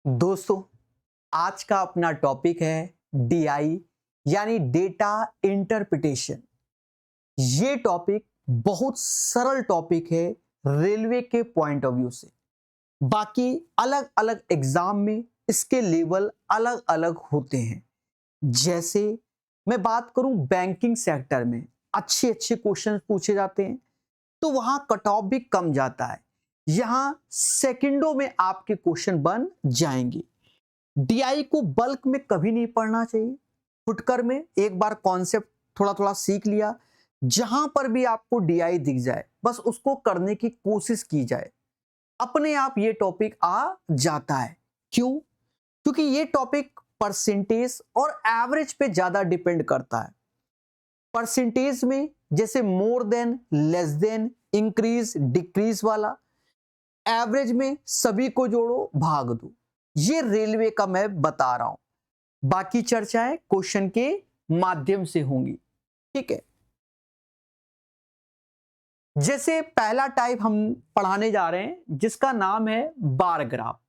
दोस्तों, आज का अपना टॉपिक है डीआई यानी डेटा इंटरप्रिटेशन। ये टॉपिक बहुत सरल टॉपिक है रेलवे के पॉइंट ऑफ व्यू से। बाकी अलग अलग एग्जाम में इसके लेवल अलग अलग होते हैं। जैसे मैं बात करूं बैंकिंग सेक्टर में अच्छे अच्छे क्वेश्चन पूछे जाते हैं, तो वहां कट ऑफ भी कम जाता है। यहां सेकंडों में आपके क्वेश्चन बन जाएंगे। डीआई को बल्क में कभी नहीं पढ़ना चाहिए। फुटकर में एक बार कॉन्सेप्ट थोड़ा थोड़ा सीख लिया, जहां पर भी आपको डीआई दिख जाए बस उसको करने की कोशिश की जाए, अपने आप ये टॉपिक आ जाता है। क्यों? क्योंकि ये टॉपिक परसेंटेज और एवरेज पे ज्यादा डिपेंड करता है। परसेंटेज में जैसे more than, less than, increase, decrease वाला। एवरेज में सभी को जोड़ो, भाग दो। ये रेलवे का मैं बता रहा हूं। बाकी चर्चाएं क्वेश्चन के माध्यम से होंगी। ठीक है, जैसे पहला टाइप हम पढ़ाने जा रहे हैं जिसका नाम है बार ग्राफ।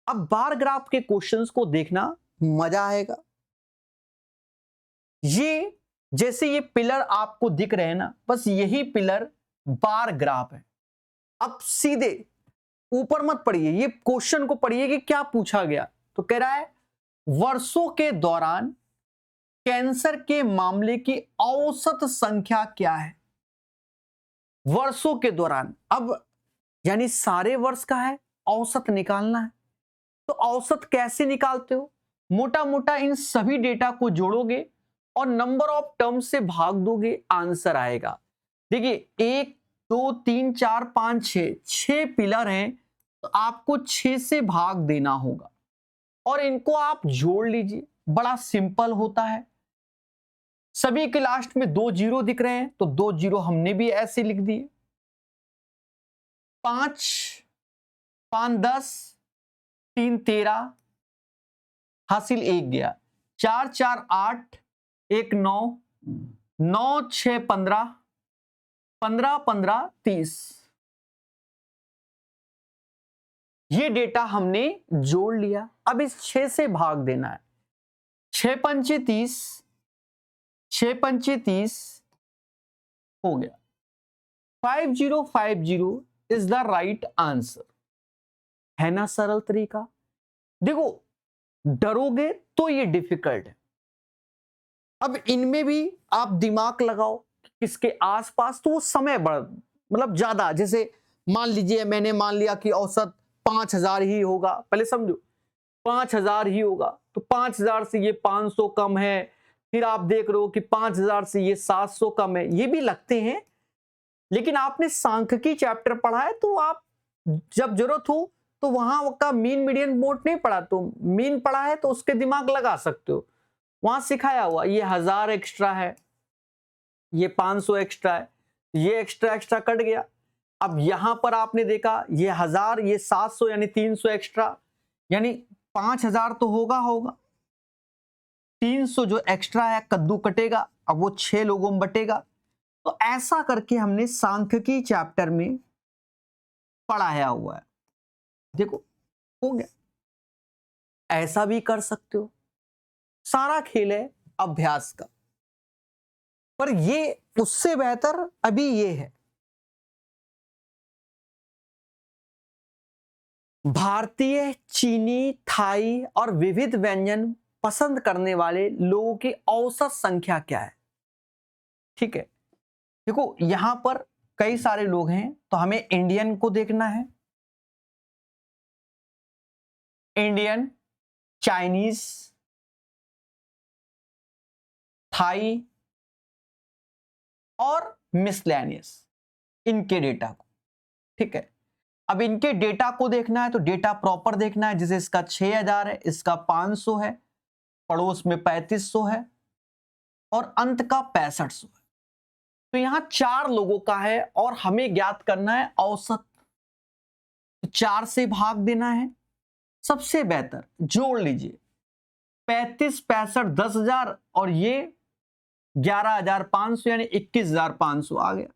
अब बार ग्राफ के क्वेश्चंस को देखना मजा आएगा। ये जैसे ये पिलर आपको दिख रहे हैं ना, बस यही पिलर बार ग्राफ है। अब सीधे ऊपर मत पढ़िए, ये क्वेश्चन को पढ़िए कि क्या पूछा गया। तो कह रहा है वर्षों के दौरान कैंसर के मामले की औसत संख्या क्या है। वर्षों के दौरान, अब यानी सारे वर्ष का है, औसत निकालना है। तो औसत कैसे निकालते हो? मोटा मोटा इन सभी डेटा को जोड़ोगे और नंबर ऑफ टर्म से भाग दोगे, आंसर आएगा। देखिए 1 2 3 4 5 6, 6 पिलर हैं, तो आपको 6 से भाग देना होगा और इनको आप जोड़ लीजिए। बड़ा सिंपल होता है। सभी के लास्ट में 2 जीरो दिख रहे हैं, तो 2 जीरो हमने भी ऐसे लिख दिए। 5 5 10, 3 13, हासिल 1 गया। 4 4 8, 1 9, 9 6 15, 15 15 30। ये डेटा हमने जोड़ लिया। अब इस 6 से भाग देना है। 6 पंचे 30, 6 पंचे 30 हो गया। 5050 इज द राइट आंसर। है ना सरल तरीका? देखो, डरोगे तो ये डिफिकल्ट है। अब इनमें भी आप दिमाग लगाओ किसके आसपास, तो वो समय बढ़ मतलब ज्यादा। जैसे मान लीजिए मैंने मान लिया कि औसत 5000 ही होगा, पहले समझो 5000 ही होगा, तो 5000 से ये 500 कम है। फिर आप देख रहे हो कि 5000 से ये 700 कम है। ये भी लगते हैं, लेकिन आपने सांख्यिकी चैप्टर पढ़ा है, तो आप जब जरूरत हो तो वहां का मीन मीडियन मोड नहीं पढ़ा, तो मीन पढ़ा है तो उसके दिमाग लगा सकते हो। वहां सिखाया हुआ ये 1000 एक्स्ट्रा है, ये 500 एक्स्ट्रा है, ये एक्स्ट्रा एक्स्ट्रा कट गया। अब यहां पर आपने देखा ये 1000, ये 700 यानी 300 एक्स्ट्रा, यानी 5000 तो होगा होगा। 300 जो एक्स्ट्रा है कद्दू कटेगा, अब वो 6 लोगों में बटेगा। तो ऐसा करके हमने सांख्यिकी चैप्टर में पढ़ाया हुआ है। देखो, हो गया। ऐसा भी कर सकते हो। सारा खेल है अभ्यास का। पर ये उससे बेहतर अभी ये है, भारतीय, चीनी, थाई और विविध व्यंजन पसंद करने वाले लोगों की औसत संख्या क्या है। ठीक है, देखो यहां पर कई सारे लोग हैं, तो हमें इंडियन को देखना है। इंडियन, चाइनीज, थाई और मिसलेनियस, इनके डेटा को। ठीक है, अब इनके डेटा को देखना है तो डेटा प्रॉपर देखना है। जैसे इसका 6000 है, इसका 500 है, पड़ोस में 3500 है और अंत का 6500 है। तो यहां 4 लोगों का है और हमें ज्ञात करना है औसत। तो 4 से भाग देना है। सबसे बेहतर जोड़ लीजिए, 35 65 10,000 और ये 11,500 यानी 21,500 आ गया।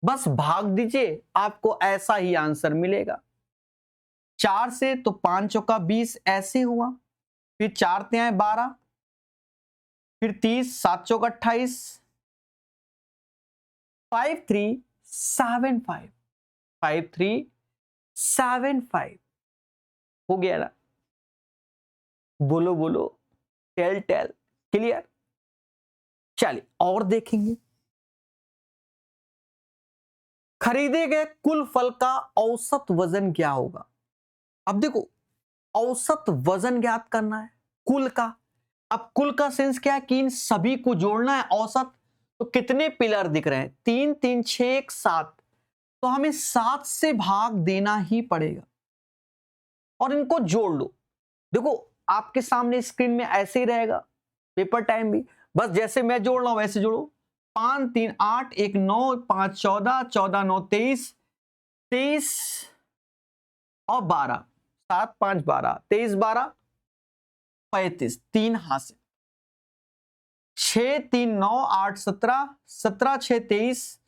बस भाग दीजिए, आपको ऐसा ही आंसर मिलेगा। 4 से तो 5 चौका 20 ऐसे हुआ, फिर 4 तिहाई 12, फिर 30, 7 चौका 28, 5375, 5375 हो गया ना? बोलो बोलो, टेल टेल, क्लियर? चलिए और देखेंगे। खरीदे गए कुल फल का औसत वजन क्या होगा? अब देखो, औसत वजन ज्ञात करना है कुल का। अब कुल का सेंस क्या है कि इन सभी को जोड़ना है औसत। तो कितने पिलर दिख रहे हैं? 3 3 6 1 7, तो हमें 7 से भाग देना ही पड़ेगा और इनको जोड़ लो। देखो आपके सामने स्क्रीन में ऐसे ही रहेगा, पेपर टाइम भी, बस जैसे मैं जोड़ रहा हूं वैसे जोड़ो। 5 3 8 1 9 5 14, 14 9 23, 23 और 12, 7 5 12, 23 12 35, 3 हासिल, 6 3 9 8 17, 17 6 23,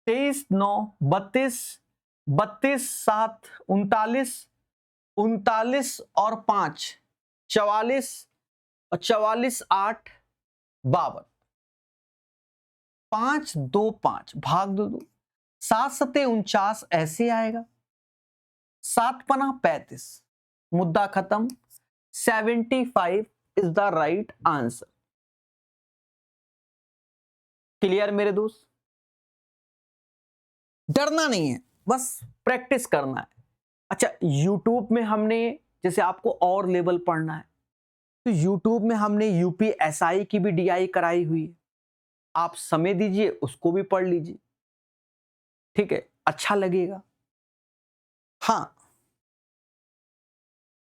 23 9 32, 32 7 39, 39 और 5 44, और 44 8 52, 5 2 5 भाग दो 2, 7 सते 49 ऐसे आएगा, 7 पना 35, मुद्दा खत्म। 75 is the right answer. Clear मेरे दोस्त? डरना नहीं है, बस प्रैक्टिस करना है। अच्छा, YouTube में हमने, जैसे आपको और लेवल पढ़ना है तो YouTube में हमने UPSI की भी DI कराई हुई है, आप समय दीजिए, उसको भी पढ़ लीजिए, ठीक है, अच्छा लगेगा। हाँ,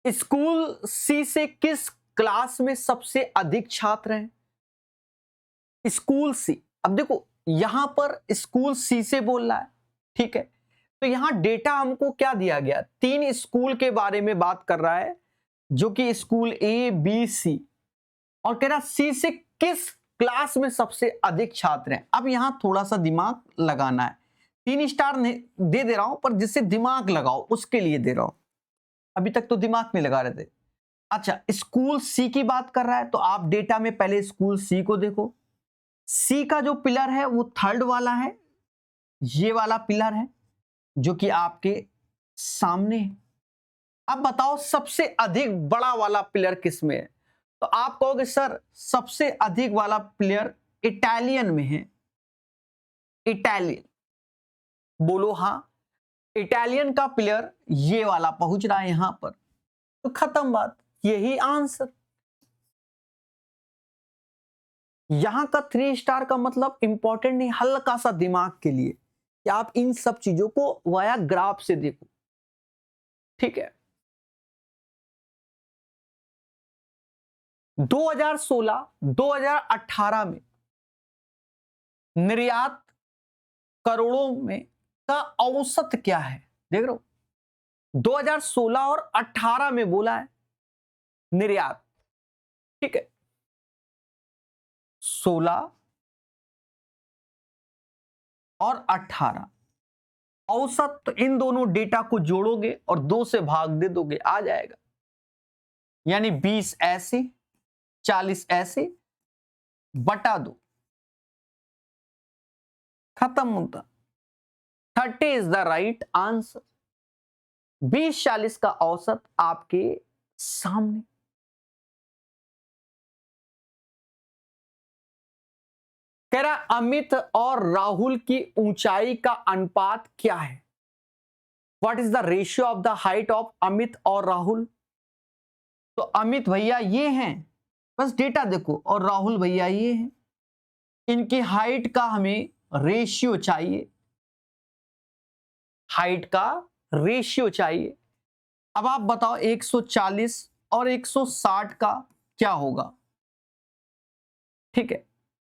स्कूल सी से किस क्लास में सबसे अधिक छात्र हैं? स्कूल सी, अब देखो यहां पर स्कूल सी से बोल रहा है, ठीक है, तो यहां डेटा हमको क्या दिया गया? 3 स्कूल के बारे में बात कर रहा है, जो कि स्कूल A B C, और कह रहा सी से किस क्लास में सबसे अधिक छात्र हैं। अब यहां थोड़ा सा दिमाग लगाना है, 3 स्टार दे दे रहा हूं, पर जिससे दिमाग लगाओ उसके लिए दे रहा हूं, अभी तक तो दिमाग में लगा रहे थे। अच्छा, स्कूल सी की बात कर रहा है, तो आप डेटा में पहले स्कूल सी को देखो। सी का जो पिलर है वो थर्ड वाला है, ये वाला पिलर है जो कि आपके सामने है। अब बताओ सबसे अधिक बड़ा वाला पिलर किस में है? तो आप कहोगे सर सबसे अधिक वाला प्लेयर इटालियन में है। इटालियन, बोलो हाँ, इटालियन का प्लेयर ये वाला पहुंच रहा है यहां पर, तो खत्म बात, यही आंसर। यहां का 3 स्टार का मतलब इंपॉर्टेंट नहीं, हल्का सा दिमाग के लिए कि आप इन सब चीजों को वाया ग्राफ से देखो, ठीक है। 2016-2018 में निर्यात करोड़ों में का औसत क्या है? देख रहे हो, 2016 और 18 में बोला है निर्यात, ठीक है, 16 और 18 औसत, तो इन दोनों डेटा को जोड़ोगे और 2 से भाग दे दोगे, आ जाएगा। यानी 20 ऐसे, 40 ऐसे, बटा 2, खत्म होता। 30 इज द राइट आंसर। 20-40 का औसत आपके सामने। कह रहा अमित और राहुल की ऊंचाई का अनुपात क्या है? What is the ratio of the height of Amit और राहुल? तो अमित भैया ये हैं, बस डेटा देखो, और राहुल भैया ये हैं, इनकी हाइट का हमें रेशियो चाहिए, हाइट का रेशियो चाहिए। अब आप बताओ 140 और 160 का क्या होगा? ठीक है,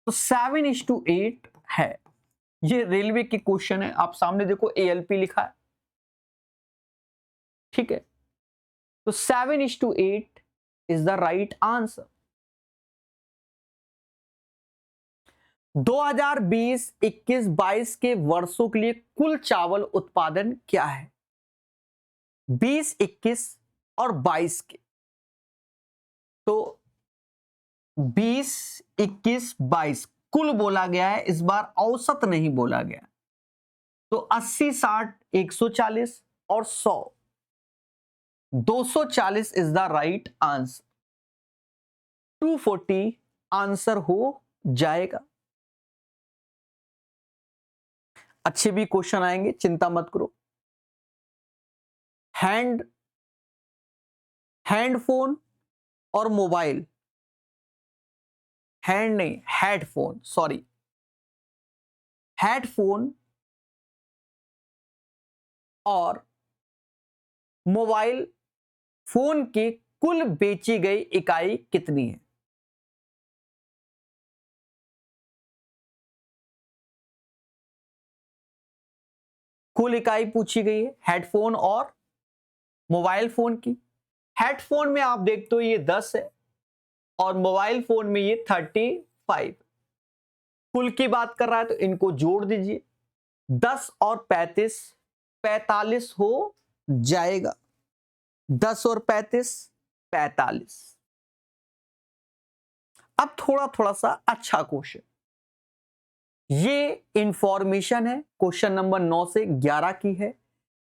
तो 7:8 है। ये रेलवे की क्वेश्चन है, आप सामने देखो ALP लिखा है, ठीक है, तो 7:8 इज द राइट आंसर। 2020, 21, 22 के वर्षों के लिए कुल चावल उत्पादन क्या है? 20, 21 और 22 के। तो 20, 21, 22 कुल बोला गया है, इस बार औसत नहीं बोला गया। तो 80, 60, 140 और 100, 240 is the right answer. 240 answer हो जाएगा। अच्छे भी क्वेश्चन आएंगे, चिंता मत करो। हैंडफोन और मोबाइल, हैंड नहीं, हेडफोन, सॉरी, हेडफोन और मोबाइल फोन की कुल बेची गई इकाई कितनी है? कुल इकाई पूछी गई है हेडफोन और मोबाइल फोन की। हेडफोन में आप देखते हो ये 10 है और मोबाइल फोन में ये 35। कुल की बात कर रहा है तो इनको जोड़ दीजिए, 10 और 35, 45 हो जाएगा। 10 और 35, 45। अब थोड़ा थोड़ा सा अच्छा क्वेश्चन, ये इंफॉर्मेशन है, क्वेश्चन नंबर 9 से 11 की है।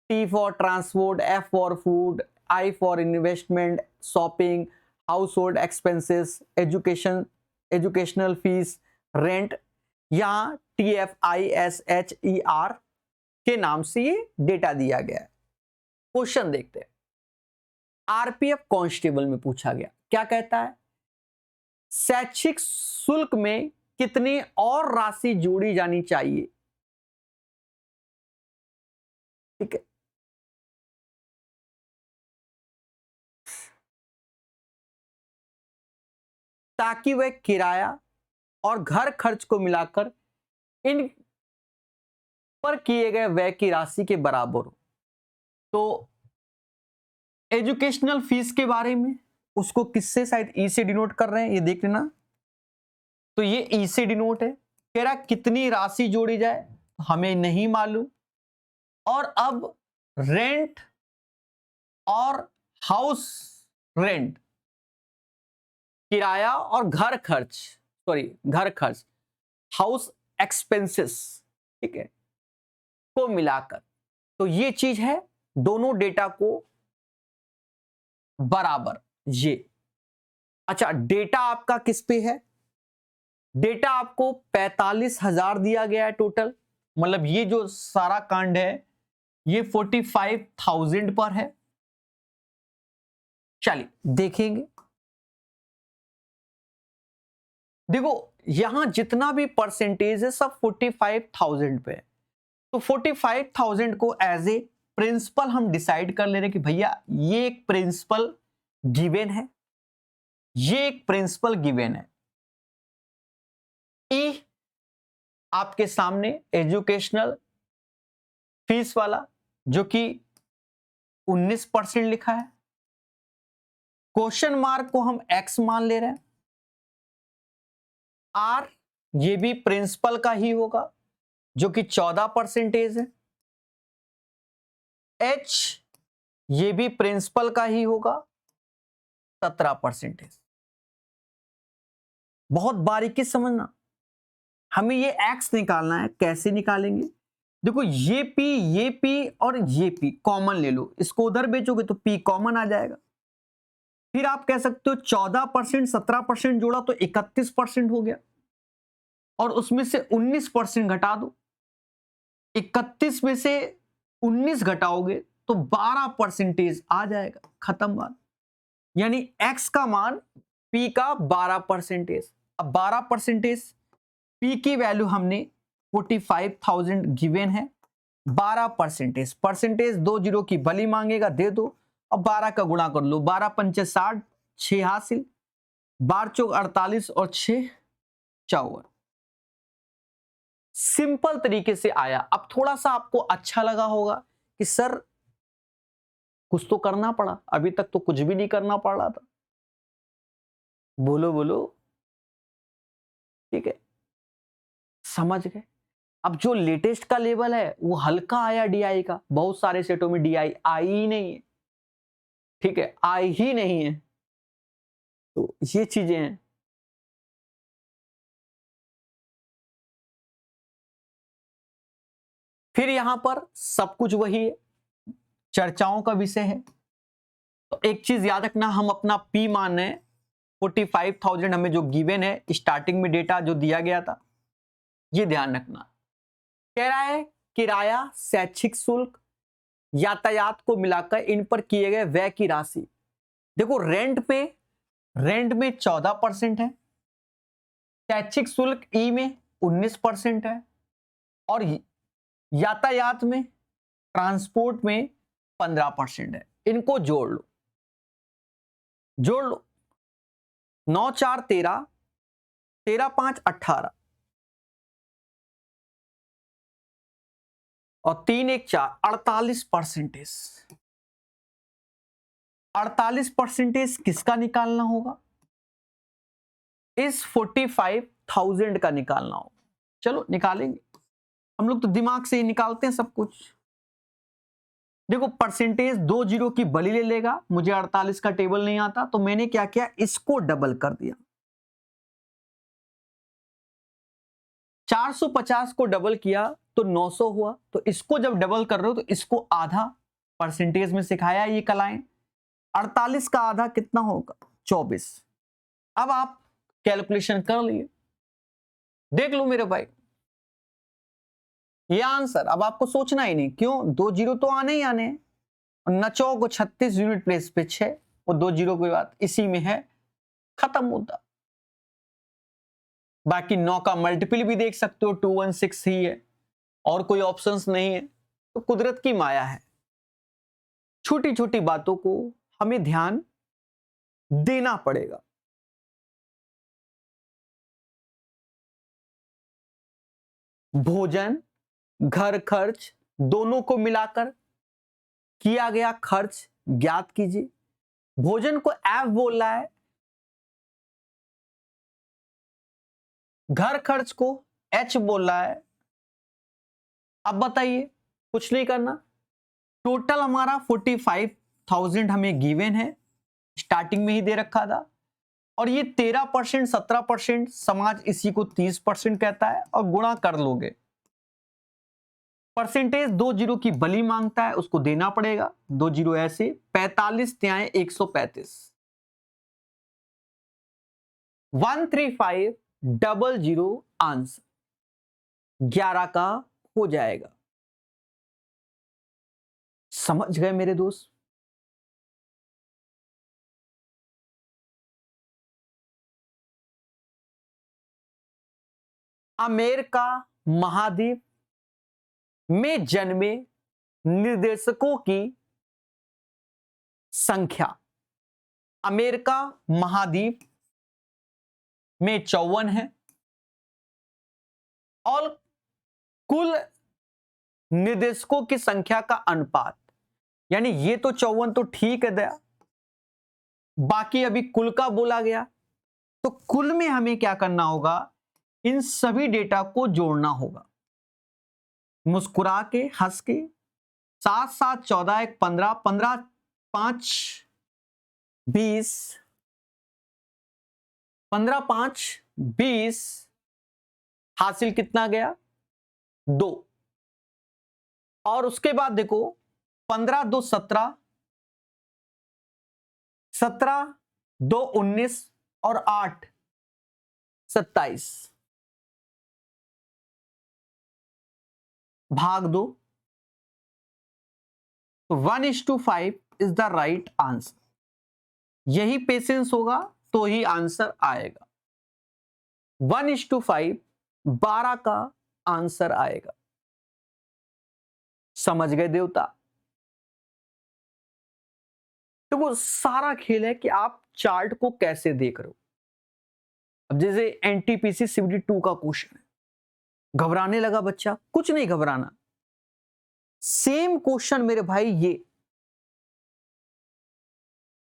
T for transport, F for food, I for investment, shopping, house hold expenses, educational fees, rent, या TFISHER के नाम से ये डेटा दिया गया है। क्वेश्चन देखते हैं। आरपीएफ कांस्टेबल में पूछा गया, क्या कहता है? शैक्षिक शुल्क में कितनी और राशि जोड़ी जानी चाहिए? ठीक है, ताकि वह किराया और घर खर्च को मिलाकर इन पर किए गए व्यय की राशि के बराबर हो। तो एजुकेशनल फीस के बारे में उसको किससे शायद ई से डिनोट कर रहे हैं, ये देख लेना। तो ये ई से डिनोट है। कह रहा कितनी राशि जोड़ी जाए, हमें नहीं मालूम। और अब रेंट और हाउस रेंट, किराया और घर खर्च, सॉरी घर खर्च, हाउस एक्सपेंसेस, ठीक है, को मिलाकर, तो ये चीज है दोनों डेटा को बराबर ये। अच्छा, डेटा आपका किस पे है? डेटा आपको 45,000 दिया गया है टोटल, मतलब ये जो सारा कांड है ये 45,000 पर है। चलिए देखेंगे। देखो यहां जितना भी परसेंटेज है सब 45,000 पे है। तो 45,000 को एज ए प्रिंसिपल हम डिसाइड कर ले रहे कि भैया ये एक प्रिंसिपल गिवन है, ये एक प्रिंसिपल गिवन है। ई आपके सामने एजुकेशनल फीस वाला जो कि 19% लिखा है। क्वेश्चन मार्क को हम एक्स मान ले रहे हैं। आर ये भी प्रिंसिपल का ही होगा जो कि 14% है। एच ये भी प्रिंसिपल का ही होगा, 17%। बहुत बारीकी समझना, हमें ये एक्स निकालना है। कैसे निकालेंगे? देखो ये पी और ये पी कॉमन ले लो, इसको उधर बेचोगे तो पी कॉमन आ जाएगा। फिर आप कह सकते हो 14%, 17% जोड़ा तो 31% हो गया, और उसमें से 19% घटा दो। 31 में से 19 घटाओगे तो 12% आ जाएगा, खत्म बात। यानी एक्स का मान पी का 12%। अब 12% पी की वैल्यू हमने 45,000 गिवन है। 12% परसेंटेज 2 जीरो की भली मांगेगा, दे दो। अब 12 का गुणा कर लो, 12 पंचे 60, 6 हासिल, 12 चौक 48 और 6 54। सिंपल तरीके से आया। अब थोड़ा सा आपको अच्छा लगा होगा कि सर कुछ तो करना पड़ा, अभी तक तो कुछ भी नहीं करना पड़ रहा था। बोलो बोलो, ठीक है, समझ गए। अब जो लेटेस्ट का लेवल है वो हल्का आया डीआई का, बहुत सारे सेटों में डीआई आई ही नहीं है। ठीक है, आई ही नहीं है। तो ये चीजें हैं। फिर यहां पर सब कुछ वही है, चर्चाओं का विषय है। तो एक चीज याद रखना, हम अपना पी मान रहे हैं 45,000 हमें जो गिवन है स्टार्टिंग में डेटा जो दिया गया था, ये ध्यान रखना। कह रहा है किराया, शैक्षिक शुल्क, यातायात को मिलाकर इन पर किए गए व्यय की राशि। देखो रेंट में 14% है, शैक्षिक शुल्क ई में 19% है, और यातायात में, ट्रांसपोर्ट में 15% है। इनको जोड़ लो, 9 4 13, 13 5 18 और 3 1 4 48%। 48% किसका निकालना होगा? इस 45,000 का निकालना होगा। चलो निकालेंगे, हम लोग तो दिमाग से ही निकालते हैं सब कुछ। देखो परसेंटेज 2 जीरो की बली ले लेगा, मुझे 48 का टेबल नहीं आता, तो मैंने क्या किया, इसको डबल कर दिया। 450 को डबल किया तो 900 हुआ, तो इसको जब डबल कर रहे हो तो इसको आधा परसेंटेज में सिखाया ये कलाएं। 48 का आधा कितना होगा? 24। अब आप कैलकुलेशन कर लिए, देख लो मेरे भाई, ये आंसर। अब आपको सोचना ही नहीं, क्यों? 2 जीरो तो आने ही आने हैं। नचो को 36 यूनिट प्लेस पे 6 और 2 जीरो की बात इसी में है, खत्म मुद्दा। बाकी 9 का मल्टीपल भी देख सकते हो, 216 ही है और कोई ऑप्शंस नहीं है। तो कुदरत की माया है, छोटी छोटी बातों को हमें ध्यान देना पड़ेगा। भोजन, घर खर्च दोनों को मिलाकर किया गया खर्च ज्ञात कीजिए। भोजन को एफ बोल रहा है, घर खर्च को एच बोल रहा है। अब बताइए, कुछ नहीं करना, टोटल हमारा 45,000 हमें गिवन है, स्टार्टिंग में ही दे रखा था, और ये 13%, 17%, समाज इसी को 30% कहता है, और गुणा कर लोगे। परसेंटेज 2 जीरो की बली मांगता है, उसको देना पड़ेगा, 2 जीरो ऐसे, 45 त्याएं 135, 13500 आंसर 11 का हो जाएगा। समझ गए मेरे दोस्त? अमेरिका महाद्वीप में जन्मे निर्देशकों की संख्या। अमेरिका महाद्वीप में 54 है, और कुल निर्देशकों की संख्या का अनुपात, यानी ये तो 54 तो ठीक है दया, बाकी अभी कुल का बोला गया, तो कुल में हमें क्या करना होगा, इन सभी डेटा को जोड़ना होगा। मुस्कुरा के, हंस के, 7 7 14 1 15, 15 5 20, 15 5 20, हासिल कितना गया? 2। और उसके बाद देखो 15 2 17, 17 2 19 और 8 27, भाग दो, तो 1:5 इज द राइट आंसर। यही पेशेंस होगा तो ही आंसर आएगा। 1:5 12 का आंसर आएगा। समझ गए देवता? तो वो सारा खेल है कि आप चार्ट को कैसे देख रहे हो। अब जैसे एनटीपीसी सीबीटी 2 का क्वेश्चन है, घबराने लगा बच्चा, कुछ नहीं घबराना, सेम क्वेश्चन मेरे भाई ये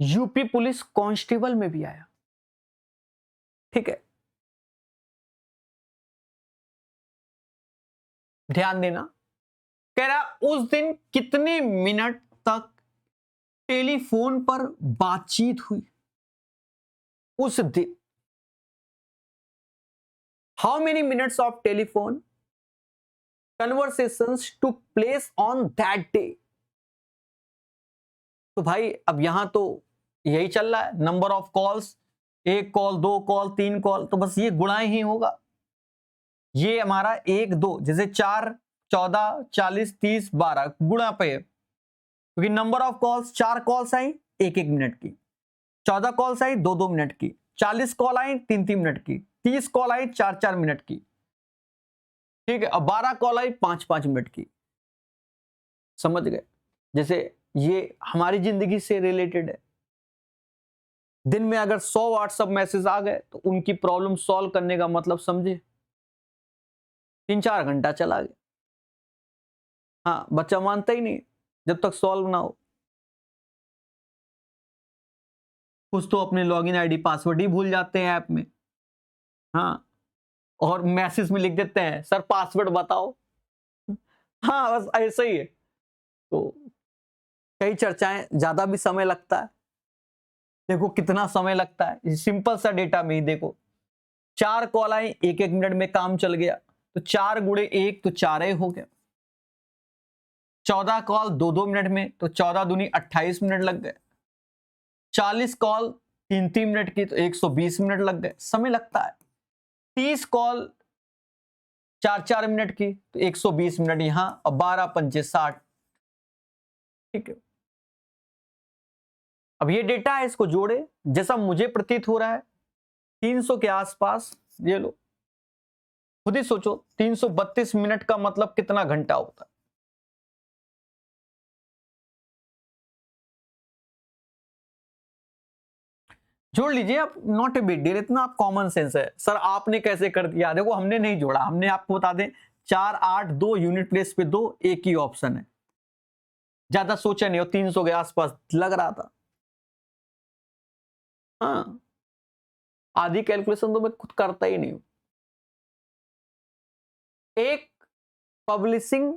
यूपी पुलिस कांस्टेबल में भी आया। ठीक है, ध्यान देना। कह रहा उस दिन कितने मिनट तक टेलीफोन पर बातचीत हुई उस दिन, how many minutes of telephone conversations to place on that day. तो भाई अब यहां तो यही चल रहा है, number of calls, 1 call 2 call 3 call, तो बस ये गुणा ही होगा। ये हमारा 1 2 जैसे 4 14 40 30 12 गुणा पे है, क्योंकि number of calls 4 calls I 1 minute की, 14 कॉल्स आई 2 मिनट की, 40 कॉल आई 3 मिनट की, 30 कॉल आई 4 मिनट की, ठीक है, अब 12 कॉल आई 5 मिनट की। समझ गए? जैसे ये हमारी जिंदगी से रिलेटेड है। दिन में अगर 100 व्हाट्सएप मैसेज आ गए तो उनकी प्रॉब्लम सॉल्व करने का मतलब समझे 3-4 घंटा चला गया। हाँ, बच्चा मानता ही नहीं जब तक सॉल्व ना हो। कुछ तो अपने लॉगिन आईडी पासवर्ड ही भूल जाते हैं ऐप में। हाँ, और मैसेज में लिख देते हैं सर पासवर्ड बताओ। हाँ, बस ऐसा ही है। तो कई चर्चाएं, ज्यादा भी समय लगता है। देखो कितना समय लगता है, सिंपल सा डेटा में ही देखो, 4 कॉल आई 1 मिनट में काम चल गया, तो 4 गुणे 1 तो 4 हो गया। 14 कॉल 2 मिनट में, तो 14 दूनी 28 मिनट लग गए। 40 कॉल 3 मिनट की, तो 120 मिनट लग गए, समय लगता है। 30 कॉल 4 मिनट की, तो 120 मिनट यहां, और 12 पंचे 60। ठीक है, अब ये डेटा है, इसको जोड़े, जैसा मुझे प्रतीत हो रहा है 300 के आसपास। ये लो, खुद ही सोचो 332 मिनट का मतलब कितना घंटा होता है। जोड़ लीजिए आप, नॉट ए बिग डील, इतना आप कॉमन सेंस है। सर आपने कैसे कर दिया? देखो हमने नहीं जोड़ा, हमने आपको बता दें 4 8 2 यूनिट प्लेस पे 2, एक ही ऑप्शन है, ज्यादा सोचा नहीं, और 300 के आसपास लग रहा था। हाँ, आधी कैलकुलेशन तो मैं खुद करता ही नहीं हूं। एक पब्लिशिंग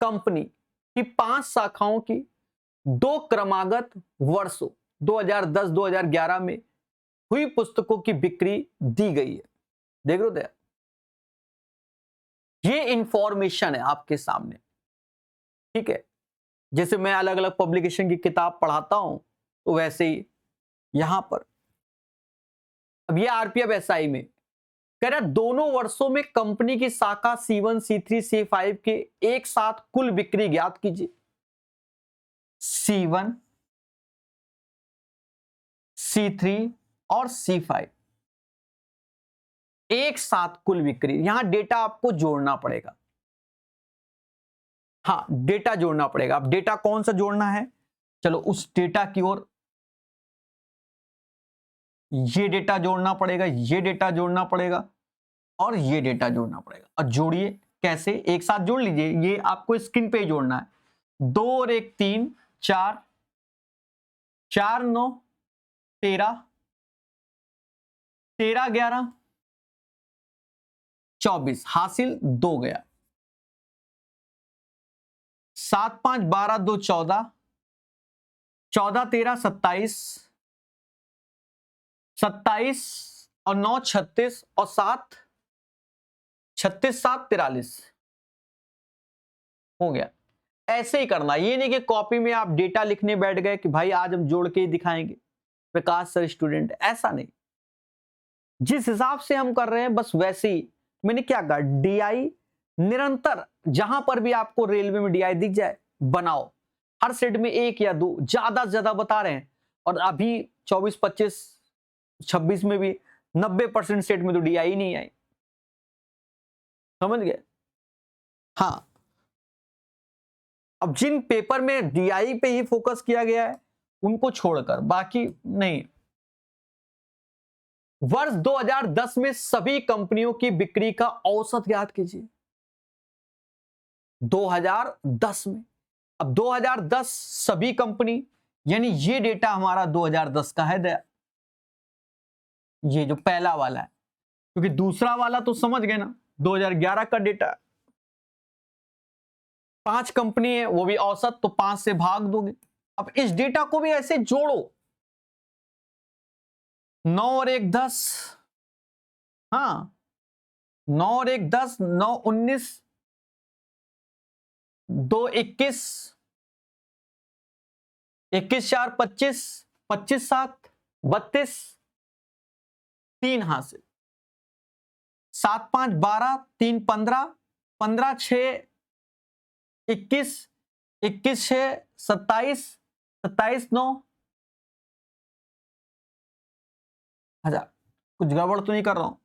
कंपनी की 5 शाखाओं की 2 क्रमागत वर्षों 2010-2011 में हुई पुस्तकों की बिक्री दी गई है। देख रहे हो, ये इंफॉर्मेशन है आपके सामने। ठीक है, जैसे मैं अलग अलग पब्लिकेशन की किताब पढ़ाता हूं, तो वैसे ही यहां पर अब ये आरपीएफ एसआई में कह रहा दोनों वर्षों में कंपनी की शाखा C1 C3 C5 के एक साथ कुल बिक्री ज्ञात कीजिए। C1 C3 और C5 एक साथ कुल बिक्री, यहां डेटा आपको जोड़ना पड़ेगा। हाँ, डेटा जोड़ना पड़ेगा। अब डेटा कौन सा जोड़ना है, चलो उस डेटा की ओर। ये डेटा जोड़ना पड़ेगा, ये डेटा जोड़ना पड़ेगा, और ये डेटा जोड़ना पड़ेगा। और जोड़िए कैसे, एक साथ जोड़ लीजिए, ये आपको स्क्रीन पे जोड़ना है। 2 और 1 3 4 4 9 13 13 11 24, हासिल 2 गया। 7 5 12 2 14 14 13 27 27 और 9 36 और 7 36 7 43 हो गया। ऐसे ही करना, ये नहीं कि कॉपी में आप डेटा लिखने बैठ गए कि भाई आज हम जोड़ के ही दिखाएंगे प्रकाश सर स्टूडेंट, ऐसा नहीं। जिस हिसाब से हम कर रहे हैं बस वैसे ही। मैंने क्या कहा, डीआई निरंतर, जहां पर भी आपको रेलवे में डीआई दिख जाए बनाओ। हर सेट में 1 या 2, ज्यादा से ज्यादा बता रहे हैं। और अभी 24 25 26 में भी 90% सेट में तो डीआई नहीं आई। समझ गए? हाँ, अब जिन पेपर में डीआई पे ही फोकस किया गया है उनको छोड़कर बाकी नहीं। वर्ष 2010 में सभी कंपनियों की बिक्री का औसत ज्ञात कीजिए। 2010 में, अब 2010 सभी कंपनी, यानी ये डेटा हमारा 2010 का है दया, ये जो पहला वाला है, क्योंकि दूसरा वाला तो समझ गए ना 2011 का डेटा। 5 कंपनी है, वो भी औसत, तो 5 से भाग दोगे अब इस डेटा को भी ऐसे जोड़ो, 9 और 1 10, हाँ 9 और 1 10, 9 19, 2 21, 21 4 25, 25 7 32, 3 हासिल, 7 5 12, 3 15, 15 6 21, 21 6 27, 27 9 हजार। कुछ गड़बड़ तो नहीं कर रहा हूं?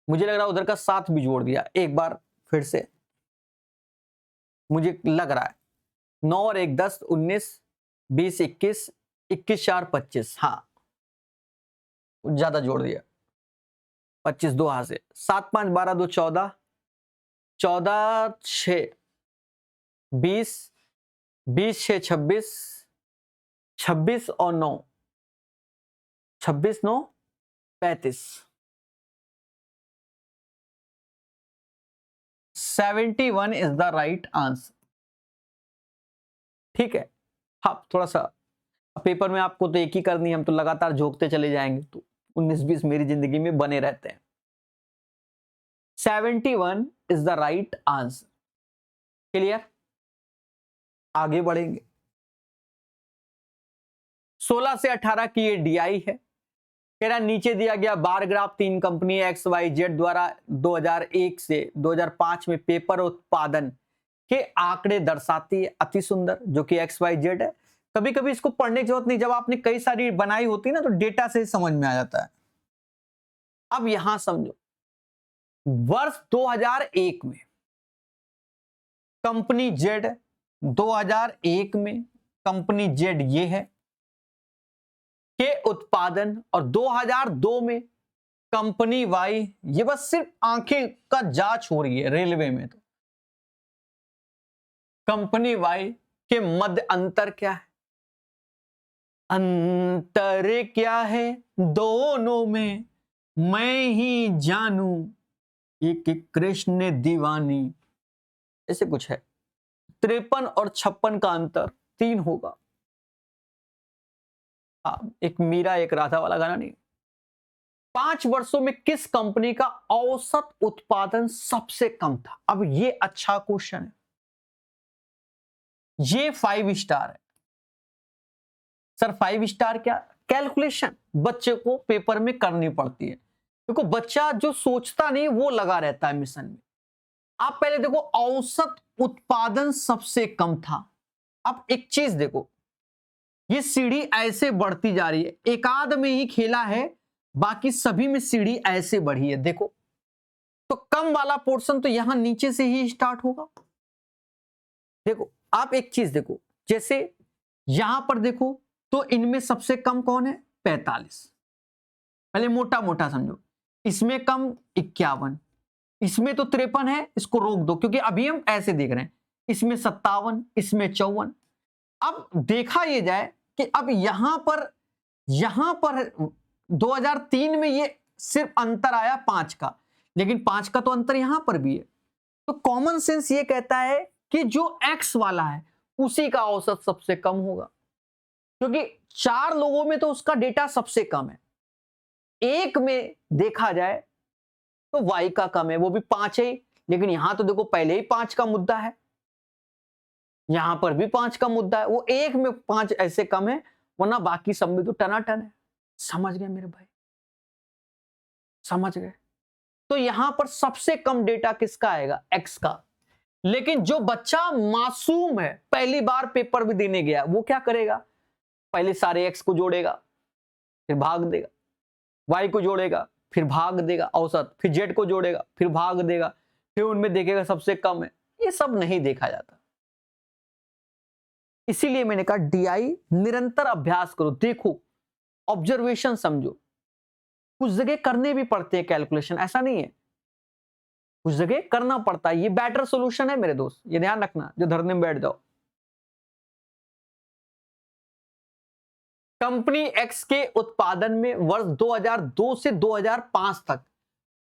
मुझे लग रहा है उधर का 7 भी जोड़ दिया, एक बार फिर से मुझे लग रहा है। 9 और 1 10, 19 20 21, 21 4 25, हाँ ज्यादा जोड़ दिया, 25 2 हाथ से, 7 5 12 2 14, 14 6 20, 20 6 26, 26 और 9, 26 9 35, 71 इज द राइट आंसर। ठीक है, हाँ थोड़ा सा पेपर में आपको तो एक ही करनी है, हम तो लगातार झोंकते चले जाएंगे, तो 19-20 मेरी जिंदगी में बने रहते हैं। 71 is the right answer. Clear, आगे बढ़ेंगे। 16 से 18 की ये डीआई है। कह रहा नीचे दिया गया बार ग्राफ 3 कंपनी XYZ द्वारा 2001 से 2005 में पेपर उत्पादन के आंकड़े दर्शाती है। अति सुंदर, जो कि XYZ है। कभी कभी इसको पढ़ने की जरूरत नहीं, जब आपने कई सारी बनाई होती है ना, तो डेटा से समझ में आ जाता है। अब यहां समझो, वर्ष 2001 में कंपनी जेड, 2001 में कंपनी जेड ये है के उत्पादन, और 2002 में कंपनी वाई, ये बस सिर्फ आंखें का जांच हो रही है रेलवे में, तो कंपनी वाई के मध्य अंतर क्या है? अंतर क्या है दोनों में मैं ही जानू, एक कृष्ण दीवानी, ऐसे कुछ है। 53 और 56 का अंतर 3 होगा। एक मीरा एक राधा वाला गाना नहीं। 5 वर्षों में किस कंपनी का औसत उत्पादन सबसे कम था? अब ये अच्छा क्वेश्चन है। ये 5 स्टार है सर। 5 स्टार क्या? कैलकुलेशन बच्चे को पेपर में करनी पड़ती है। देखो बच्चा जो सोचता नहीं वो लगा रहता है मिशन में। आप पहले देखो, औसत उत्पादन सबसे कम था। अब एक चीज देखो, ये सीढ़ी ऐसे बढ़ती जा रही है, एक आध में ही खेला है, बाकी सभी में सीढ़ी ऐसे बढ़ी है। देखो तो कम वाला पोर्शन तो यहां नीचे से ही स्टार्ट होगा। देखो आप एक चीज देखो, जैसे यहां पर देखो तो इनमें सबसे कम कौन है? 45। पहले मोटा मोटा समझो, इसमें कम 51, इसमें तो 53 है, इसको रोक दो क्योंकि अभी हम ऐसे देख रहे हैं। इसमें 57, इसमें 54। अब देखा ये जाए कि अब यहां पर 2003 में ये सिर्फ अंतर आया 5 का, लेकिन 5 का तो अंतर यहां पर भी है। तो कॉमन सेंस ये कहता है कि जो X वाला है उसी का औसत सबसे कम होगा, क्योंकि 4 लोगों में तो उसका डेटा सबसे कम है। एक में देखा जाए तो Y का कम है, वो भी 5 है, लेकिन यहां तो देखो पहले ही 5 का मुद्दा है, यहां पर भी 5 का मुद्दा है, वो एक में 5 ऐसे कम है, वरना बाकी सब में तो टनाटन है। समझ गए मेरे भाई? समझ गए? तो यहां पर सबसे कम डेटा किसका आएगा? X का। लेकिन जो बच्चा मासूम है, पहली बार पेपर भी देने गया, वो क्या करेगा? पहले सारे X को जोड़ेगा, फिर भाग देगा, Y को जोड़ेगा, फिर भाग देगा औसत, फिर Z को जोड़ेगा, फिर भाग देगा, फिर उनमें देखेगा सबसे कम है। ये सब नहीं देखा जाता। इसीलिए मैंने कहा DI निरंतर अभ्यास करो, देखो, ऑब्जर्वेशन समझो। कुछ जगह करने भी पड़ते हैं कैलकुलेशन, ऐसा नहीं है, कुछ जगह करना पड़ता है। ये बेटर सॉल्यूशन है मेरे दोस्त, ये ध्यान रखना जो धरने में बैठ जाओ। कंपनी X के उत्पादन में वर्ष 2002 से 2005 तक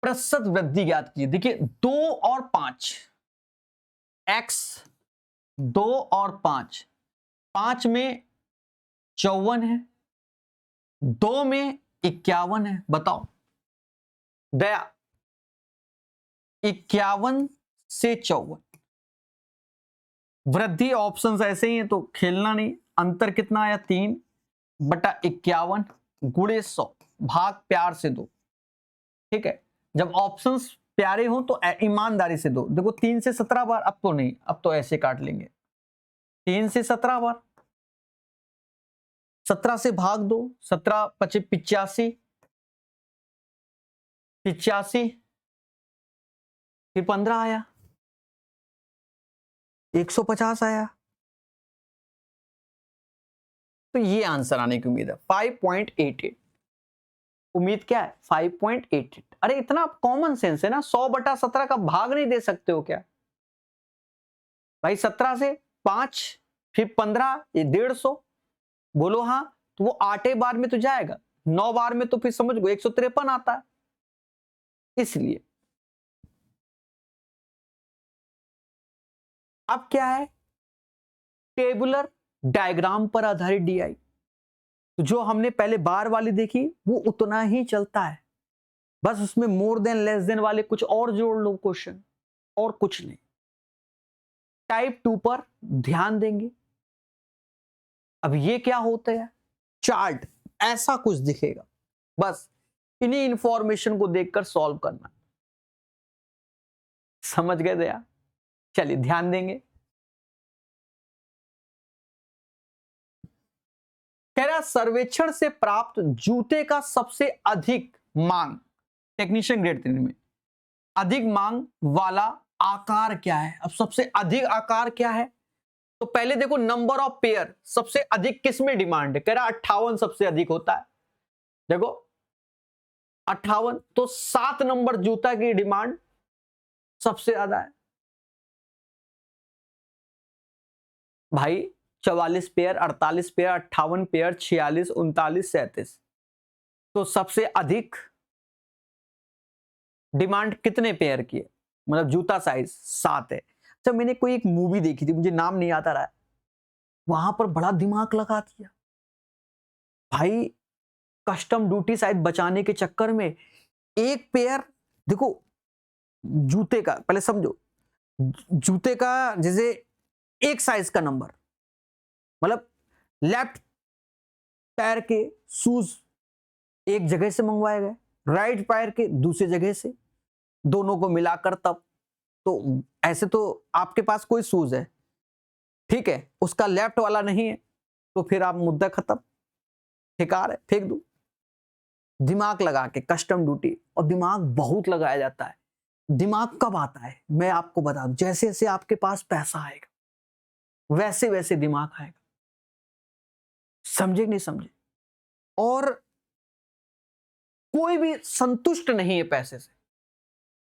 प्रतिशत वृद्धि ज्ञात कीजिए। देखिए 2 और 5, X 2 और 5, 5 में 54 है, 2 में 51 है, बताओ दया। 51 से 54 वृद्धि ऑप्शंस ऐसे ही है तो खेलना नहीं। अंतर कितना आया 3/51 गुणे 100 भाग प्यार से 2। ठीक है, जब ऑप्शंस प्यारे हो तो ईमानदारी से दो। देखो 3 से 17 बार, अब तो नहीं, अब तो ऐसे काट लेंगे। 3 से 17 बार, 17 से भाग दो, 17 पचे 85, 85 फिर 15 आया, 150 आया। तो ये आंसर आने की उम्मीद है 5.88। उम्मीद क्या है 5.88। अरे इतना कॉमन सेंस है ना, 100/17 का भाग नहीं दे सकते हो क्या भाई? 17 से 5 फिर 15, ये 150। बोलो हाँ, तो वो 8 बार में तो जाएगा, 9 बार में तो फिर समझ गो 153 आता है। इसलिए अब क्या है, टेबुलर डायग्राम पर आधारित डीआई। तो जो हमने पहले बार वाली देखी वो उतना ही चलता है, बस उसमें मोर देन लेस देन वाले कुछ और जोड़ लो क्वेश्चन, और कुछ नहीं। टाइप 2 पर ध्यान देंगे। अब ये क्या होता है, चार्ट ऐसा कुछ दिखेगा, बस इन्हीं इंफॉर्मेशन को देखकर सॉल्व करना। समझ गए दया? चलिए ध्यान देंगे। कह रहा सर्वेक्षण से प्राप्त जूते का सबसे अधिक मांग, टेक्नीशियन ग्रेड 3 में अधिक मांग वाला आकार क्या है? अब सबसे अधिक आकार क्या है, तो पहले देखो नंबर ऑफ पेयर, सबसे अधिक किस में डिमांड है? कह रहा 58 सबसे अधिक होता है। देखो 58, तो 7 नंबर जूता की डिमांड सबसे ज्यादा है भाई। 44 पेयर, 48 पेयर, 58 पेयर, 46, 39, 37। तो सबसे अधिक डिमांड कितने पेयर की है, मतलब जूता साइज 7 है। अच्छा, मैंने कोई एक मूवी देखी थी, मुझे नाम नहीं आता रहा है, वहां पर बड़ा दिमाग लगा दिया भाई। कस्टम ड्यूटी शायद बचाने के चक्कर में एक पेयर, देखो जूते का पहले समझो, जूते का जैसे एक साइज का नंबर, मतलब लेफ्ट पैर के शूज एक जगह से मंगवाए गए, राइट पैर के दूसरी जगह से, दोनों को मिलाकर तब। तो ऐसे तो आपके पास कोई शूज है, ठीक है, उसका लेफ्ट वाला नहीं है, तो फिर आप मुद्दा खत्म, बेकार है, फेंक दो। दिमाग लगा के कस्टम ड्यूटी, और दिमाग बहुत लगाया जाता है। दिमाग कब आता है मैं आपको बता दूं, जैसे जैसे आपके पास पैसा आएगा वैसे वैसे दिमाग आएगा। समझे नहीं समझे? और कोई भी संतुष्ट नहीं है पैसे से।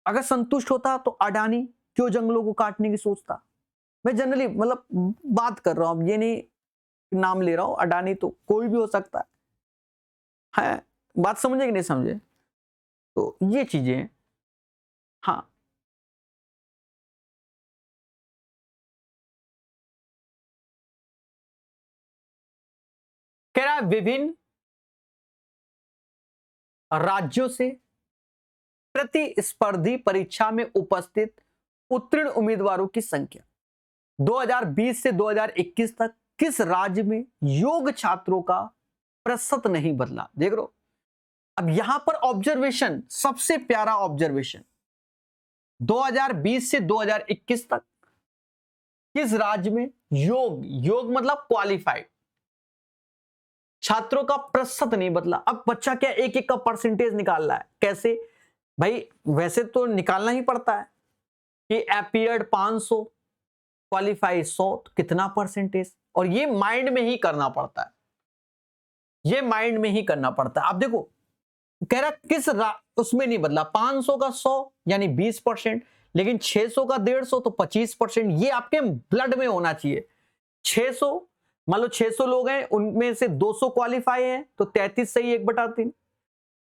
अगर संतुष्ट होता तो अडानी क्यों जंगलों को काटने की सोचता? मैं जनरली मतलब बात कर रहा हूं, ये नहीं नाम ले रहा हूं, अडानी तो कोई भी हो सकता है। बात समझे कि नहीं समझे? तो ये चीजें, हाँ कह रहा है विभिन्न राज्यों से प्रतिस्पर्धी परीक्षा में उपस्थित उत्तीर्ण उम्मीदवारों की संख्या 2020 से 2021 तक किस राज्य में योग छात्रों का प्रतिशत नहीं बदला? देख लो, अब यहां पर ऑब्जर्वेशन, सबसे प्यारा ऑब्जर्वेशन, 2020 से 2021 तक किस राज्य में योग, योग मतलब क्वालिफाइड छात्रों का प्रतिशत नहीं बदला। अब बच्चा क्या एक एक का परसेंटेज निकाल रहा है, कैसे भाई? वैसे तो निकालना ही पड़ता है कि अपीयर्ड 500, क्वालिफाई 100, तो कितना परसेंटेज, और ये माइंड में ही करना पड़ता है, ये माइंड में ही करना पड़ता है। अब देखो कह रहा किस उसमें नहीं बदला, 500 का 100 यानी 20%, लेकिन 600 का 150 तो 25%। ये आपके ब्लड में होना चाहिए। 600 मान लो 600 लोग हैं, उनमें से 200 क्वालिफाई हैं, तो 33 सही 1/3।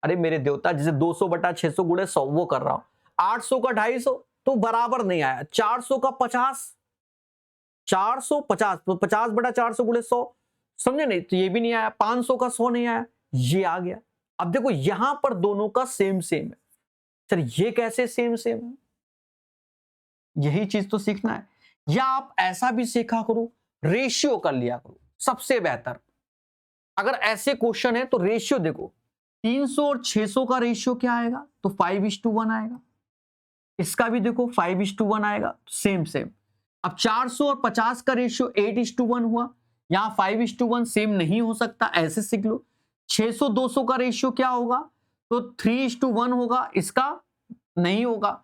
अरे मेरे देवता, जैसे 200/600 गुणे 100 वो कर रहा हूं। 800 का 250 तो बराबर नहीं आया। 400 का 50 450, तो 50/400 गुणे 100, समझे नहीं? तो ये भी नहीं आया, 500 का 100 नहीं आया, ये आ गया। अब देखो यहां पर दोनों का सेम सेम है। सर ये कैसे सेम सेम है? यही चीज तो सीखना है। या आप ऐसा भी सीखा करो, रेशियो कर लिया करो, सबसे बेहतर। अगर ऐसे क्वेश्चन है तो रेशियो देखो, 300 और 600 का रेशियो क्या आएगा? तो 5:1 आएगा। इसका भी देखो 5:1 आएगा, सेम सेम। अब 400 और 50 का रेशियो 8:1 हुआ, यहां 5:1 सेम नहीं हो सकता, ऐसे सीख लो। 600 200 का रेशियो क्या होगा? तो 3:1 होगा, इसका नहीं होगा।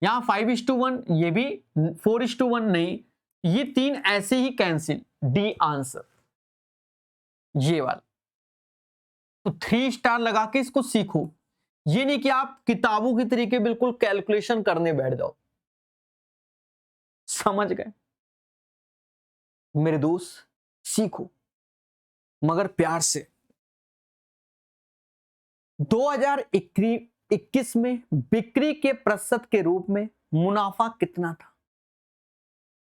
यहां 5:1, ये भी 4:1 नहीं, ये तीन ऐसे ही कैंसिल, डी आंसर ये वाला। तो 3 स्टार लगा के इसको सीखो, ये नहीं कि आप किताबों की तरीके बिल्कुल कैलकुलेशन करने बैठ जाओ। समझ गए मेरे दोस्त? सीखो मगर प्यार से। 2021 में बिक्री के प्रतिशत के रूप में मुनाफा कितना था?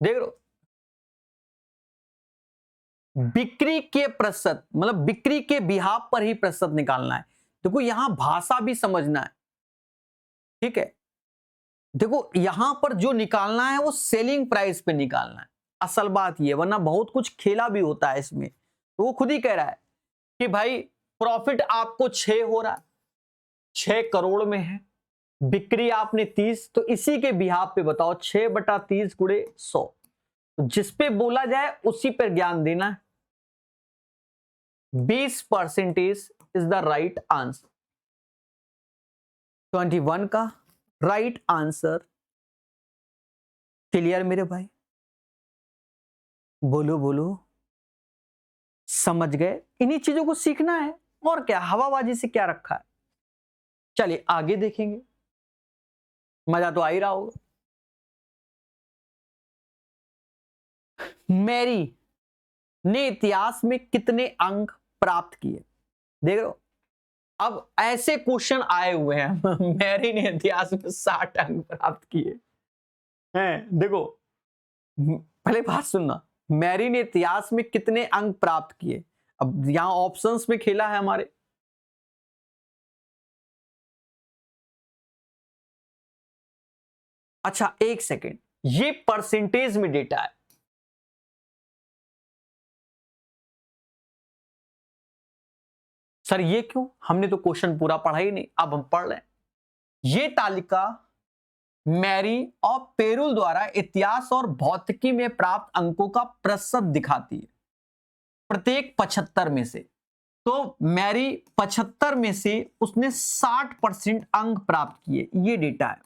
देख लो, बिक्री के प्रतिशत मतलब बिक्री के बिहाफ पर ही प्रतिशत निकालना है। देखो यहां भाषा भी समझना है, ठीक है? देखो यहां पर जो निकालना है वो सेलिंग प्राइस पे निकालना है, असल बात ये, वरना बहुत कुछ खेला भी होता है इसमें। तो वो खुद ही कह रहा है कि भाई प्रॉफिट आपको 6 हो रहा है, 6 करोड़ में है, बिक्री आपने 30, तो इसी के बिहाफ पे बताओ 6/30 गुणे 100। तो जिस पे बोला जाए उसी पर ज्ञान देना है। 20% इज द राइट आंसर। 21 का राइट आंसर। क्लियर मेरे भाई? बोलो बोलो, समझ गए? इन्हीं चीजों को सीखना है, और क्या, हवाबाजी से क्या रखा है। चलिए आगे देखेंगे, मजा तो आ ही रहा होगा। मैरी ने इतिहास में कितने अंक प्राप्त किए? देख लो, अब ऐसे क्वेश्चन आए हुए हैं मैरी ने इतिहास में 60 अंक प्राप्त किए हैं। देखो पहले बात सुनना, मैरी ने इतिहास में कितने अंक प्राप्त किए। अब यहां ऑप्शंस में खेला है हमारे, अच्छा एक सेकेंड, ये परसेंटेज में डेटा है। सर ये क्यों? हमने तो क्वेश्चन पूरा पढ़ा ही नहीं, अब हम पढ़ रहे हैं। ये तालिका मैरी और पेरुल द्वारा इतिहास और भौतिकी में प्राप्त अंकों का प्रतिशत दिखाती है, प्रत्येक 75 में से। तो मैरी 75 में से उसने 60% अंक प्राप्त किए, ये डेटा है।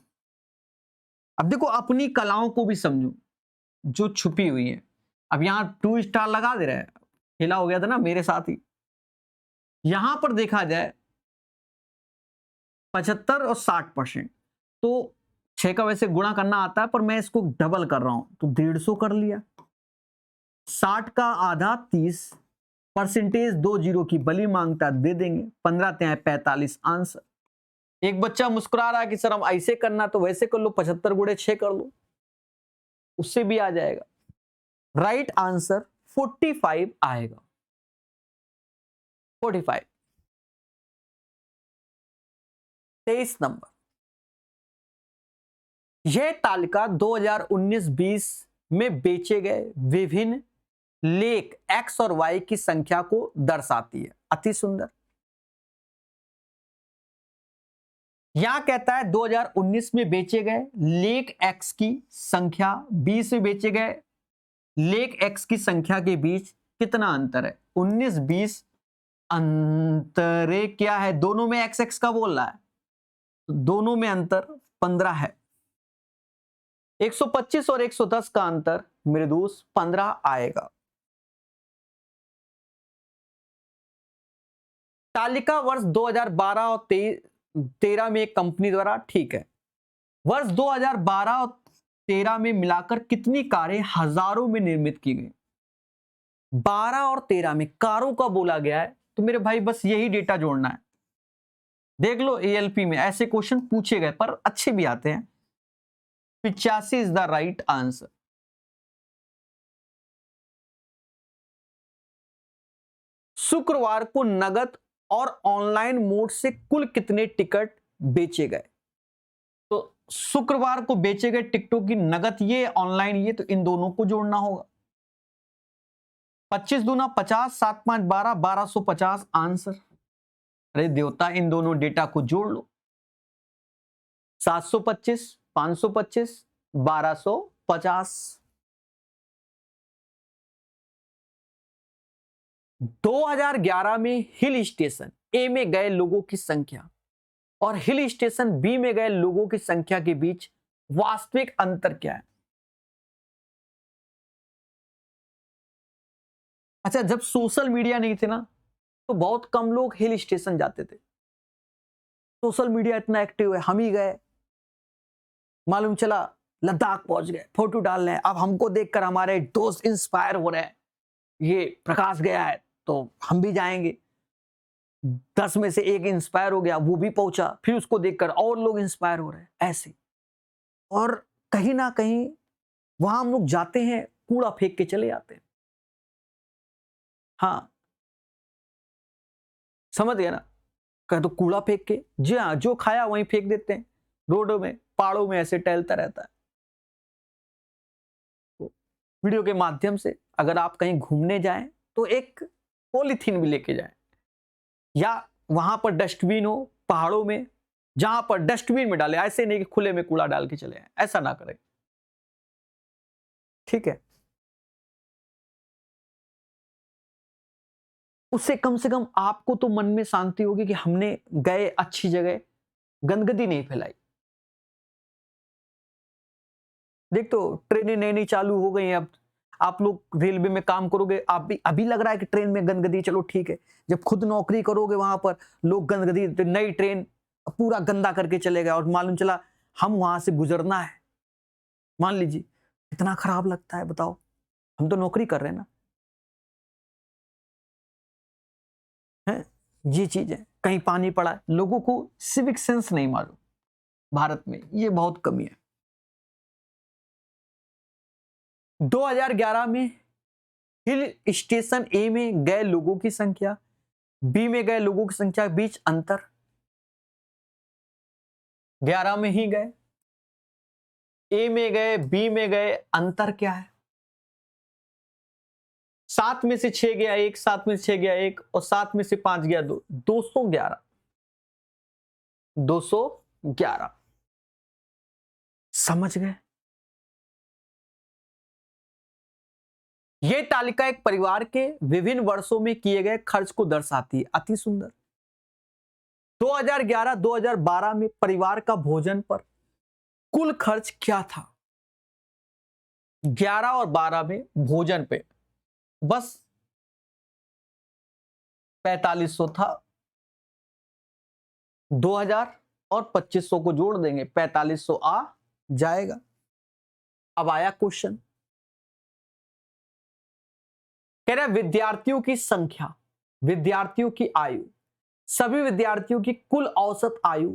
अब देखो अपनी कलाओं को भी समझो जो छुपी हुई है। अब यहां 2 स्टार लगा दे रहे हैं, खेला हो गया था ना मेरे साथ ही। यहां पर देखा जाए 75 और 60%, तो 6 का वैसे गुणा करना आता है, पर मैं इसको डबल कर रहा हूं, तो 150 कर लिया। 60 का आधा 30, परसेंटेज 2 जीरो की बली मांगता, दे देंगे। 15 त्यां 45 आंसर। एक बच्चा मुस्कुरा रहा है कि सर हम ऐसे करना तो वैसे कर लो, 75 गुणे 6 कर लो, उससे भी आ जाएगा। राइट आंसर 45 आएगा, 45। 23 नंबर, यह तालिका 2019-20 में बेचे गए विभिन्न लेख एक्स और वाई की संख्या को दर्शाती है। अति सुंदर। यहां कहता है 2019 में बेचे गए लेख एक्स की संख्या 20 में बेचे गए लेख एक्स की संख्या के बीच कितना अंतर है? 19-20 अंतरे क्या है? दोनों में एक्स एक्स का बोल रहा है, दोनों में अंतर 15 है। 125 और 110 का अंतर मेरे दोस्त 15 आएगा। तालिका वर्ष 2012 और 13 में एक कंपनी द्वारा, ठीक है, वर्ष 2012 और 13 में मिलाकर कितनी कारें हजारों में निर्मित की गई? 12 और 13 में कारों का बोला गया है, तो मेरे भाई बस यही डेटा जोड़ना है। देख लो एएलपी में ऐसे क्वेश्चन पूछे गए, पर अच्छे भी आते हैं। 85 इज द राइट आंसर। शुक्रवार को नगद और ऑनलाइन मोड से कुल कितने टिकट बेचे गए? तो शुक्रवार को बेचे गए टिकटों की नगद ये, ऑनलाइन ये, तो इन दोनों को जोड़ना होगा। 25 दूना 50, 7 5 12, 1250 आंसर। अरे देवता, इन दोनों डेटा को जोड़ लो। 725, 525, 1250। 2011 में हिल स्टेशन ए में गए लोगों की संख्या और हिल स्टेशन बी में गए लोगों की संख्या के बीच वास्तविक अंतर क्या है? अच्छा, जब सोशल मीडिया नहीं थे ना, तो बहुत कम लोग हिल स्टेशन जाते थे। सोशल मीडिया इतना एक्टिव है, हम ही गए, मालूम चला लद्दाख पहुंच गए, फोटो डाल रहे हैं। अब हमको देखकर हमारे दोस्त इंस्पायर हो रहे हैं, ये प्रकाश गया है तो हम भी जाएंगे। 10 में से एक इंस्पायर हो गया, वो भी पहुंचा, फिर उसको देखकर और लोग इंस्पायर हो रहे हैं, ऐसे। और कहीं ना कहीं वहां हम लोग जाते हैं, कूड़ा फेंक के चले आते हैं। हाँ, समझ गया ना? कह तो कूड़ा फेंक के, जी हाँ, जो खाया वहीं फेंक देते हैं, रोडों में, पहाड़ों में ऐसे टहलता रहता है। तो वीडियो के माध्यम से अगर आप कहीं घूमने जाएं तो एक पॉलीथीन भी लेके जाएं, या वहां पर डस्टबिन हो पहाड़ों में, जहां पर डस्टबिन में डाले, ऐसे नहीं कि खुले में कूड़ा डाल के चले आए, ऐसा ना करें, ठीक है? उससे कम से कम आपको तो मन में शांति होगी कि हमने गए अच्छी जगह, गंदगी नहीं फैलाई। देख, तो ट्रेनें नई नई चालू हो गई हैं, अब आप लोग रेलवे में काम करोगे, आप भी अभी लग रहा है कि ट्रेन में गंदगी, चलो ठीक है, जब खुद नौकरी करोगे वहां पर लोग गंदगी, नई ट्रेन पूरा गंदा करके चले गए और मालूम चला हम वहां से गुजरना है, मान लीजिए, कितना खराब लगता है बताओ। हम तो नौकरी कर रहे हैं ना, है? ये चीज है, कहीं पानी पड़ा है, लोगों को सिविक सेंस नहीं मालूम, भारत में ये बहुत कमी है। 2011 में हिल स्टेशन ए में गए लोगों की संख्या, बी में गए लोगों की संख्या के बीच अंतर। 11 में ही गए, ए में गए, बी में गए, अंतर क्या है? 7 में से 6 गया 1, 7 में से 6 गया 1 और 7 में से 5 गया 2, 211। 211, समझ गए? यह तालिका एक परिवार के विभिन्न वर्षों में किए गए खर्च को दर्शाती है। अति सुंदर। 2011-2012 में परिवार का भोजन पर कुल खर्च क्या था? 11 और 12 में भोजन पे बस 4500 था। 2000 और 2500 को जोड़ देंगे, 4500 आ जाएगा। अब आया क्वेश्चन, कह रहा है विद्यार्थियों की संख्या, विद्यार्थियों की आयु, सभी विद्यार्थियों की कुल औसत आयु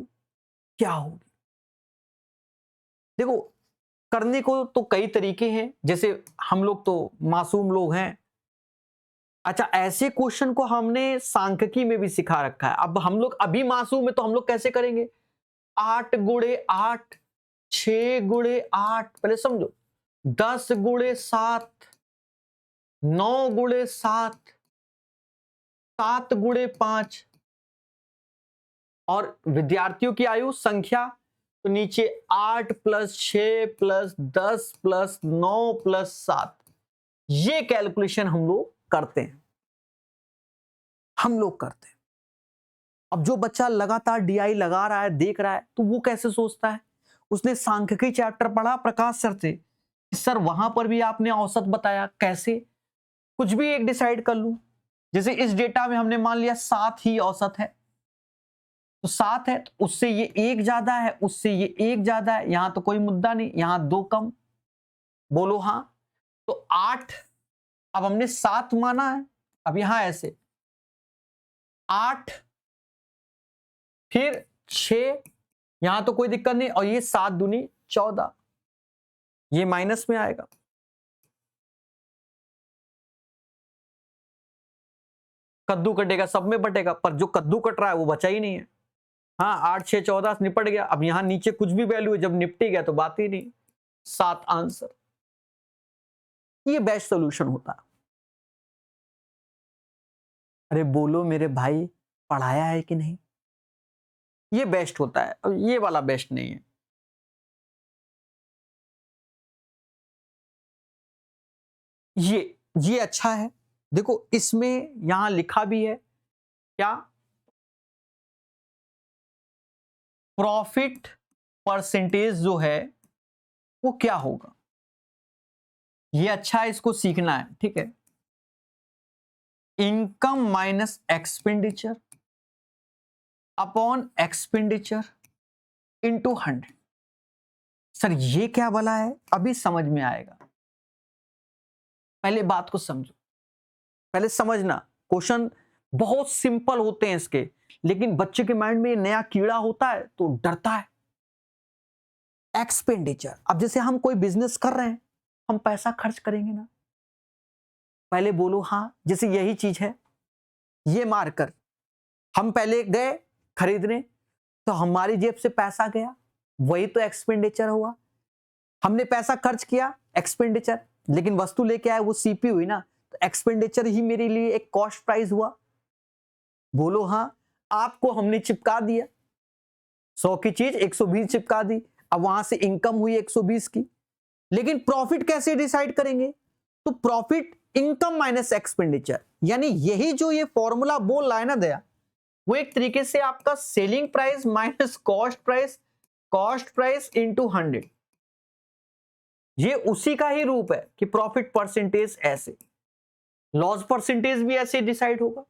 क्या होगी? देखो, करने को तो कई तरीके हैं, जैसे हम लोग तो मासूम लोग हैं। अच्छा, ऐसे क्वेश्चन को हमने सांख्यिकी में भी सिखा रखा है। अब हम लोग अभी मासूम है तो हम लोग कैसे करेंगे? 8 गुणे 8, 6 गुणे 8, पहले समझो, 10 गुणे 7, 9 गुणे 7, 7 गुणे 5, और विद्यार्थियों की आयु संख्या तो नीचे 8 + 6 + 10 + 9 + 7, ये कैलकुलेशन हम लोग करते हैं, हम लोग करते हैं। अब जो बच्चा लगातार डीआई लगा रहा है, देख रहा है, तो वो कैसे सोचता है? उसने सांख्यिकी चैप्टर पढ़ा प्रकाश सर से, सर वहां पर भी आपने औसत बताया, कैसे? कुछ भी एक डिसाइड कर लूं, जैसे इस डेटा में हमने मान लिया 7 ही औसत है, तो 7 है, तो उससे ये 1 ज्यादा है, उससे ये 1 ज्यादा है, यहां तो कोई मुद्दा नहीं, यहां 2 कम, बोलो हाँ। तो 8, अब हमने 7 माना है, अब यहां ऐसे 8 फिर 6, यहां तो कोई दिक्कत नहीं, और ये 7 दूनी 14, ये माइनस में आएगा। कद्दू कटेगा सब में बटेगा, पर जो कद्दू कट रहा है वो बचा ही नहीं है। हाँ 8 6 14 निपट गया, अब यहां नीचे कुछ भी वैल्यू है, जब निपटी गया तो बात ही नहीं। 7 आंसर, ये बेस्ट सोल्यूशन होता है। अरे बोलो मेरे भाई, पढ़ाया है कि नहीं? ये बेस्ट होता है, अब ये वाला बेस्ट नहीं है। ये अच्छा है। देखो इसमें यहां लिखा भी है क्या, प्रॉफिट परसेंटेज जो है वो क्या होगा। ये अच्छा है, इसको सीखना है, ठीक है। Income minus expenditure upon expenditure into 100। Sir ये क्या भला है, अभी समझ में आएगा। पहले बात को समझो, पहले समझना। क्वेश्चन बहुत सिंपल होते हैं इसके, लेकिन बच्चे के माइंड में नया कीड़ा होता है तो डरता है। एक्सपेंडिचर, अब जैसे हम कोई बिजनेस कर रहे हैं, हम पैसा खर्च करेंगे ना। पहले बोलो हाँ, जैसे यही चीज है, ये मार्कर हम पहले गए खरीदने तो हमारी जेब से पैसा गया, वही तो एक्सपेंडिचर हुआ। हमने पैसा खर्च किया, एक्सपेंडिचर, लेकिन वस्तु लेके आए वो सीपी हुई ना, तो एक्सपेंडिचर ही मेरे लिए एक कॉस्ट प्राइस हुआ। बोलो हाँ। आपको हमने चिपका दिया 100 की चीज 120 चिपका दी, अब वहां से इनकम हुई 120 की। लेकिन प्रॉफिट कैसे डिसाइड करेंगे, तो प्रॉफिट इनकम माइनस एक्सपेंडिचर, यानी यही जो ये फॉर्मूला बोल रहा है ना दया, वो एक तरीके से आपका selling price minus cost price into 100। ये उसी का ही रूप है कि प्रॉफिट परसेंटेज ऐसे, लॉस परसेंटेज भी ऐसे डिसाइड होगा।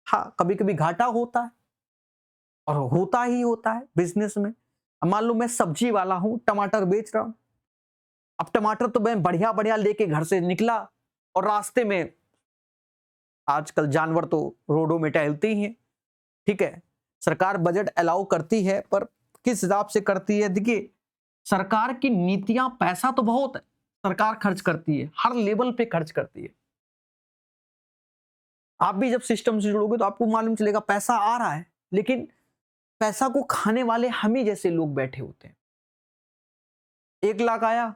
हाँ कभी कभी घाटा होता है, और होता ही होता है बिजनेस में। मान लो मैं सब्जी वाला हूं, टमाटर बेच रहा हूं। अब टमाटर तो मैं बढ़िया बढ़िया लेके घर से निकला, और रास्ते में आजकल जानवर तो रोडों में टहलते ही हैं, ठीक है। सरकार बजट अलाउ करती है, पर किस हिसाब से करती है, देखिए सरकार की नीतियां, पैसा तो बहुत है, सरकार खर्च करती है, हर लेवल पे खर्च करती है। आप भी जब सिस्टम से जुड़ोगे तो आपको मालूम चलेगा पैसा आ रहा है, लेकिन पैसा को खाने वाले हम ही जैसे लोग बैठे होते हैं। 1 लाख आया,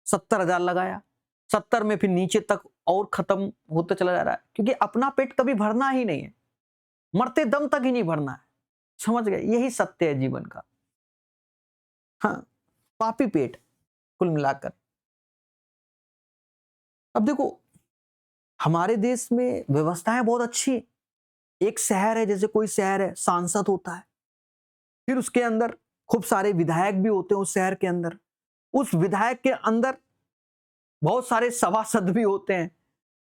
70,000 लगाया, 70 में फिर नीचे तक और खत्म होता चला जा रहा है, क्योंकि अपना पेट कभी भरना ही नहीं है, मरते दम तक ही नहीं भरना है। समझ गए, यही सत्य है जीवन का। हाँ पापी पेट कुल मिलाकर। अब देखो हमारे देश में व्यवस्थाएं बहुत अच्छी है। एक शहर है, जैसे कोई शहर है, सांसद होता है, फिर उसके अंदर खूब सारे विधायक भी होते हैं उस शहर के अंदर। उस विधायक के अंदर बहुत सारे सभासद भी होते हैं,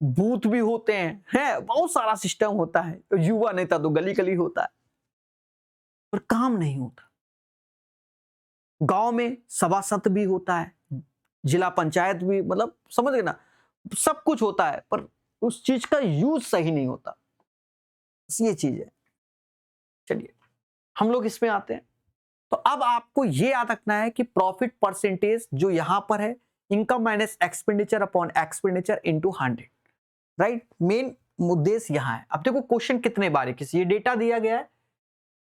बूथ भी होते हैं, बहुत सारा सिस्टम होता है। युवा नेता तो गली गली होता है, पर काम नहीं होता। गांव में सभासद भी होता है, जिला पंचायत भी, मतलब समझ गए ना, सब कुछ होता है, पर उस चीज का यूज सही नहीं होता। ये चीज है। चलिए हम लोग इसमें आते हैं। तो अब आपको यह याद रखना है कि प्रॉफिट परसेंटेज जो यहां पर है, income minus expenditure upon expenditure into 100, right. Main उद्देश्य यहां है। अब देखो क्वेश्चन कितने बारीकी से, ये डेटा दिया गया है,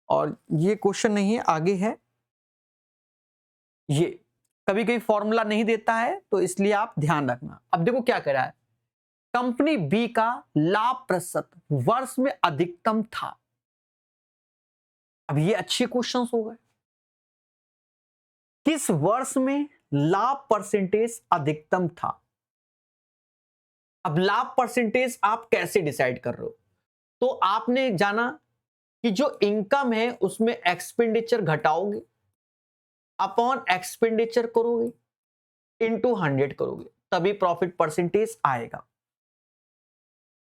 और ये क्वेश्चन नहीं है, आगे है। ये कभी कभी फॉर्मूला नहीं देता है, तो इसलिए आप ध्यान रखना। अब देखो क्या कह रहा है, कंपनी बी का लाभ प्रतिशत वर्ष में अधिकतम था। अब ये अच्छे क्वेश्चंस हो गए। किस वर्ष में लाभ परसेंटेज अधिकतम था। अब लाभ परसेंटेज आप कैसे डिसाइड कर रहे हो, तो आपने जाना कि जो इनकम है उसमें एक्सपेंडिचर घटाओगे, अपॉन एक्सपेंडिचर करोगे, इनटू 100 करोगे, तभी प्रॉफिट परसेंटेज आएगा।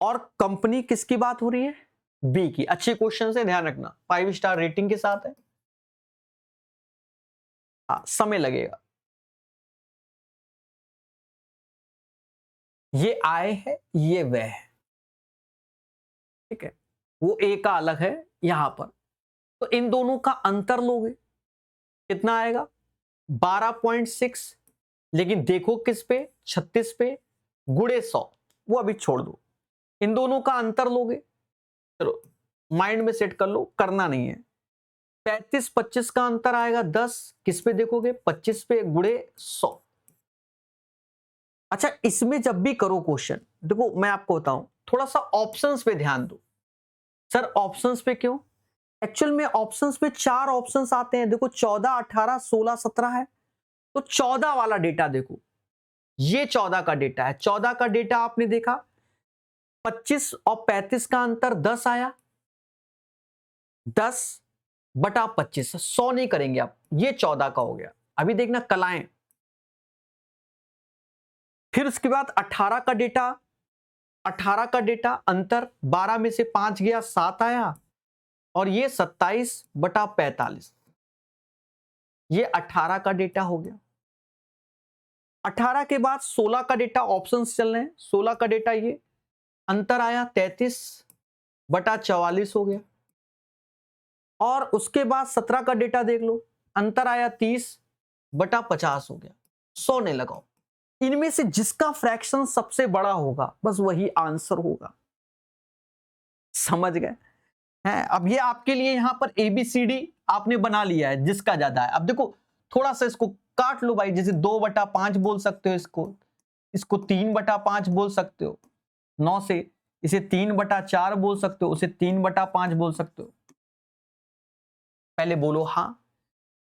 और कंपनी किसकी बात हो रही है, बी की। अच्छे क्वेश्चन से ध्यान रखना, 5 स्टार रेटिंग के साथ है। हाँ समय लगेगा। ये आय है, ये व्यय है, ठीक है। वो ए का अलग है यहां पर, तो इन दोनों का अंतर लोगे, कितना आएगा 12.6। लेकिन देखो किस पे, 36 पे, गुणे 100, वो अभी छोड़ दो। इन दोनों का अंतर लोगे चलो माइंड में सेट कर लो, करना नहीं है। 35-25 का अंतर आएगा 10, किस पे देखोगे 25 पे गुणे 100। अच्छा इसमें जब भी करो क्वेश्चन, देखो मैं आपको बताऊं, थोड़ा सा ऑप्शंस पे ध्यान दो। सर ऑप्शंस पे क्यों? एक्चुअल में ऑप्शंस पे 4 ऑप्शंस आते हैं। देखो 14, 18, 16, 17 है, तो 14 वाला डेटा देखो, ये 14 का डेटा है। 14 का डेटा आपने देखा, 25 और 35 का अंतर 10 आया, 10/25, 100 नहीं करेंगे आप, ये 14 का हो गया। अभी देखना कलाएं, फिर उसके बाद 18 का डेटा, 18 का डेटा अंतर 12 में से 5 गया 7 आया, और ये 27/45, ये 18 का डेटा हो गया। 18 के बाद 16 का डेटा, ऑप्शंस चल रहे हैं, 16 का डेटा ये अंतर आया 33/44 हो गया, और उसके बाद 17 का डेटा देख लो, अंतर आया 30/50 हो गया। 100 नहीं लगाओ, इनमें से जिसका फ्रैक्शन सबसे बड़ा होगा बस वही आंसर होगा। समझ गए हैं? अब ये आपके लिए यहां पर ABCD आपने बना लिया है, जिसका ज्यादा है। अब देखो थोड़ा सा इसको काट लो भाई, जैसे 2/5 बोल सकते हो, इसको 3/5 बोल सकते हो, 9 से इसे 3/4 बोल सकते हो, उसे 3/5 बोल सकते हो। पहले बोलो हाँ।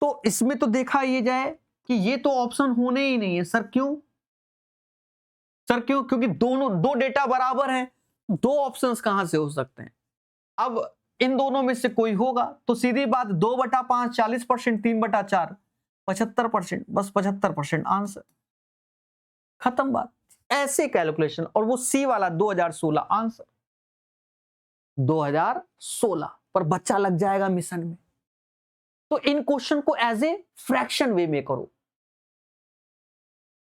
तो इसमें तो देखा ये जाए कि ये तो ऑप्शन होने ही नहीं है। सर क्यों? सर क्यों? क्योंकि दोनों दो डेटा बराबर हैं, दो ऑप्शंस कहां से हो सकते हैं? अब इन दोनों में से कोई होगा, तो सीधी बात 2/5 40%, 3/4 75%, बस 75% आंसर, खत्म बात। ऐसे कैलकुलेशन, और वो सी वाला 2016 आंसर, 2016 पर बच्चा लग जाएगा मिशन में। तो इन क्वेश्चन को एज ए फ्रैक्शन वे में करो,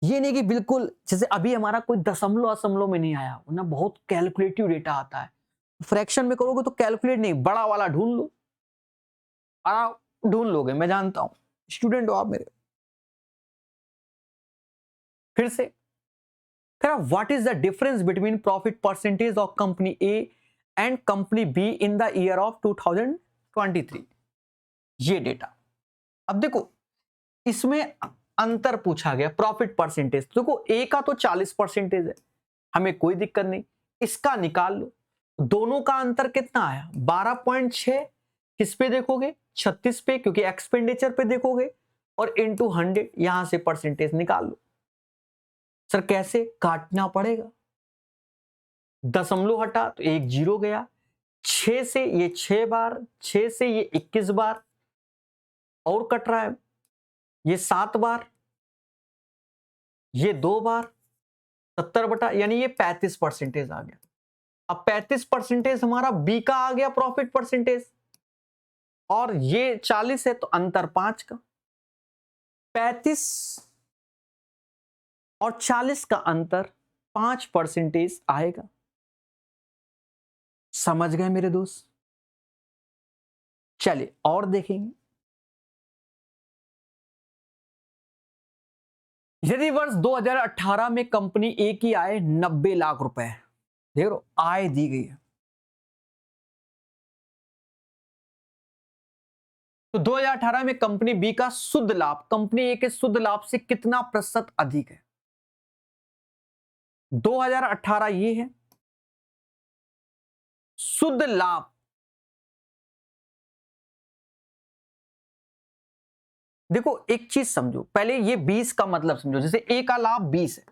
ये नहीं कि बिल्कुल जैसे अभी हमारा कोई दशमलव में नहीं आया, वरना बहुत कैलकुलेटिव डेटा आता है। फ्रैक्शन में करोगे तो कैलकुलेट नहीं, बड़ा वाला ढूंढ लो, ढूंढ लोगे, मैं जानता हूं, स्टूडेंट हो आप मेरे। फिर से what is the difference between profit percentage of company A and company be in the year of 2023? ये डेटा, अब देखो इसमें अंतर पूछा गया, प्रॉफिट परसेंटेज। देखो ए का तो 40% है, हमें कोई दिक्कत नहीं, इसका निकाल लो। दोनों का अंतर कितना आया? 12.6, किस पे देखोगे? 36 पे, क्योंकि एक्सपेंडिचर पे देखोगे, और इंटू 100, यहां से परसेंटेज निकाल लो। सर कैसे? काटना पड़ेगा, दशमलव हटा तो 1 0 गया, 6 से ये 6 बार, 6 से ये 21 बार, और कट रहा है ये 7 बार, ये 2 बार, 70 यानी ये 35% आ गया। अब 35% हमारा बी का आ गया प्रॉफिट परसेंटेज, और ये 40 है, तो अंतर 5 का। 35 और 40 का अंतर 5% आएगा। समझ गए मेरे दोस्त? चलिए और देखेंगे, यदि वर्ष 2018 में कंपनी ए की आय 90 लाख रुपए, देखो आय दी गई है, तो 2018 में कंपनी बी का शुद्ध लाभ कंपनी ए के शुद्ध लाभ से कितना प्रतिशत अधिक है? 2018 ये है शुद्ध लाभ, देखो एक चीज समझो पहले, ये 20 का मतलब समझो, जैसे ए का लाभ 20 है,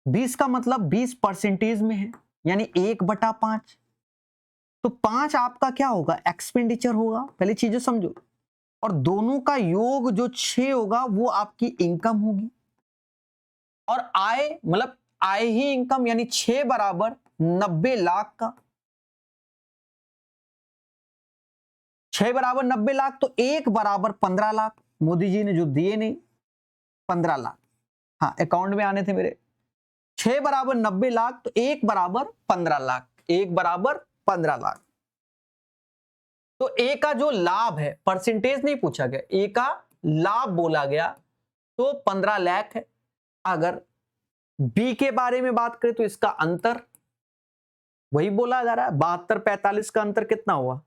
20 का मतलब 20% में है, यानी 1/5, तो 5 आपका क्या होगा? एक्सपेंडिचर होगा, पहले चीजें समझो, और दोनों का योग जो 6 होगा वो आपकी इनकम होगी, और आय मतलब आय ही इनकम, यानी 6 बराबर 90 लाख का, 6 बराबर 90 लाख, तो 1 बराबर 15 लाख, मोदी जी ने जो दिए नहीं 15 लाख, हाँ अकाउंट में आने थे मेरे। 6 बराबर 90 लाख, तो 1 बराबर 15 लाख, 1 बराबर 15 लाख। तो ए का जो लाभ है, परसेंटेज नहीं पूछा गया, ए का लाभ बोला गया, तो 15 लाख है। अगर बी के बारे में बात करें तो इसका अंतर वही बोला जा रहा है। 72-45 का अंतर कितना हुआ?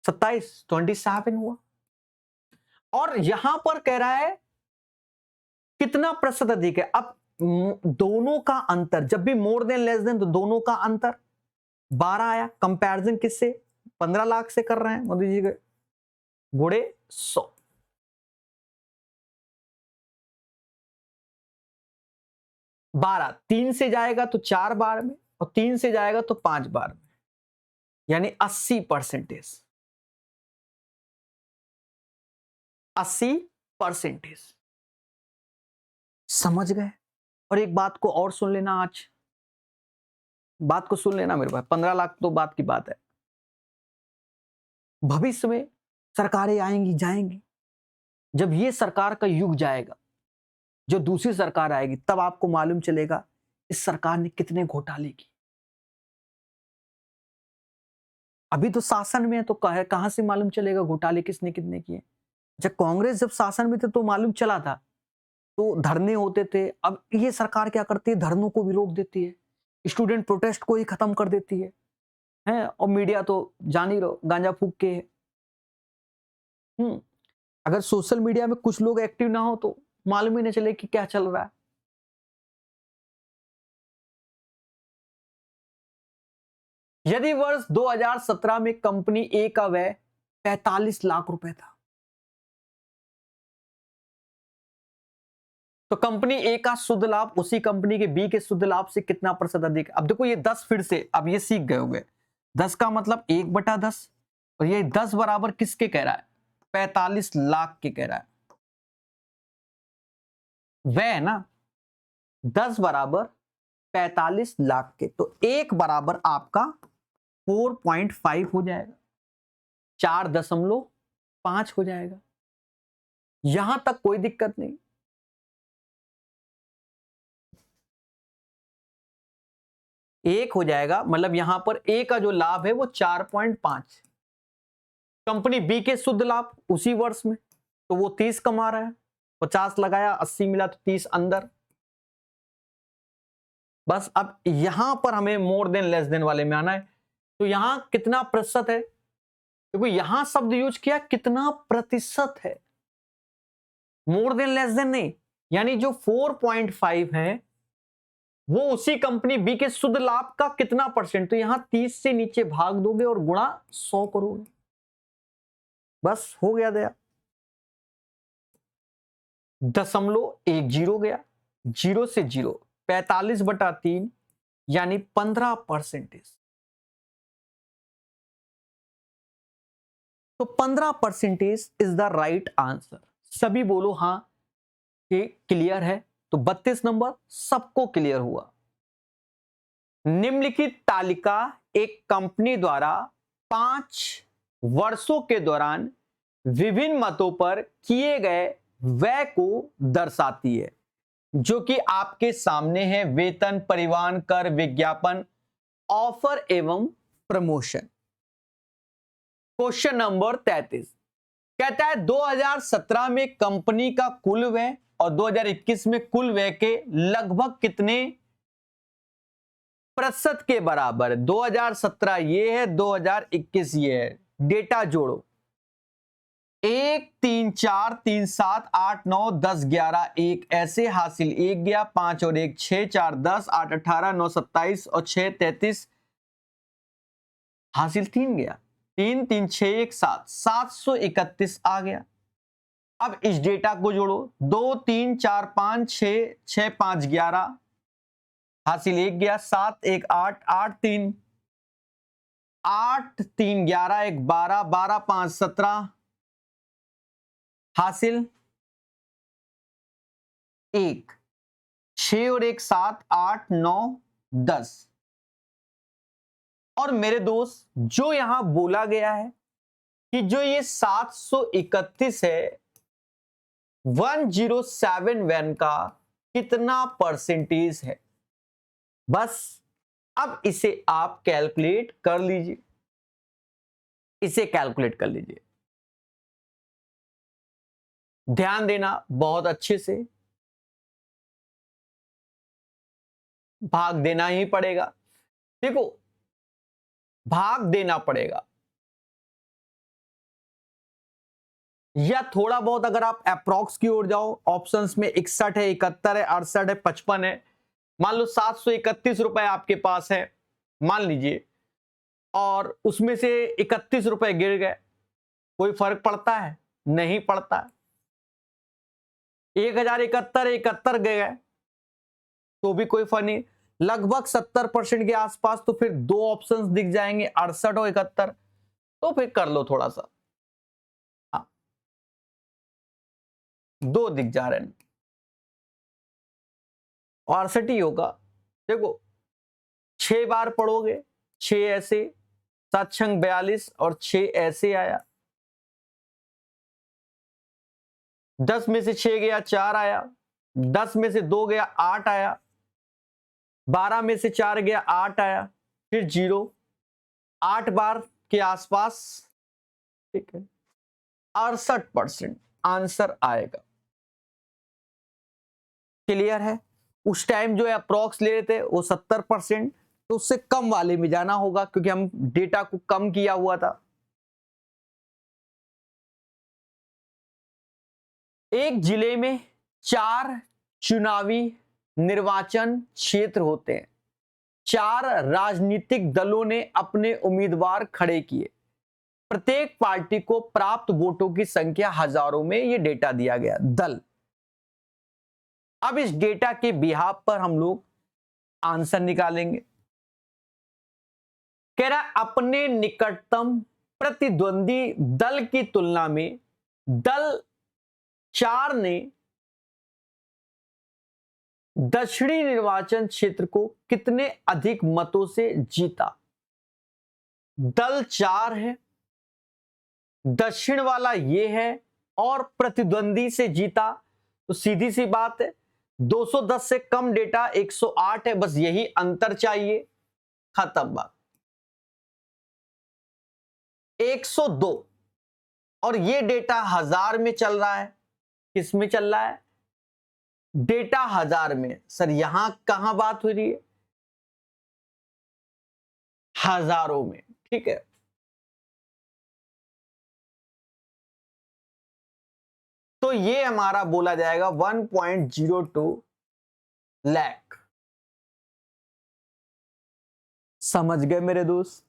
27, 27 हुआ। और यहां पर कह रहा है कितना प्रतिशत अधिक है। अब दोनों का अंतर, जब भी मोर देन लेस देन, तो दोनों का अंतर 12 आया। कंपैरिजन किससे? 15 लाख से कर रहे हैं मोदी जी के, गुणे 100। बारह 3 से जाएगा तो 4 बार में, और 3 से जाएगा तो 5 बार में, यानी 80%। 80%। समझ गए? और एक बात को और सुन लेना, आज बात को सुन लेना मेरे भाई। 15 लाख तो बात की बात है। भविष्य में सरकारें आएंगी जाएंगी, जब ये सरकार का युग जाएगा, जो दूसरी सरकार आएगी, तब आपको मालूम चलेगा इस सरकार ने कितने घोटाले किए। अभी तो शासन में है, तो कहां से मालूम चलेगा घोटाले किसने कितने किए? जब कांग्रेस जब शासन में थे तो मालूम चला था, तो धरने होते थे। अब ये सरकार क्या करती है? धरनों को भी रोक देती है, स्टूडेंट प्रोटेस्ट को ही खत्म कर देती है। और मीडिया तो जान ही रहो, गांजा फूक के है। अगर सोशल मीडिया में कुछ लोग एक्टिव ना हो तो मालूम ही नहीं चले कि क्या चल रहा है। यदि वर्ष 2017 में कंपनी ए का व्यय 45 लाख रुपए था, तो कंपनी ए का शुद्ध लाभ उसी कंपनी के बी के शुद्ध लाभ से कितना प्रतिशत अधिक है? अब देखो ये 10 फिर से अब ये सीख गए होंगे। 10 का मतलब 1/10, और ये 10 बराबर किसके कह रहा है? 45 लाख के कह रहा है। वह है ना, 10 बराबर 45 लाख के, तो 1 बराबर आपका 4.5 हो जाएगा, 4.5 हो जाएगा। यहां तक कोई दिक्कत नहीं। एक हो जाएगा, मतलब यहां पर ए का जो लाभ है वो 4.5। कंपनी बी के शुद्ध लाभ उसी वर्ष में, तो वो 30 कमा रहा है, 50 लगाया, 80 मिला, तो 30 अंदर। बस अब यहां पर हमें मोर देन लेस देन वाले में आना है। तो यहां कितना प्रतिशत है? देखो यहां शब्द यूज किया, कितना प्रतिशत है, मोर देन लेस देन नहीं। यानी जो 4.5 है वो उसी कंपनी बी के शुद्ध लाभ का कितना परसेंट, तो यहां 30 से नीचे भाग दोगे और गुणा 100 करोगे, बस हो गया दया। 0.10 गया, 0 से 0, 45/3 यानी 15%। तो 15% इज द राइट आंसर। सभी बोलो हां कि क्लियर है। तो 32 नंबर सबको क्लियर हुआ। निम्नलिखित तालिका एक कंपनी द्वारा 5 वर्षों के दौरान विभिन्न मतों पर किए गए व्यय को दर्शाती है, जो कि आपके सामने है। वेतन, परिवहन, कर, विज्ञापन, ऑफर एवं प्रमोशन। क्वेश्चन नंबर 33 कहता है 2017 में कंपनी का कुल व्यय और 2021 में कुल व्यय के लगभग कितने प्रतिशत के बराबर? 2017 ये है, 2021 ये है। डेटा जोड़ो। 1 3 4 3 7 8 9 10 11 1 ऐसे हासिल 1 गया, 5 और 1 6 4 10 8 18 9 27 और 6 33 हासिल 3 गया। 3 3 6 1 7 731 आ गया। अब इस डेटा को जोड़ो। 2 3 4 5 6 6 5 11 हासिल 1 गया, 7 1 8 8 3 8 3 11 1 12 12 5 17 हासिल 1, 6 और 1 7 8 9 10। और मेरे दोस्त जो यहां बोला गया है कि जो ये 731 है, 107 का कितना परसेंटेज है? बस अब इसे आप कैलकुलेट कर लीजिए, इसे कैलकुलेट कर लीजिए। ध्यान देना बहुत अच्छे से। भाग देना ही पड़ेगा। देखो, भाग देना पड़ेगा, या थोड़ा बहुत अगर आप अप्रॉक्स की ओर जाओ, ऑप्शंस में 61 है, 71 है, 68 है, 55 है, मान लो 731 रुपए आपके पास है, मान लीजिए, और उसमें से 31 रुपए गिर गए, कोई फर्क पड़ता है? नहीं पड़ता है। 1071 गए तो भी कोई फर्क नहीं। लगभग 70% के आसपास, तो फिर दो ऑप्शंस दिख जाएंगे, 68 और 71, तो फिर कर लो थोड़ा सा। हाँ, दो दिख जा रहे हैं, 68 ही होगा। देखो, 6 बार पढ़ोगे, 6 ऐसे, 7 छंग 42 और 6 ऐसे आया, 10 में से 6 गया 4 आया, 10 में से 2 गया 8 आया, 12 में से 4 गया 8 आया, फिर 0, 8 बार के आसपास, ठीक है, 68% आंसर आएगा। क्लियर है? उस टाइम जो है अप्रोक्स ले रहे थे वो 70%, तो उससे कम वाले में जाना होगा क्योंकि हम डेटा को कम किया हुआ था। एक जिले में 4 चुनावी निर्वाचन क्षेत्र होते हैं। 4 राजनीतिक दलों ने अपने उम्मीदवार खड़े किए। प्रत्येक पार्टी को प्राप्त वोटों की संख्या हजारों में, यह डेटा दिया गया दल। अब इस डेटा के बिहाफ पर हम लोग आंसर निकालेंगे। कह रहा है अपने निकटतम प्रतिद्वंदी दल की तुलना में दल 4 ने दक्षिणी निर्वाचन क्षेत्र को कितने अधिक मतों से जीता। दल 4 है, दक्षिण वाला ये है, और प्रतिद्वंदी से जीता, तो सीधी सी बात है 210 से कम डेटा 108 है, बस यही अंतर चाहिए, खत्म बात। 102, और ये डेटा 1000 में चल रहा है। किस में चल रहा है? डेटा 1000 में। सर यहां कहां बात हो रही है? हजारों में, ठीक है। तो ये हमारा बोला जाएगा 1.02 लाख। समझ गए मेरे दोस्त?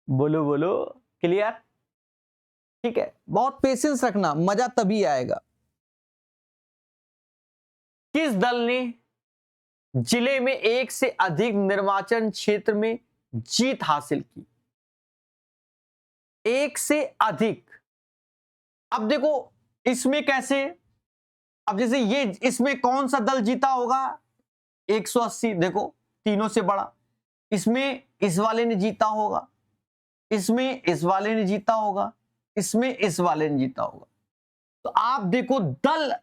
बोलो बोलो, क्लियर? ठीक है, बहुत पेशेंस रखना, मजा तभी आएगा। किस दल ने जिले में एक से अधिक निर्वाचन क्षेत्र में जीत हासिल की? एक से अधिक। अब देखो इसमें कैसे, अब जैसे ये, इसमें कौन सा दल जीता होगा? 180, देखो तीनों से बड़ा। इसमें इस वाले ने जीता होगा, इसमें इस वाले ने जीता होगा, इसमें इस वाले ने जीता होगा। तो आप देखो दल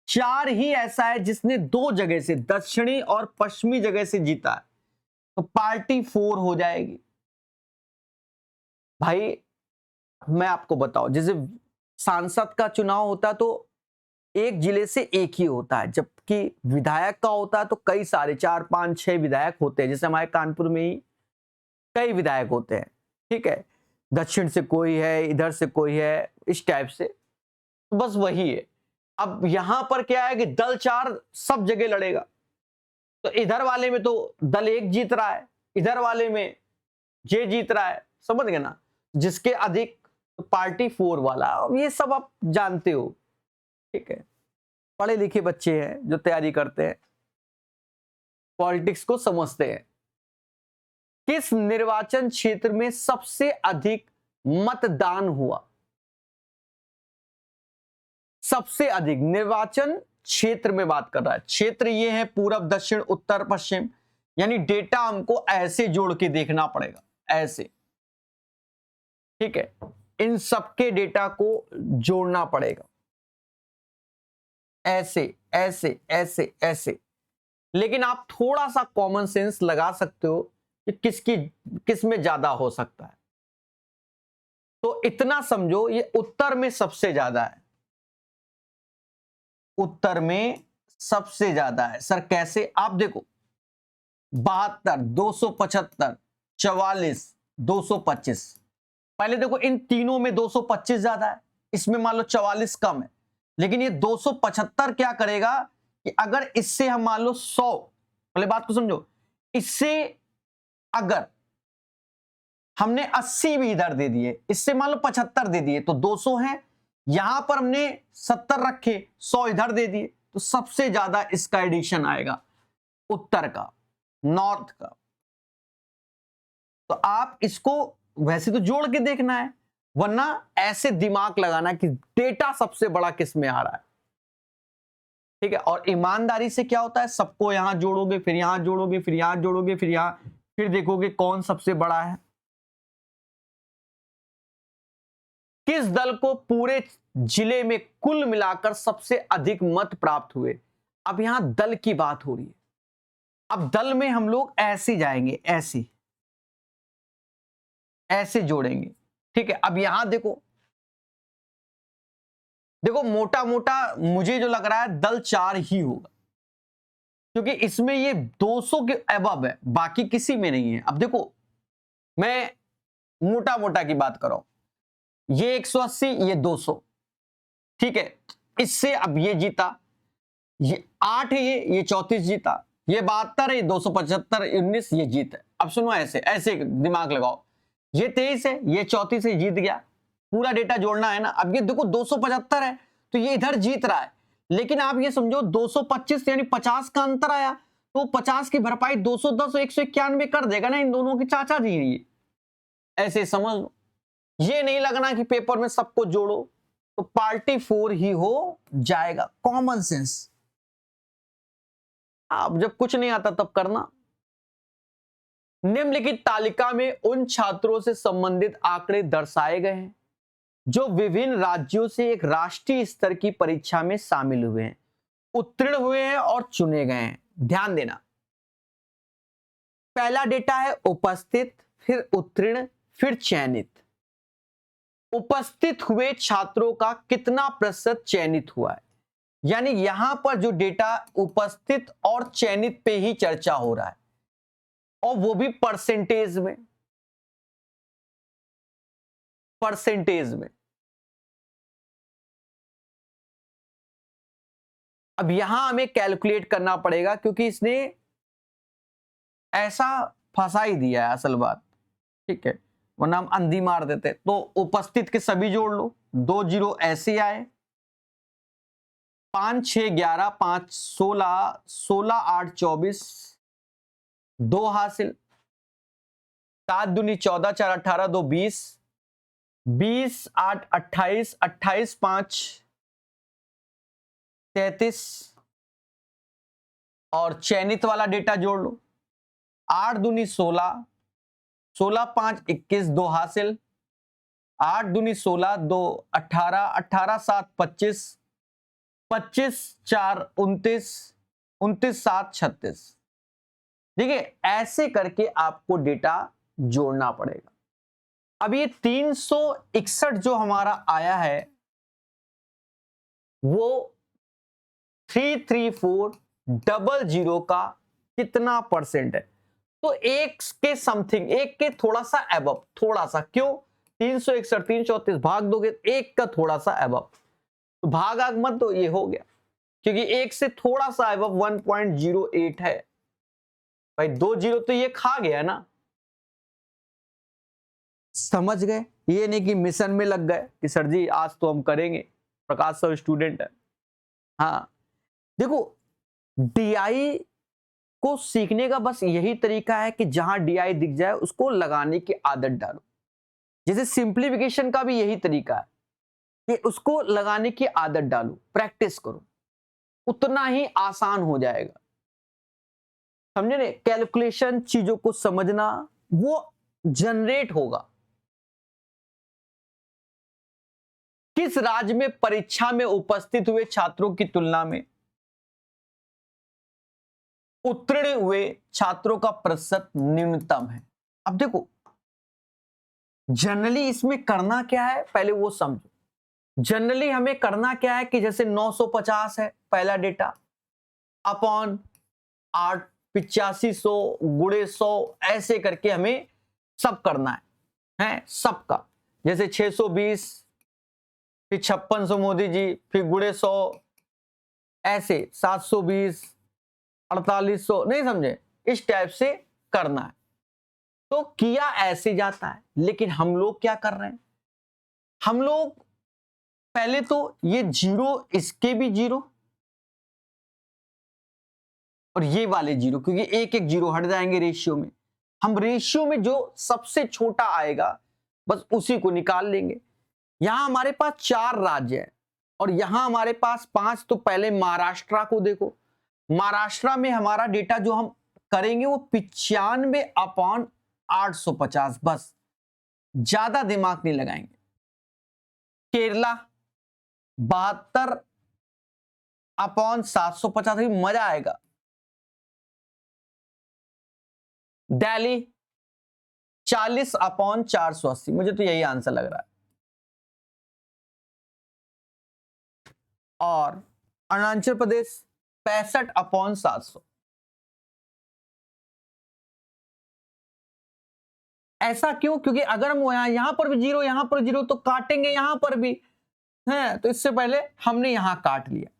4 ही ऐसा है जिसने 2 जगह से, दक्षिणी और पश्चिमी जगह से जीता है, तो पार्टी 4 हो जाएगी। भाई मैं आपको बताऊं, जैसे सांसद का चुनाव होता है तो एक जिले से एक ही होता है, जबकि विधायक का होता है तो कई सारे 4, 5, 6 विधायक होते हैं। जैसे हमारे कानपुर में ही कई विधायक होते हैं, ठीक है, दक्षिण से कोई है, इधर से कोई है, इस टाइप से, तो बस वही है। अब यहां पर क्या है कि दल 4 सब जगह लड़ेगा, तो इधर वाले में तो दल 1 जीत रहा है, इधर वाले में ये जीत रहा है, समझ गए ना? जिसके अधिक, तो पार्टी 4 वाला, ये सब आप जानते हो, ठीक है। पढ़े लिखे बच्चे हैं जो तैयारी करते हैं, पॉलिटिक्स को समझते हैं। किस निर्वाचन क्षेत्र में सबसे अधिक मतदान हुआ? सबसे अधिक निर्वाचन क्षेत्र में बात कर रहा है। क्षेत्र ये है पूरब, दक्षिण, उत्तर, पश्चिम, यानी डेटा हमको ऐसे जोड़ के देखना पड़ेगा, ऐसे, ठीक है, इन सबके डेटा को जोड़ना पड़ेगा, ऐसे ऐसे ऐसे ऐसे। लेकिन आप थोड़ा सा कॉमन सेंस लगा सकते हो कि किस में ज्यादा हो सकता है। तो इतना समझो, ये उत्तर में सबसे ज्यादा है, उत्तर में सबसे ज्यादा है। सर कैसे? आप देखो 72, 275, 44, 225। पहले देखो इन तीनों में 225 ज्यादा है, इसमें मान लो 44 कम है, लेकिन ये 275 क्या करेगा कि अगर इससे हम मान लो 100, पहले बात को समझो, इससे अगर हमने 80 भी इधर दे दिए, इससे मान लो 75 दे दिए तो 200 है, यहां पर हमने 70 रखे, 100 इधर दे दिए, तो सबसे ज्यादा इसका एडिशन आएगा उत्तर का, नॉर्थ का। तो आप इसको वैसे तो जोड़ के देखना है, वरना ऐसे दिमाग लगाना कि डेटा सबसे बड़ा किस में आ रहा है, ठीक है। और ईमानदारी से क्या होता है, सबको यहां जोड़ोगे, फिर यहां जोड़ोगे, फिर यहां जोड़ोगे, फिर यहां, फिर देखोगे कौन सबसे बड़ा है। किस दल को पूरे जिले में कुल मिलाकर सबसे अधिक मत प्राप्त हुए। अब यहां दल की बात हो रही है, अब दल में हम लोग ऐसे जाएंगे, ऐसे जोड़ेंगे, ठीक है। अब यहां देखो मोटा मोटा मुझे जो लग रहा है दल 4 ही होगा, क्योंकि इसमें ये 200 के अबव है, बाकी किसी में नहीं है। अब देखो मैं मोटा मोटा की बात कर रहा हूं, ये 180, ये 200, ठीक है। इससे अब ये जीता, ये 8 है, ये 34 जीता, ये 72 है, 275, 19 ये जीत है। अब सुनो, ऐसे ऐसे दिमाग लगाओ, ये 23 है, ये 34 है, जीत गया। पूरा डेटा जोड़ना है ना। अब ये देखो 275 है तो ये इधर जीत रहा है, लेकिन आप ये समझो 225 यानी 50 का अंतर आया, तो 50 की भरपाई 210 और 191 कर देगा ना, इन दोनों के चाचा जी हैं ये, ऐसे समझ लो। ये नहीं लगना कि पेपर में सबको जोड़ो, तो पार्टी 4 ही हो जाएगा, कॉमन सेंस। आप जब कुछ नहीं आता तब करना। निम्नलिखित तालिका में उन छात्रों से संबंधित आंकड़े दर्शाए गए हैं जो विभिन्न राज्यों से एक राष्ट्रीय स्तर की परीक्षा में शामिल हुए हैं, उत्तीर्ण हुए हैं और चुने गए हैं। ध्यान देना, पहला डेटा है उपस्थित, फिर उत्तीर्ण, फिर चयनित। उपस्थित हुए छात्रों का कितना प्रतिशत चयनित हुआ है, यानी यहां पर जो डेटा उपस्थित और चयनित पे ही चर्चा हो रहा है, और वो भी परसेंटेज में, अब यहां हमें कैलकुलेट करना पड़ेगा, क्योंकि इसने ऐसा फंसा ही दिया है असल बात, ठीक है, वरना हम अंधी मार देते। तो उपस्थित के सभी जोड़ लो, 2 0 ऐसे आए, 5 6 11, 5 16, 16 8 24, 2 हासिल, 7 दूनी 14, 4 18, 2 20, 20 8 28, 28 5 33, और चयनित वाला डेटा जोड़ लो, 8 दूनी 16, 16 5 21, 2 हासिल, 8 दूनी 16, 2 18, 18 7 25, 25 4 29, 29 7 36। देखिए ऐसे करके आपको डेटा जोड़ना पड़ेगा। अब ये 361 जो हमारा आया है वो 33400 का कितना परसेंट है, तो एक के समथिंग, एक के थोड़ा सा एबव, थोड़ा सा, क्यों 361 334 भाग दोगे एक का थोड़ा सा एबव, तो भाग आग मत तो ये हो गया, क्योंकि एक से थोड़ा सा एबव 1.08 है भाई, 2 0 तो ये खा गया ना, समझ गए। ये नहीं कि मिशन में लग गए कि सर जी आज तो हम करेंगे, प्रकाश सर स्टूडेंट है। हाँ देखो, डीआई को सीखने का बस यही तरीका है कि जहां डीआई दिख जाए उसको लगाने की आदत डालो। जैसे सिंप्लीफिकेशन का भी यही तरीका है कि उसको लगाने की आदत डालो, प्रैक्टिस करो, उतना ही आसान हो जाएगा। समझे ने, कैलकुलेशन, चीजों को समझना, वो जनरेट होगा। किस राज्य में परीक्षा में उपस्थित हुए छात्रों की तुलना में उत्तीर्ण हुए छात्रों का प्रतिशत न्यूनतम है। अब देखो जनरली इसमें करना क्या है, पहले वो समझो। जनरली हमें करना क्या है कि जैसे 950 है पहला डेटा, अपॉन 8 8500 गुणे 100 ऐसे करके हमें सब करना है सबका। जैसे 620 फिर 5600 मोदी जी, फिर गुणे 100 ऐसे 720 4800, नहीं समझे, इस टाइप से करना है। तो किया ऐसे जाता है, लेकिन हम लोग क्या कर रहे हैं, हम लोग पहले तो ये जीरो, इसके भी जीरो और ये वाले जीरो, क्योंकि एक एक जीरो हट जाएंगे रेशियो में। हम रेशियो में जो सबसे छोटा आएगा बस उसी को निकाल लेंगे। यहां हमारे पास 4 राज्य है और यहां हमारे पास 5। तो पहले महाराष्ट्र को देखो, महाराष्ट्र में हमारा डेटा जो हम करेंगे वो 95/850, बस, ज्यादा दिमाग नहीं लगाएंगे। केरला 72/750, मजा आएगा। दिल्ली 40/480, मुझे तो यही आंसर लग रहा है। और अरुणाचल प्रदेश 65/700। ऐसा क्यों? क्योंकि अगर हम यहां पर भी जीरो, यहां पर जीरो, तो काटेंगे यहां पर भी है, तो इससे पहले हमने यहां काट लिया।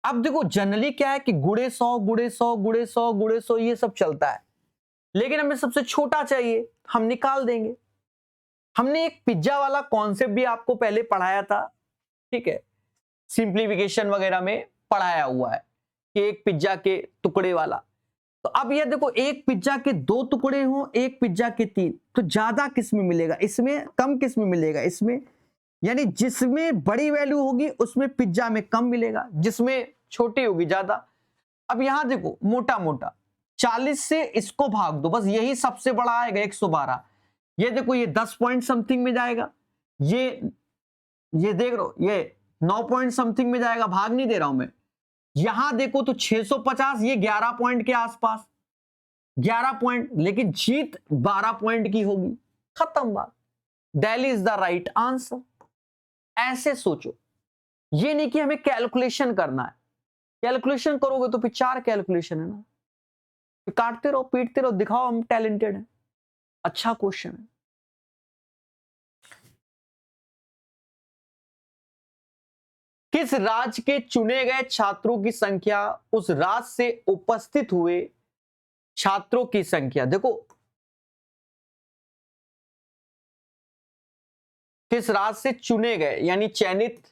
अब देखो जनरली क्या है कि गुणे 100 गुणे 100 गुणे 100 गुणे 100 ये सब चलता है, लेकिन हमें सबसे छोटा चाहिए, हम निकाल देंगे। हमने एक पिज्जा वाला कॉन्सेप्ट भी आपको पहले पढ़ाया था, ठीक है, सिंप्लीफिकेशन वगैरह में पढ़ाया हुआ है कि एक पिज्जा के टुकड़े वाला। तो अब ये देखो, एक पिज्जा के 2 टुकड़े हो, एक पिज्जा के 3, तो ज्यादा किस में मिलेगा, इसमें, कम किस में मिलेगा, इसमें। यानी जिसमें बड़ी वैल्यू होगी उसमें पिज्जा में कम मिलेगा, जिसमें छोटी होगी ज्यादा। अब यहां देखो, मोटा मोटा 40 से इसको भाग दो, बस यही सबसे बड़ा आएगा 112। ये देखो, ये 10 पॉइंट समथिंग में जाएगा, ये देख लो, ये 9 पॉइंट समथिंग में जाएगा, भाग नहीं दे रहा हूं मैं। यहां देखो तो 650, ये 11 पॉइंट के आसपास, 11 पॉइंट, लेकिन जीत 12 पॉइंट की होगी, खत्म बात। Delhi is the right answer. ऐसे सोचो, ये नहीं कि हमें कैलकुलेशन करना है, कैलकुलेशन करोगे तो फिर 4 कैलकुलेशन है ना, काटते रहो पीटते रहो, दिखाओ हम टैलेंटेड हैं। अच्छा क्वेश्चन है। किस राज्य के चुने गए छात्रों की संख्या उस राज्य से उपस्थित हुए छात्रों की संख्या, देखो किस राज्य से चुने गए यानी चयनित,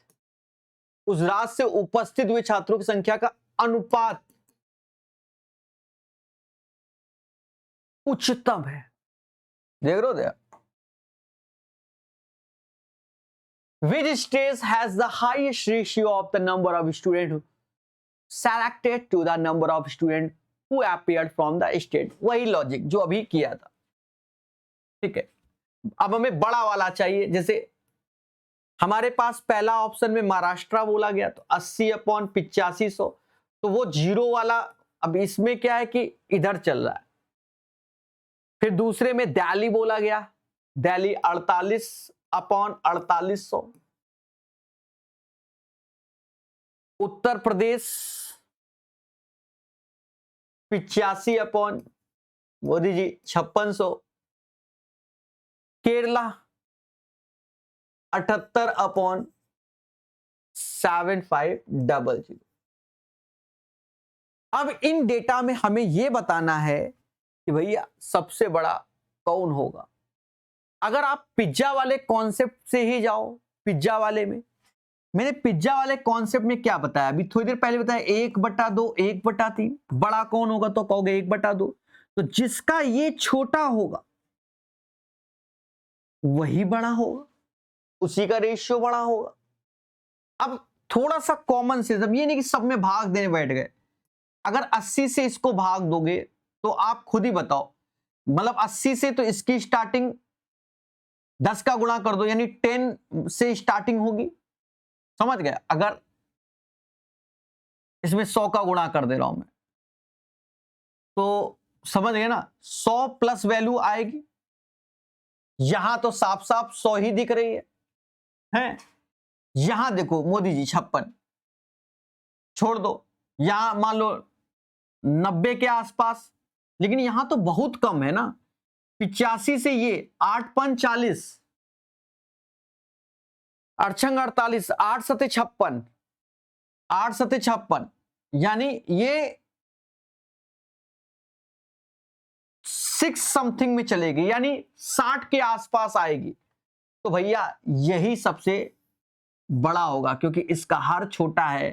उस राज्य से उपस्थित हुए छात्रों की संख्या का अनुपात उच्चतम है। देख रहे हो दया, which state has the highest ratio of the number of students selected to the number of students who appeared from the state। वही लॉजिक जो अभी किया था, ठीक है। अब हमें बड़ा वाला चाहिए, जैसे हमारे पास पहला ऑप्शन में महाराष्ट्र बोला गया तो 80/8500, तो वो जीरो वाला, अब इसमें क्या है कि इधर चल रहा है। फिर दूसरे में दिल्ली बोला गया, दिल्ली 48/4800। उत्तर प्रदेश 85 मोदी जी 5600। केरला 78/7500। अब इन डेटा में हमें यह बताना है कि भैया सबसे बड़ा कौन होगा। अगर आप पिज्जा वाले कॉन्सेप्ट से ही जाओ, पिज्जा वाले में मैंने पिज्जा वाले कॉन्सेप्ट में क्या बताया, अभी थोड़ी देर पहले बताया 1/2 1/3। बड़ा कौन होगा तो कहोगे 1/2, तो जिसका ये छोटा होगा वही बड़ा होगा, उसी का रेशियो बड़ा होगा। अब थोड़ा सा कॉमन सेंस, अब ये नहीं कि सब में भाग देने बैठ गए। अगर 80 से इसको भाग दोगे तो आप खुद ही बताओ, मतलब 80 से तो इसकी स्टार्टिंग 10 का गुणा कर दो, यानी 10 से स्टार्टिंग होगी, समझ गए। अगर इसमें 100 का गुणा कर दे रहा हूं मैं तो समझ गए ना, 100 प्लस वैल्यू आएगी। यहां तो साफ साफ 100 ही दिख रही है। यहां देखो मोदी जी 56 छोड़ दो, यहां मान लो 90 के आसपास, लेकिन यहां तो बहुत कम है ना, 85 से ये 8×5 = 40, अड़छंग 48, 8×7 = 56, 8×7 = 56, यानी ये 6 समथिंग में चलेगी, यानी 60 के आसपास आएगी। तो भैया यही सबसे बड़ा होगा, क्योंकि इसका हर छोटा है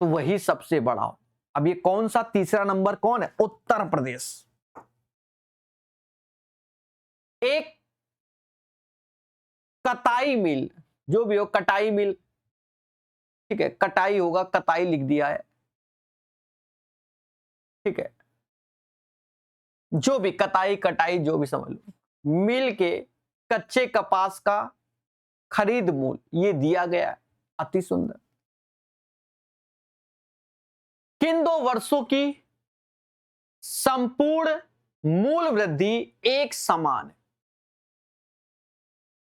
तो वही सबसे बड़ा हो। अब ये कौन सा तीसरा नंबर कौन है? उत्तर प्रदेश। एक कताई मिल, जो भी हो, कटाई मिल, ठीक है, कटाई होगा, कताई लिख दिया है, ठीक है, जो भी कताई कटाई जो भी समझ लो, मिल के कच्चे कपास का खरीद मूल्य ये दिया गया है, अति सुंदर। किन 2 वर्षों की संपूर्ण मूल वृद्धि एक समान है?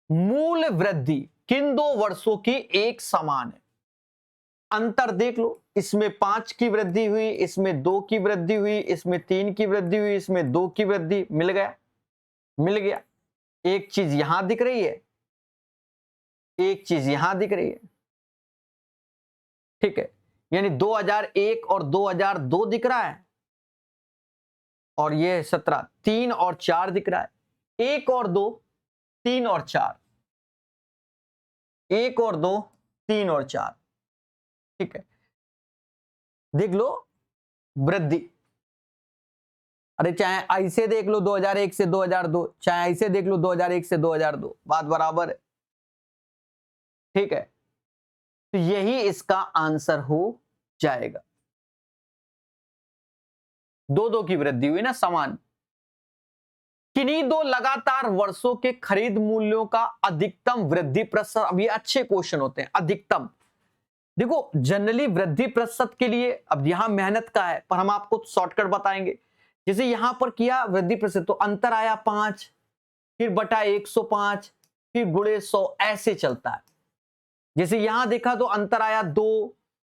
मूल वृद्धि किन 2 वर्षों की एक समान है? अंतर देख लो, इसमें 5 की वृद्धि हुई, इसमें 2 की वृद्धि हुई, इसमें 3 की वृद्धि हुई, इसमें 2 की वृद्धि, मिल गया, मिल गया। एक चीज यहां दिख रही है, एक चीज यहां दिख रही है, ठीक है, यानी 2001 और 2002 दिख रहा है, और ये 17, 3 और 4 दिख रहा है, 1 और 2, 3 और 4, 1 और 2, 3 और 4, ठीक है, देख लो वृद्धि। अरे चाहे ऐसे देख लो 2001 से 2002, चाहे ऐसे देख लो 2001 से 2002, बात बराबर है, ठीक है। तो यही इसका आंसर हो जाएगा। 2 की वृद्धि हुई ना, समान। किन्हीं 2 लगातार वर्षों के खरीद मूल्यों का अधिकतम वृद्धि प्रतिशत, अब ये अच्छे क्वेश्चन होते हैं, अधिकतम। देखो जनरली वृद्धि प्रतिशत के लिए अब यहां मेहनत का है, पर हम आपको शॉर्टकट बताएंगे। जैसे यहां पर किया वृद्धि प्रतिशत, तो अंतर आया 5, फिर बटा 105, फिर गुणे 100, ऐसे चलता है। जैसे यहां देखा तो अंतर आया 2,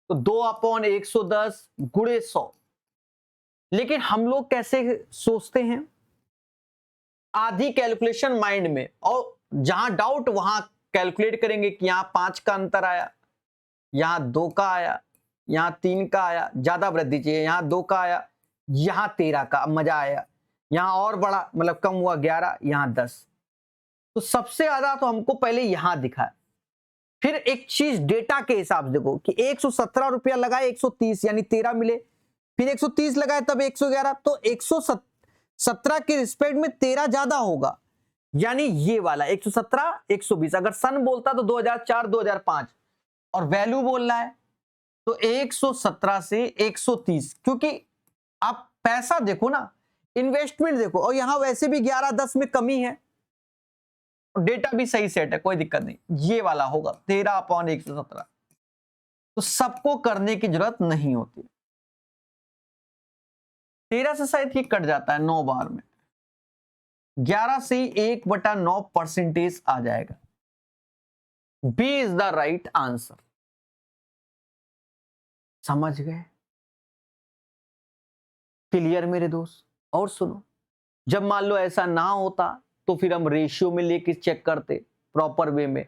तो 2/110 गुणे 100। लेकिन हम लोग कैसे सोचते हैं, आधी कैलकुलेशन माइंड में, और जहां डाउट वहां कैलकुलेट करेंगे कि यहां 5 का अंतर आया, यहां 2 का आया, यहां 3 का आया, ज्यादा वृद्धि चाहिए, यहां 2 का आया, यहां 13 का, मजा आया, यहां और बड़ा मतलब कम हुआ 11, यहां 10। तो सबसे ज्यादा तो हमको पहले यहां दिखा है। फिर एक चीज डेटा के हिसाब से देखो कि 117 रुपया लगाए 130, यानी 13 मिले, फिर 130 लगाए तब 111, तो 117 के रिस्पेक्ट में 13 ज्यादा होगा, यानी ये वाला 117 120। अगर सन बोलता तो 2004 2005, और वैल्यू बोल रहा है तो 117 से 130, क्योंकि आप पैसा देखो ना, इन्वेस्टमेंट देखो, और यहां वैसे भी 11-10 में कमी है, डेटा भी सही सेट है, कोई दिक्कत नहीं, ये वाला होगा 13/117। तो सबको करने की जरूरत नहीं होती, 13 से शायद ये कट जाता है 9 बार में, 11 से 1/9% आ जाएगा। B is the right answer. समझ गए? क्लियर मेरे दोस्त? और सुनो, जब मान लो ऐसा ना होता तो फिर हम रेशियो में लेके चेक करते, प्रॉपर वे में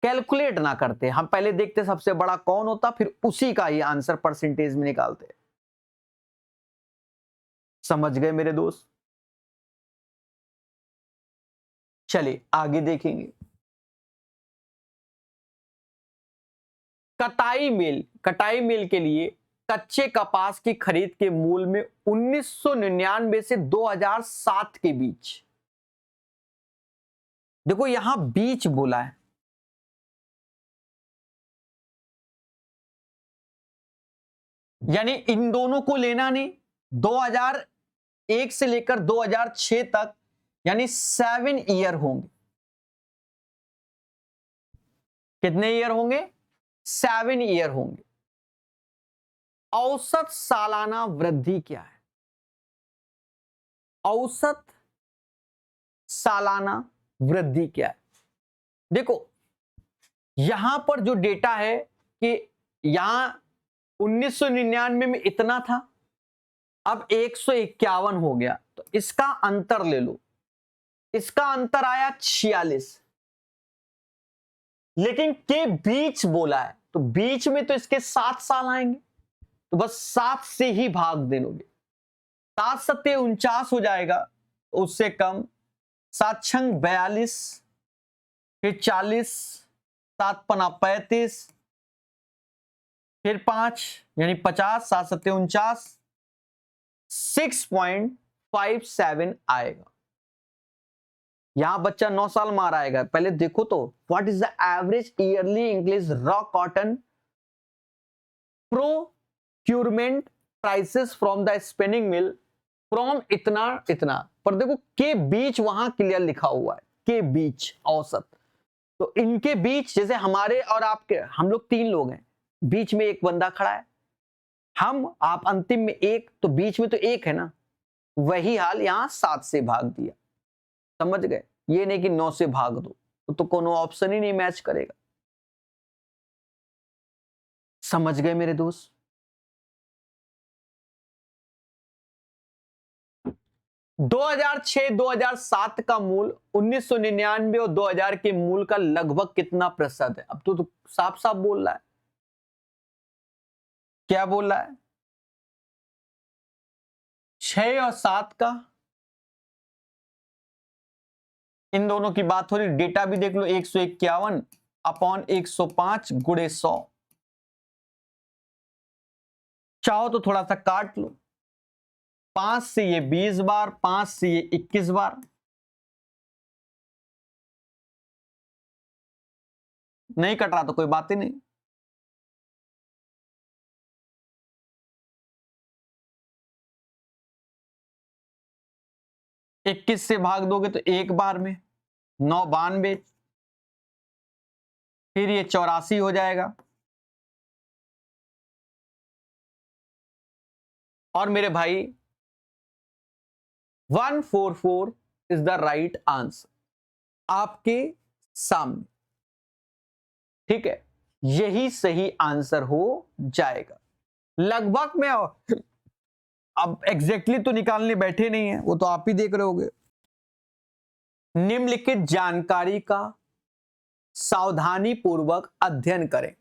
कैलकुलेट ना करते, हम पहले देखते सबसे बड़ा कौन होता, फिर उसी का ही आंसर परसेंटेज में निकालते। समझ गए मेरे दोस्त? चलिए आगे देखेंगे। कटाई मिल के लिए कच्चे कपास की खरीद के मूल्य में 1999 से 2007 के बीच, देखो यहां बीच बोला है, यानी इन दोनों को लेना नहीं, 2001 से लेकर 2006 तक, यानी 7 ईयर होंगे। कितने ईयर होंगे? 7 ईयर होंगे। औसत सालाना वृद्धि क्या है? औसत सालाना वृद्धि क्या है? देखो यहां पर जो डेटा है कि यहां 1999 में इतना था, अब 151 हो गया, तो इसका अंतर ले लो, इसका अंतर आया 46, लेकिन के बीच बोला है तो बीच में तो इसके 7 साल आएंगे, तो बस 7 से ही भाग दे लोगे, 7 सत्ते 49 हो जाएगा, उससे कम, 7 छंग 42, फिर 40, 7 पना 35, फिर 5 यानी 50, 7 सत्ते 49, 6.57 आएगा। यहां बच्चा 9 साल मार आएगा। पहले देखो तो what is the average yearly English raw cotton procurement prices from the spinning mill from इतना इतना, पर देखो के बीच वहां क्लियर लिखा हुआ है, के बीच औसत, तो इनके बीच जैसे हमारे और आपके, हम लोग 3 लोग हैं, बीच में एक बंदा खड़ा है, हम आप अंतिम में एक, तो बीच में तो एक है ना, वही हाल यहां 7 से भाग दिया, समझ गए? ये नहीं कि 9 से भाग दो, तो कोनो ऑप्शन ही नहीं मैच करेगा। समझ गए मेरे दोस्त? 2006-2007 का मूल 1999 और 2000 के मूल का लगभग कितना प्रतिशत है? अब तो साफ साफ बोल रहा है, क्या बोल रहा है? 6 और 7 का, इन दोनों की बात हो रही, डेटा भी देख लो, 151 अपॉन 105 गुणे 100, चाहो तो थोड़ा सा काट लो, 5 से ये 20 बार, 5 से ये 21 बार, नहीं कट रहा तो कोई बात ही नहीं। इक्कीस से भाग दोगे तो एक बार में 992, फिर ये 84 हो जाएगा, और मेरे भाई 144 इज द राइट आंसर आपके सामने, ठीक है, यही सही आंसर हो जाएगा। लगभग में अब एग्जैक्टली तो निकालने बैठे नहीं है, वो तो आप ही देख रहे होगे। निम्नलिखित जानकारी का सावधानी पूर्वक अध्ययन करें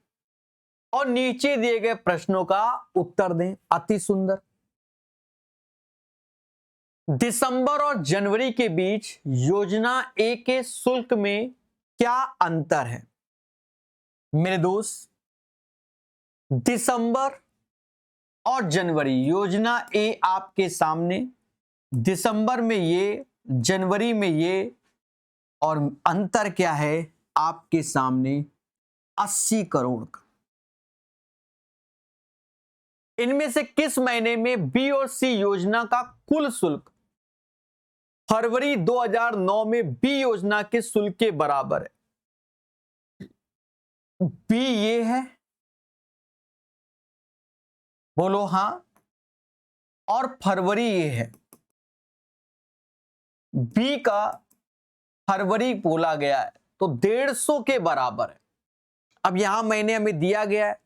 और नीचे दिए गए प्रश्नों का उत्तर दें। अति सुंदर। दिसंबर और जनवरी के बीच योजना ए के शुल्क में क्या अंतर है? मेरे दोस्त, दिसंबर और जनवरी, योजना ए आपके सामने, दिसंबर में ये, जनवरी में ये, और अंतर क्या है आपके सामने? 80 करोड़ का। इनमें से किस महीने में बी और सी योजना का कुल शुल्क फरवरी 2009 में बी योजना के शुल्क के बराबर है? बी ये है, बोलो हां, और फरवरी ये है। बी का फरवरी बोला गया है तो 150 के बराबर है। अब यहां महीने हमें दिया गया है,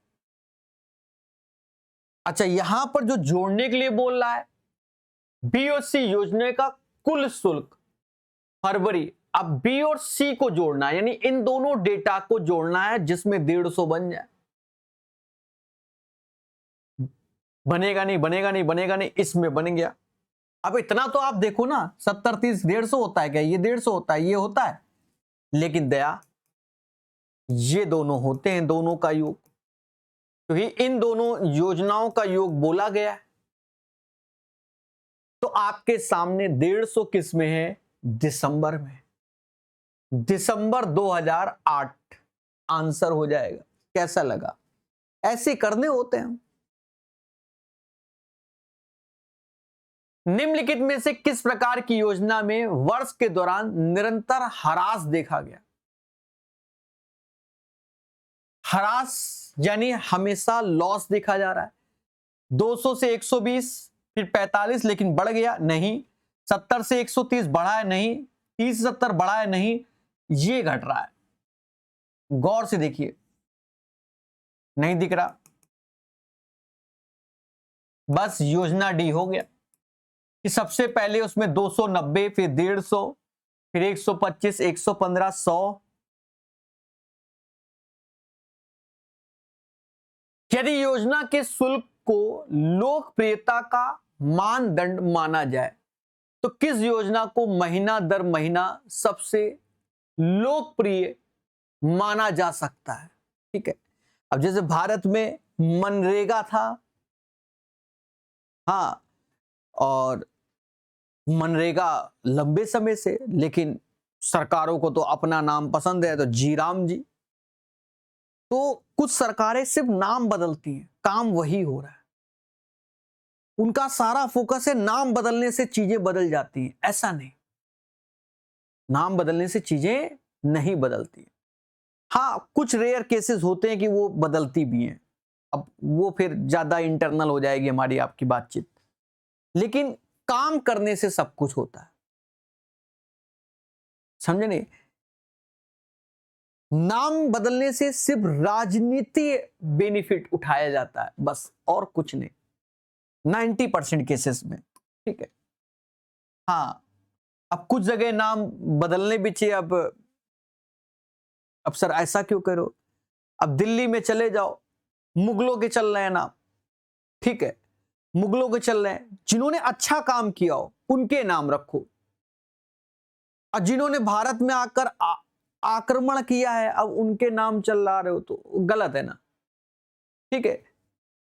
अच्छा यहां पर जो जोड़ने के लिए बोल रहा है, बी और सी योजना का कुल शुल्क फरवरी, अब बी और सी को जोड़ना है, यानी इन दोनों डेटा को जोड़ना है जिसमें 150 बन जाए। बनेगा नहीं, बनेगा नहीं, बनेगा नहीं, इसमें बन गया। अब इतना तो आप देखो ना, 70 30 150 होता है क्या? ये 150 होता है, ये होता है, लेकिन दया ये दोनों होते हैं, दोनों का योग, क्योंकि इन दोनों योजनाओं का योग बोला गया है। तो आपके सामने 150 किस में है? दिसंबर में, दिसंबर 2008 आंसर हो जाएगा। कैसा लगा? ऐसे करने होते हैं। निम्नलिखित में से किस प्रकार की योजना में वर्ष के दौरान निरंतर ह्रास देखा गया? ह्रास यानी हमेशा लॉस देखा जा रहा है। 200 से 120, फिर 45, लेकिन बढ़ गया नहीं। 70 से 130 बढ़ा है नहीं। 30 से 70 बढ़ा है नहीं, ये घट रहा है। गौर से देखिए, नहीं दिख रहा। बस योजना डी हो गया कि सबसे पहले उसमें 290, फिर 150, फिर 125, 115, 100। यदि योजना के शुल्क को लोकप्रियता का मानदंड माना जाए तो किस योजना को महीना दर महीना सबसे लोकप्रिय माना जा सकता है? ठीक है, अब जैसे भारत में मनरेगा था, हाँ, और मनरेगा लंबे समय से, लेकिन सरकारों को तो अपना नाम पसंद है, तो जी राम जी। तो कुछ सरकारें सिर्फ नाम बदलती हैं, काम वही हो रहा है। उनका सारा फोकस है नाम बदलने से चीजें बदल जाती हैं, ऐसा नहीं, नाम बदलने से चीजें नहीं बदलती। हाँ, कुछ रेयर केसेस होते हैं कि वो बदलती भी हैं, अब वो फिर ज्यादा इंटरनल हो जाएगी हमारी आपकी बातचीत, लेकिन काम करने से सब कुछ होता है, समझे नहीं? नाम बदलने से सिर्फ राजनीति बेनिफिट उठाया जाता है, बस, और कुछ नहीं, 90% केसेस में। ठीक है, हाँ, अब कुछ जगह नाम बदलने भी चाहिए। अब सर ऐसा क्यों करो? अब दिल्ली में चले जाओ, मुगलों के चल रहे हैं नाम, ठीक है, मुगलों के चल रहे हैं, जिन्होंने अच्छा काम किया हो उनके नाम रखो, और जिन्होंने भारत में आकर आक्रमण किया है अब उनके नाम चल रहे हो तो गलत है ना। ठीक है,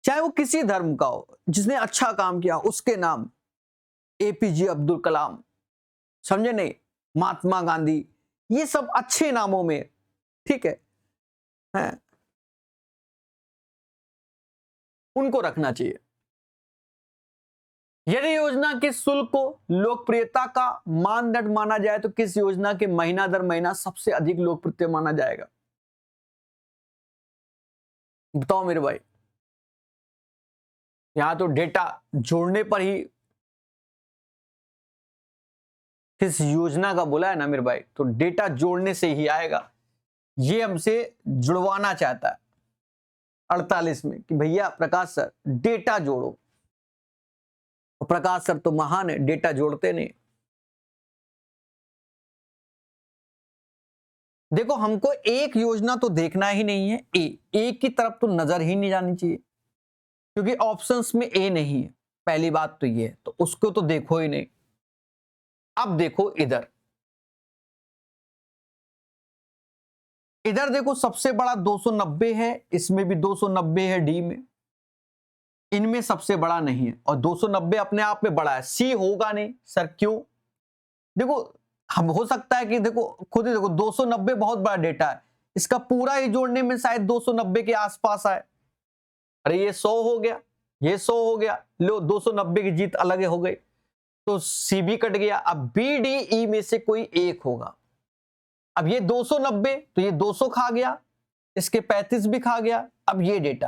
चाहे वो किसी धर्म का हो, जिसने अच्छा काम किया उसके नाम, एपीजे अब्दुल कलाम, समझे नहीं, महात्मा गांधी, ये सब अच्छे नामों में, ठीक है, उनको रखना चाहिए। यदि योजना के शुल्क को लोकप्रियता का मानदंड माना जाए तो किस योजना के महीना दर महीना सबसे अधिक लोकप्रिय माना जाएगा? बताओ मेरे भाई, यहां तो डेटा जोड़ने पर ही किस योजना का बोला है ना मेरे भाई, तो डेटा जोड़ने से ही आएगा। ये हमसे जुड़वाना चाहता है 48 में कि भैया प्रकाश सर डेटा जोड़ो, और प्रकाश सर तो महान है, डेटा जोड़ते नहीं। देखो, हमको एक योजना तो देखना ही नहीं है, ए की तरफ तो नजर ही नहीं जानी चाहिए, क्योंकि ऑप्शंस में ए नहीं है, पहली बात तो ये है, तो उसको तो देखो ही नहीं। अब देखो इधर, इधर देखो, सबसे बड़ा 290 है, इसमें भी 290 है डी में, इनमें सबसे बड़ा नहीं है, और 290 अपने आप में बड़ा है, सी होगा नहीं सर, क्यों? देखो, हम हो सकता है कि देखो खुद ही देखो 290 बहुत बड़ा डेटा है, इसका पूरा ही जोड़ने में शायद 290 के आसपास आए। अरे ये 100 हो गया, ये 100 हो गया, लो 290 की जीत अलग हो गई, तो सी भी कट गया। अब बी डी ई में से कोई एक होगा। अब ये 290 तो ये 200 खा गया, इसके 35 भी खा गया। अब ये डेटा,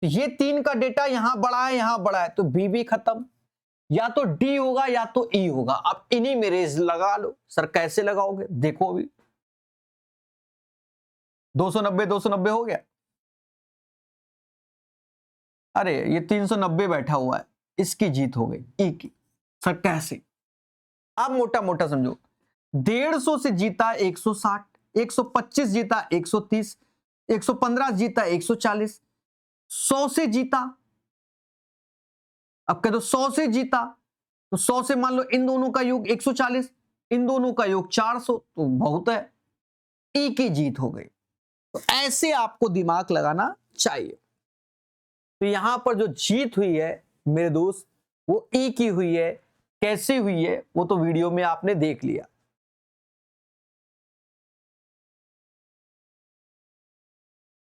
तो ये तीन का डेटा यहां बड़ा है, यहां बड़ा है, तो बी भी खत्म, या तो डी होगा या तो ई होगा। अब इन्हीं में रेस लगा लो। सर कैसे लगाओगे? देखो अभी 290 290 हो गया, अरे ये 390 बैठा हुआ है, इसकी जीत हो गई ई की। सर कैसे? आप मोटा मोटा समझो, 150 से जीता 160, 125 जीता 130, 115 जीता 140, 100 से जीता, अब कह दो 100 से जीता, तो 100 से मान लो इन दोनों का योग 140, इन दोनों का योग 400, तो बहुत है, ई की जीत हो गई। तो ऐसे आपको दिमाग लगाना चाहिए। तो यहां पर जो जीत हुई है मेरे दोस्त, वो ई की हुई है। कैसे हुई है वो तो वीडियो में आपने देख लिया।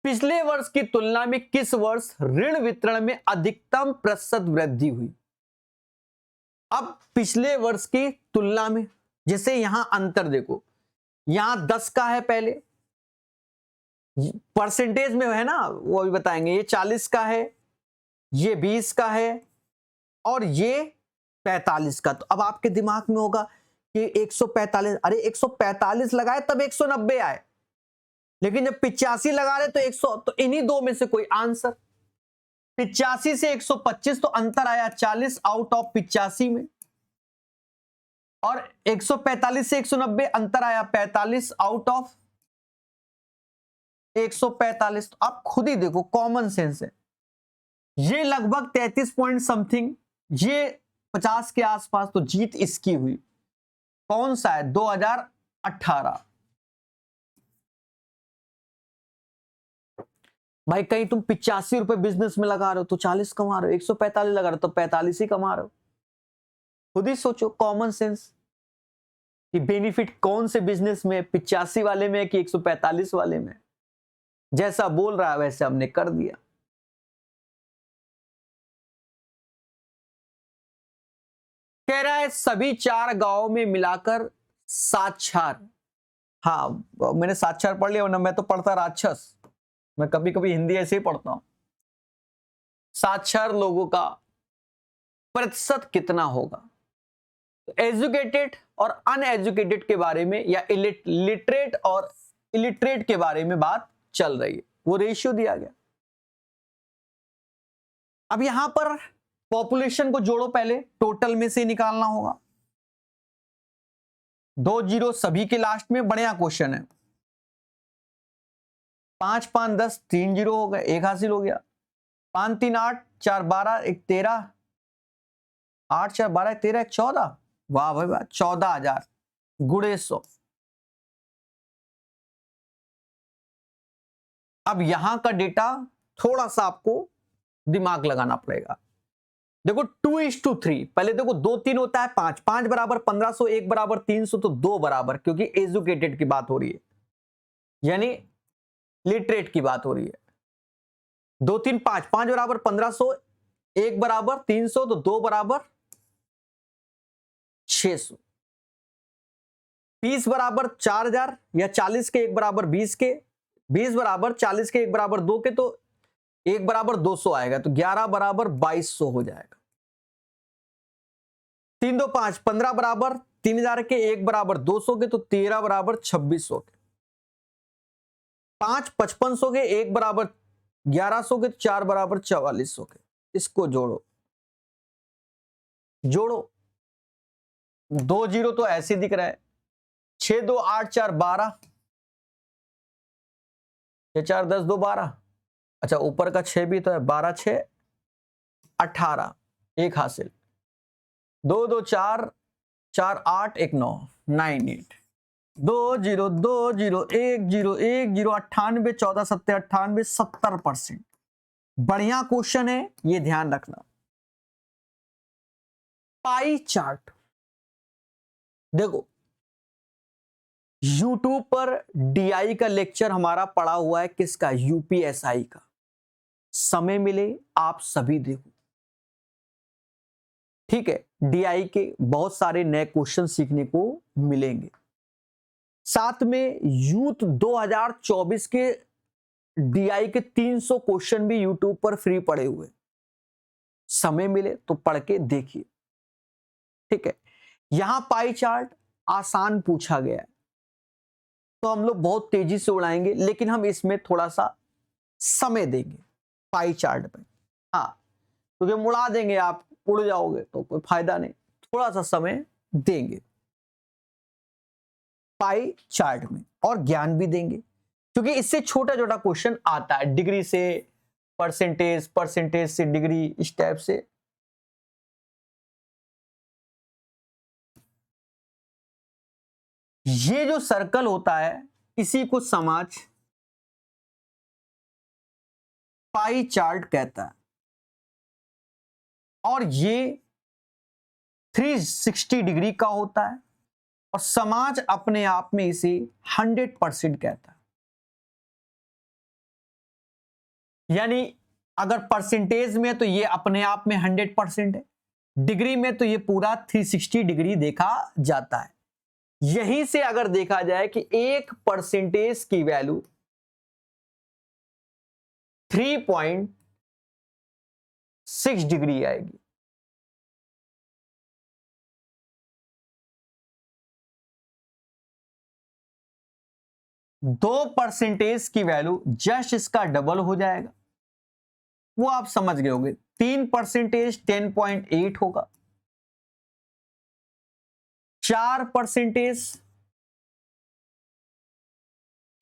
पिछले वर्ष की तुलना में किस वर्ष ऋण वितरण में अधिकतम प्रतिशत वृद्धि हुई? अब पिछले वर्ष की तुलना में, जैसे यहां अंतर देखो, यहां 10 का है, पहले परसेंटेज में है ना, वो भी बताएंगे। ये 40 का है, ये 20 का है, और ये 45 का। तो अब आपके दिमाग में होगा कि 145, अरे 145 लगाए तब 190 आए, लेकिन जब 85 लगा रहे तो 100, तो इन्हीं दो में से कोई आंसर। 85 से 125 तो अंतर आया 40 आउट ऑफ 85 में, और 145 से 190 अंतर आया 45 आउट ऑफ 145। तो आप खुद ही देखो, कॉमन सेंस है। ये लगभग 33 पॉइंट समथिंग, ये 50 के आसपास, तो जीत इसकी हुई। कौन सा है? 2018। भाई कहीं तुम 85 रुपए बिजनेस में लगा रहे हो तो 40 कमा रहे हो, 145 लगा रहे हो तो 45 ही कमा रहे हो। खुद ही सोचो, कॉमन सेंस, कि बेनिफिट कौन से बिजनेस में, 85 वाले में कि 145 वाले में। जैसा बोल रहा है वैसे हमने कर दिया। कह रहा है सभी 4 गांवों में मिलाकर साक्षर। हाँ, मैंने साक्षर पढ़ लिया, वरना मैं तो पढ़ता राक्षस। मैं कभी कभी हिंदी ऐसे ही पढ़ता हूं। साक्षर लोगों का प्रतिशत कितना होगा? एजुकेटेड और अनएजुकेटेड के बारे में, या लिटरेट और इलिटरेट के बारे में बात चल रही है। वो रेशियो दिया गया। अब यहां पर पॉपुलेशन को जोड़ो, पहले टोटल में से निकालना होगा। 2 जीरो सभी के लास्ट में, बढ़िया क्वेश्चन है। 5 5 10, 3 जीरो हो गए, 1 हासिल हो गया। 5 3 8, 4 12, 1 13, 8 4 12, 13, 14। वाह भाई वाह, 14,000 गुणे 100। अब यहां का डेटा थोड़ा सा आपको दिमाग लगाना पड़ेगा। देखो 2:3, पहले देखो 2 3 होता है 5 5 बराबर 1500, 1 बराबर 300, तो 2 बराबर, क्योंकि एजुकेटेड की बात हो रही है, यानी लिटरेट की बात हो रही है। 2 3 5, 5 बराबर 1500, 1 बराबर 300, तो 2 बराबर 600। 30 बराबर 4000, या 40 के 1 बराबर 20 के, 20 बराबर 40 के 1 बराबर 2 के, तो 1 बराबर 200 आएगा, तो 11 बराबर 2200 हो जाएगा। 3 2 5, 15 बराबर 3000 के, 1 बराबर 200 के, तो 13 बराबर 2600 के। 5 5500 के, 1 बराबर 1100 के, 4 बराबर 4400 के। इसको जोड़ो, जोड़ो। 2 जीरो तो ऐसे दिख रहा है। 6 2 8 4 12, 6 4 10 2 12। अच्छा, ऊपर का 6 भी तो है, 12 6 18, 1 हासिल। 2 2 4 4 8 1 9, 9 8। 2 0 2 0 1 0 1 0, 98, 14 7 98, 70%। बढ़िया क्वेश्चन है, ये ध्यान रखना। पाई चार्ट देखो, YouTube पर DI का लेक्चर हमारा पड़ा हुआ है, किसका? UPSI का। समय मिले आप सभी देखो, ठीक है। DI के बहुत सारे नए क्वेश्चन सीखने को मिलेंगे। साथ में यूथ 2024 के DI के 300 क्वेश्चन भी YouTube पर फ्री पड़े हुए। समय मिले तो पढ़ के देखिए, ठीक है। यहां पाई चार्ट आसान पूछा गया है, तो हम लोग बहुत तेजी से उड़ाएंगे, लेकिन हम इसमें थोड़ा सा समय देंगे पाई चार्ट में। हाँ, क्योंकि हम उड़ा देंगे, आप उड़ जाओगे तो कोई फायदा नहीं। थोड़ा सा समय देंगे पाई चार्ट में, और ज्ञान भी देंगे, क्योंकि इससे छोटा छोटा क्वेश्चन आता है, डिग्री से परसेंटेज, परसेंटेज से डिग्री, इस टाइप से। ये जो सर्कल होता है, इसी को समाज पाई चार्ट कहता है, और ये 360 डिग्री का होता है, और समाज अपने आप में इसे 100% कहता है। यानी अगर परसेंटेज में तो ये अपने आप में 100% है, डिग्री में तो ये पूरा 360 डिग्री देखा जाता है। यहीं से अगर देखा जाए कि 1% की वैल्यू 3.6 डिग्री आएगी। दो परसेंटेज की वैल्यू जस्ट इसका डबल हो जाएगा, वो आप समझ गए होंगे। 3% 10.8 होगा, 4%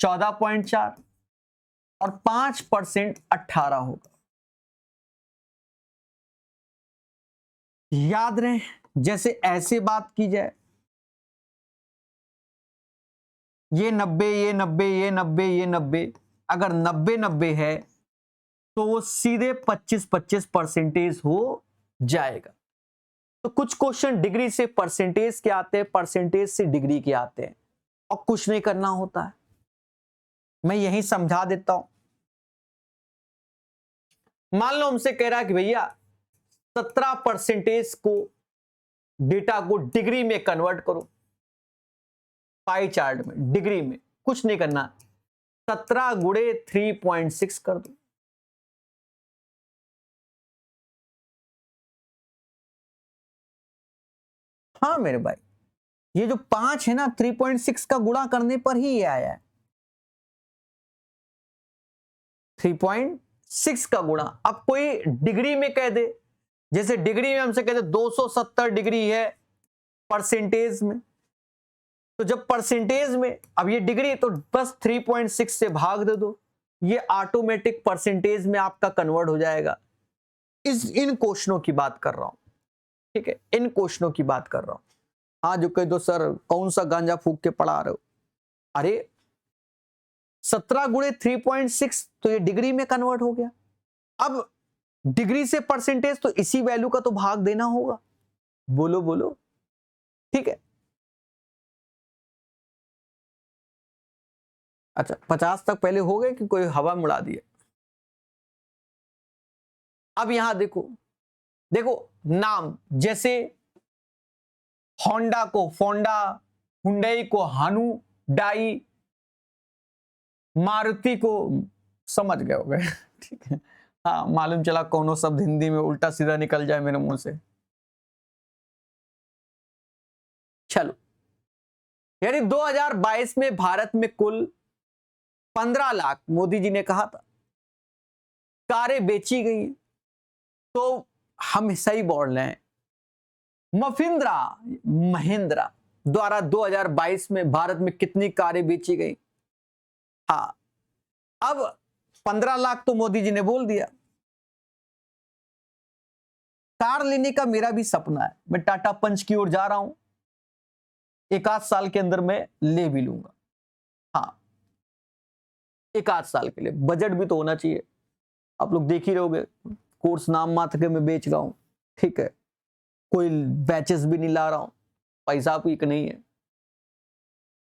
14.4 और 5% 18 होगा। याद रहे, जैसे ऐसे बात की जाए, ये 90, ये 90, ये 90, ये 90, अगर 90-90 है तो वो सीधे 25-25% हो जाएगा। तो कुछ क्वेश्चन डिग्री से परसेंटेज के आते हैं, परसेंटेज से डिग्री के आते हैं, और कुछ नहीं करना होता है। मैं यही समझा देता हूं। मान लो हमसे कह रहा है कि भैया 17% को डेटा को डिग्री में कन्वर्ट करो, पाई चार्ट में डिग्री में, कुछ नहीं करना, 17 गुणे 3.6 कर दो। हाँ मेरे भाई, ये जो 5 है ना, 3.6 का गुणा करने पर ही ये आया है, 3.6 का गुणा। अब कोई डिग्री में कह दे, जैसे डिग्री में हमसे कहते 270 डिग्री है परसेंटेज में, तो जब परसेंटेज में, अब ये डिग्री, तो बस 3.6 से भाग दे दो, ये ऑटोमेटिक परसेंटेज में आपका कन्वर्ट हो जाएगा। इन क्वेश्चनों की बात कर रहा हूं, ठीक है, इन क्वेश्चनों की बात कर रहा हूं। हाँ, जो कह दो सर कौन सा गांजा फूक के पढ़ा रहे हो, अरे 17 गुणे 3.6 तो ये डिग्री में कन्वर्ट हो गया। अब डिग्री से परसेंटेज, तो इसी वैल्यू का तो भाग देना होगा। बोलो बोलो, ठीक है। अच्छा, 50 तक पहले हो गए कि कोई हवा मुड़ा दिया? अब यहां देखो, देखो नाम, जैसे होंडा को फोंडा, हुंडई को हानू डाई, मारुति को, समझ गए हो गए ठीक है। हाँ, मालूम चला कोनो शब्द हिंदी में उल्टा सीधा निकल जाए मेरे मुंह से। चलो, यानी 2022 में भारत में कुल 15 लाख, मोदी जी ने कहा था, कारें बेची गई। तो हम सही बोल रहे हैं, महिंद्रा द्वारा 2022 में भारत में कितनी कारें बेची गई? हाँ, अब 15 लाख तो मोदी जी ने बोल दिया। कार लेने का मेरा भी सपना है, मैं टाटा पंच की ओर जा रहा हूं, 1 आध साल के अंदर मैं ले भी लूंगा। हाँ, 1 आध साल के लिए बजट भी तो होना चाहिए। आप लोग देख ही रहोगे, कोर्स नाम मात्र के मैं बेच रहा हूं, ठीक है, कोई बैचेस भी नहीं ला रहा हूं, पैसा भी नहीं है,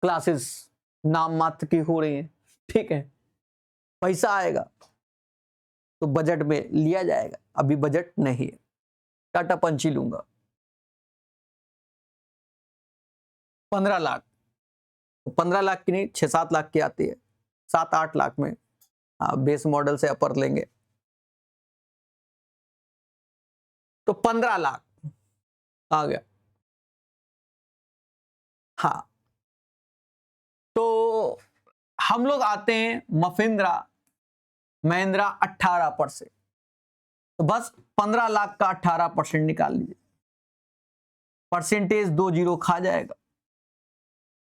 क्लासेस नाम मात्र की हो रही हैं, ठीक है, पैसा आएगा तो बजट में लिया जाएगा, अभी बजट नहीं है, टाटा पंच ही लूंगा। 15 लाख, 15 लाख की नहीं, 6-7 लाख की आती है, 7-8 लाख में। हाँ, बेस मॉडल से अपर लेंगे तो 15 लाख आ गया। हाँ, तो हम लोग आते हैं महिंद्रा 18 पर से, तो बस 15 लाख का 18% निकाल लीजिए, परसेंटेज 2 जीरो खा जाएगा,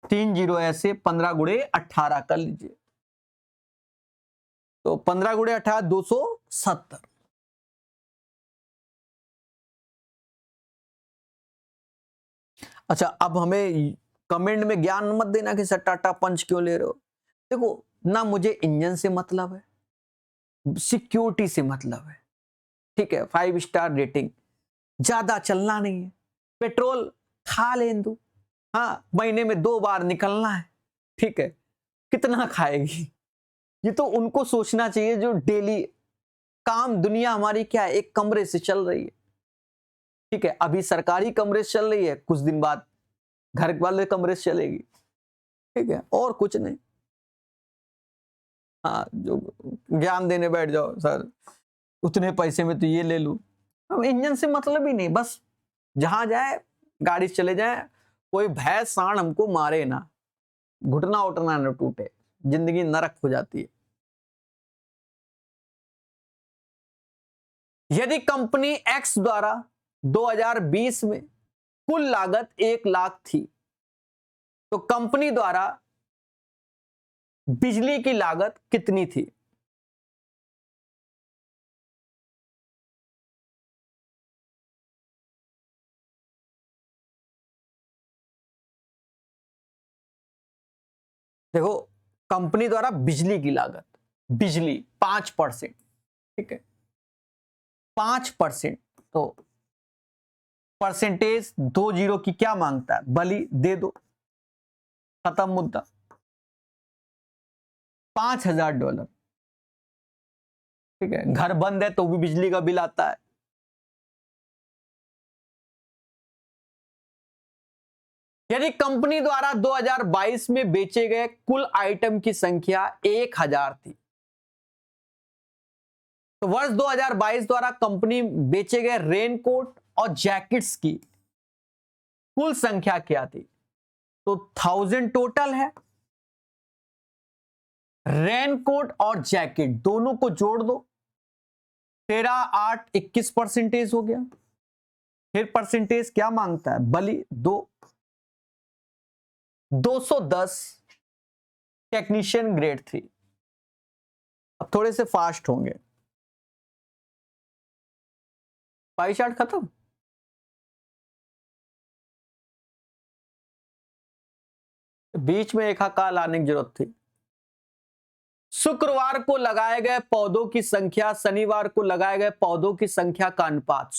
3 जीरो ऐसे, 15 गुणे 18 कर लीजिए, तो 15 गुणे 18 270। अच्छा, अब हमें कमेंट में ज्ञान मत देना कि सर टाटा पंच क्यों ले रहे हो। देखो ना, मुझे इंजन से मतलब है, सिक्योरिटी से मतलब है, ठीक है, 5 स्टार रेटिंग, ज्यादा चलना नहीं है, पेट्रोल खा लें दो, हाँ, महीने में 2 बार निकलना है, ठीक है, कितना खाएगी, ये तो उनको सोचना चाहिए जो डेली काम, दुनिया हमारी क्या है, एक कमरे से चल रही है, ठीक है, अभी सरकारी कमरे से चल रही है, कुछ दिन बाद घर वाले कमरे से चलेगी, ठीक है, और कुछ नहीं। हाँ, जो ज्ञान देने बैठ जाओ सर उतने पैसे में तो ये ले लूं, इंजन से मतलब ही नहीं, बस जहां जाए गाड़ी से चले जाए, कोई भैंस सांड हमको मारे ना, घुटना उठना न टूटे, जिंदगी नरक हो जाती है। यदि कंपनी एक्स द्वारा 2020 में कुल लागत 1 लाख थी, तो कंपनी द्वारा बिजली की लागत कितनी थी? देखो, कंपनी द्वारा बिजली की लागत, बिजली 5%, ठीक है, 5%, तो परसेंटेज 20 की क्या मांगता है? बली दे दो, खत्म मुद्दा। $5,000, ठीक है। घर बंद है तो भी बिजली का बिल आता है। यदि कंपनी द्वारा 2022 में बेचे गए कुल आइटम की संख्या 1000 थी, तो वर्ष 2022 द्वारा कंपनी बेचे गए रेनकोट और जैकेट्स की कुल संख्या क्या थी? तो 1000 टोटल है। रेनकोट और जैकेट दोनों को जोड़ दो, 13, 8, 21% हो गया। फिर परसेंटेज क्या मांगता है? बली दो, 210 टेक्नीशियन ग्रेड 3। अब थोड़े से फास्ट होंगे। पाई चार्ट खत्म। बीच में एक हक्का लाने की जरूरत थी। शुक्रवार को लगाए गए पौधों की संख्या, शनिवार को लगाए गए पौधों की संख्या का अनुपात।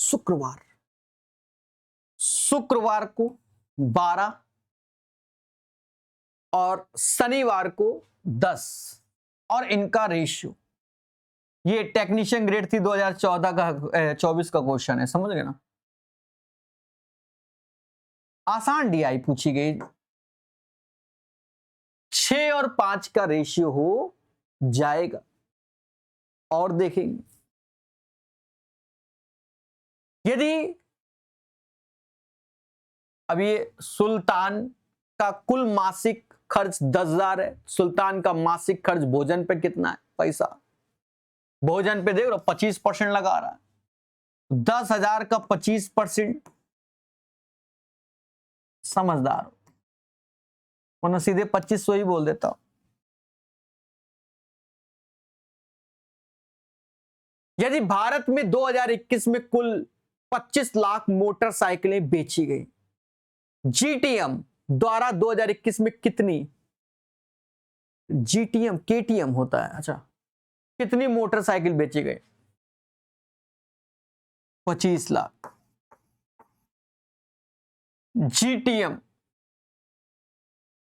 शुक्रवार को 12 और शनिवार को 10, और इनका रेशियो। ये टेक्नीशियन ग्रेड थी 2014 का 24 का क्वेश्चन है, समझ गए ना। आसान डीआई पूछी गई। 6 और 5 का रेशियो हो जाएगा, और देखेंगे। यदि अब ये सुल्तान का कुल मासिक खर्च 10,000 है, सुल्तान का मासिक खर्च भोजन पे कितना है? पैसा भोजन पे देख लो 25% लगा रहा है। 10,000 का 25%, समझदार हो, वरना सीधे 2500 ही बोल देता हूं। यदि भारत में 2021 में कुल 25 लाख मोटरसाइकिलें बेची गई, जीटीएम द्वारा 2021 में कितनी, जीटीएम केटीएम होता है, अच्छा, कितनी मोटरसाइकिल बेची गई? 25 लाख। जीटीएम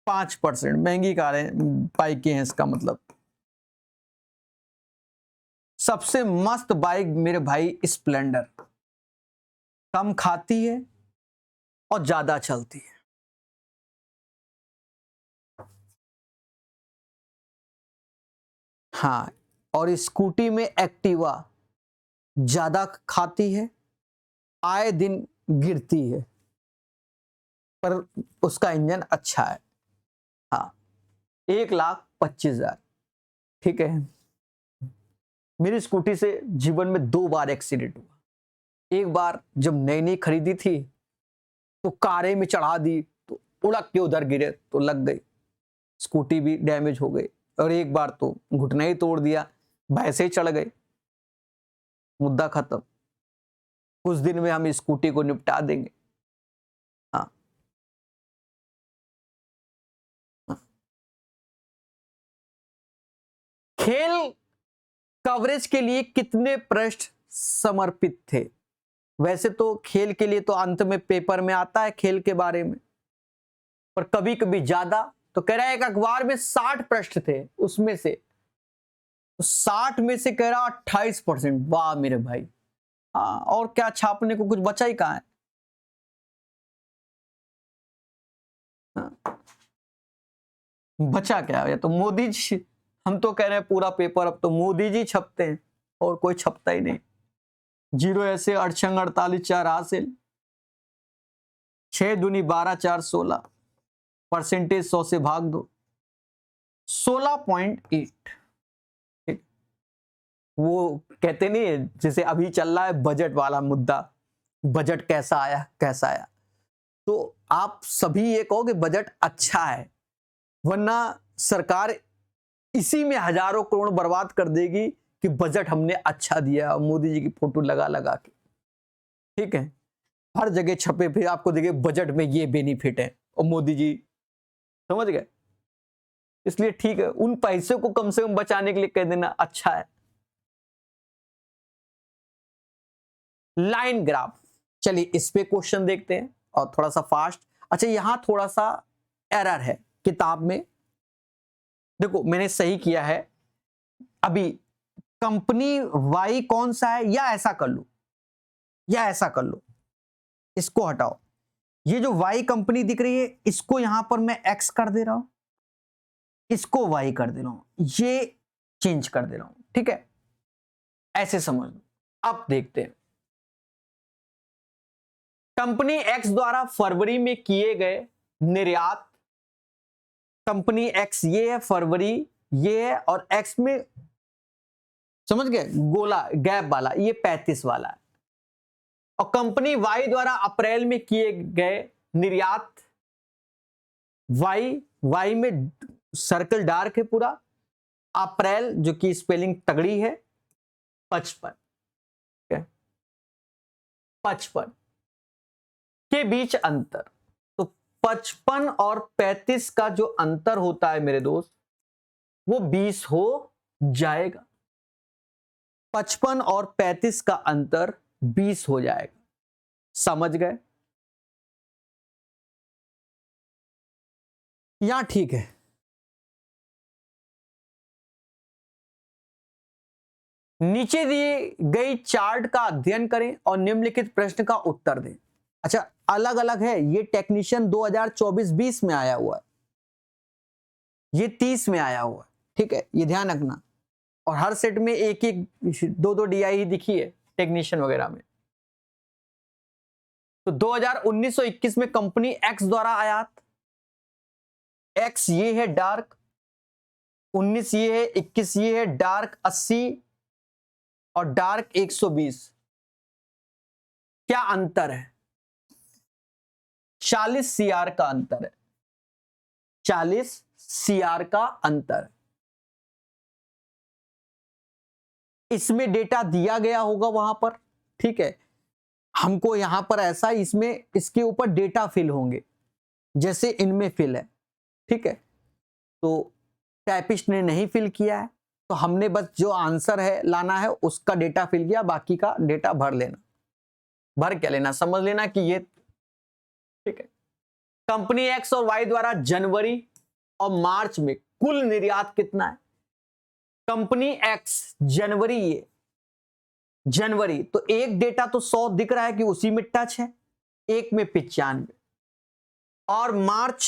5%, महंगी कारें बाइक हैं, इसका मतलब। सबसे मस्त बाइक मेरे भाई स्प्लेंडर, कम खाती है और ज्यादा चलती है। हाँ, और स्कूटी में एक्टिवा ज्यादा खाती है, आए दिन गिरती है, पर उसका इंजन अच्छा है। हाँ, 1,25,000, ठीक है। मेरी स्कूटी से जीवन में 2 बार एक्सीडेंट हुआ। एक बार जब नई नई खरीदी थी तो कारे में चढ़ा दी, तो उड़क के उधर गिरे तो लग गई, स्कूटी भी डैमेज हो गई। और एक बार तो घुटना ही तोड़ दिया, वैसे ही चढ़ गए, मुद्दा खत्म। कुछ दिन में हम स्कूटी को निपटा देंगे। हाँ, खेल कवरेज के लिए कितने पृष्ठ समर्पित थे? वैसे तो खेल के लिए तो अंत में पेपर में आता है खेल के बारे में, पर कभी कभी ज्यादा। तो कह रहा है एक अखबार में 60 पृष्ठ थे, उसमें से तो 60 में से कह रहा 28%। वाह मेरे भाई। हाँ, और क्या छापने को कुछ बचा ही कहां है। हाँ, बचा क्या है? तो मोदी जी, हम तो कह रहे हैं पूरा पेपर अब तो मोदी जी छपते हैं, और कोई छपता ही नहीं। 0 ऐसे 8 48 4 हासिल, 6 दूनी 12 4 16, परसेंटेज 100 से भाग दो, 16.8। वो कहते नहीं है, जैसे अभी चल रहा है बजट वाला मुद्दा, बजट कैसा आया कैसा आया, तो आप सभी ये कहो कि बजट अच्छा है, वरना सरकार इसी में हजारों करोड़ बर्बाद कर देगी कि बजट हमने अच्छा दिया, मोदी जी की फोटो लगा लगा के, ठीक है, हर जगह छपे फिर आपको देखिए बजट में ये बेनिफिट है और मोदी जी, समझ गए। इसलिए ठीक है, उन पैसे को कम से कम बचाने के लिए कह देना अच्छा है। लाइन ग्राफ, चलिए इस पे क्वेश्चन देखते हैं और थोड़ा सा फास्ट। अच्छा, यहां थोड़ा सा एरर है किताब में, देखो मैंने सही किया है। अभी कंपनी वाई कौन सा है, या ऐसा कर लो, या ऐसा कर लो, इसको हटाओ, ये जो वाई कंपनी दिख रही है इसको यहां पर मैं एक्स कर दे रहा हूं, इसको वाई कर दे रहा हूं, ये चेंज कर दे रहा हूं, ठीक है, ऐसे समझ लो। अब देखते हैं कंपनी एक्स द्वारा फरवरी में किए गए निर्यात, कंपनी एक्स ये है, फरवरी ये है, और एक्स में समझ गए गोला गैप वाला ये 35 वाला है, और कंपनी वाई द्वारा अप्रैल में किए गए निर्यात, वाई में सर्कल डार्क है पूरा, अप्रैल जो कि स्पेलिंग तगड़ी है 55, 55 के बीच अंतर, तो 55 और 35 का जो अंतर होता है मेरे दोस्त वो 20 हो जाएगा, 55 और 35 का अंतर 20 हो जाएगा, समझ गए। यहां ठीक है, नीचे दी गई चार्ट का अध्ययन करें और निम्नलिखित प्रश्न का उत्तर दें। अच्छा, अलग अलग है, ये टेक्नीशियन 2024-20 में आया हुआ है, ये 30 में आया हुआ है, ठीक है, ये ध्यान रखना, और हर सेट में एक एक दो दो DI ही दिखी है टेक्नीशियन वगैरह में। तो 2019-21 में कंपनी एक्स द्वारा आयात, एक्स ये है डार्क, 19 ये है, 21 ये है डार्क 80 और डार्क 120, क्या अंतर है, 40 CR का अंतर है, 40 CR का अंतर। इसमें डेटा दिया गया होगा वहां पर, ठीक है, हमको यहां पर ऐसा, इसमें इसके ऊपर डेटा फिल होंगे जैसे इनमें फिल है, ठीक है, तो टाइपिस्ट ने नहीं फिल किया है, तो हमने बस जो आंसर है लाना है उसका डेटा फिल किया, बाकी का डेटा भर लेना, भर क्या लेना, समझ लेना कि ये, ठीक है। कंपनी एक्स और वाई द्वारा जनवरी और मार्च में कुल निर्यात कितना है, कंपनी एक्स जनवरी, ये जनवरी, तो एक डेटा तो 100 दिख रहा है कि उसी में टच है, एक में 95, और मार्च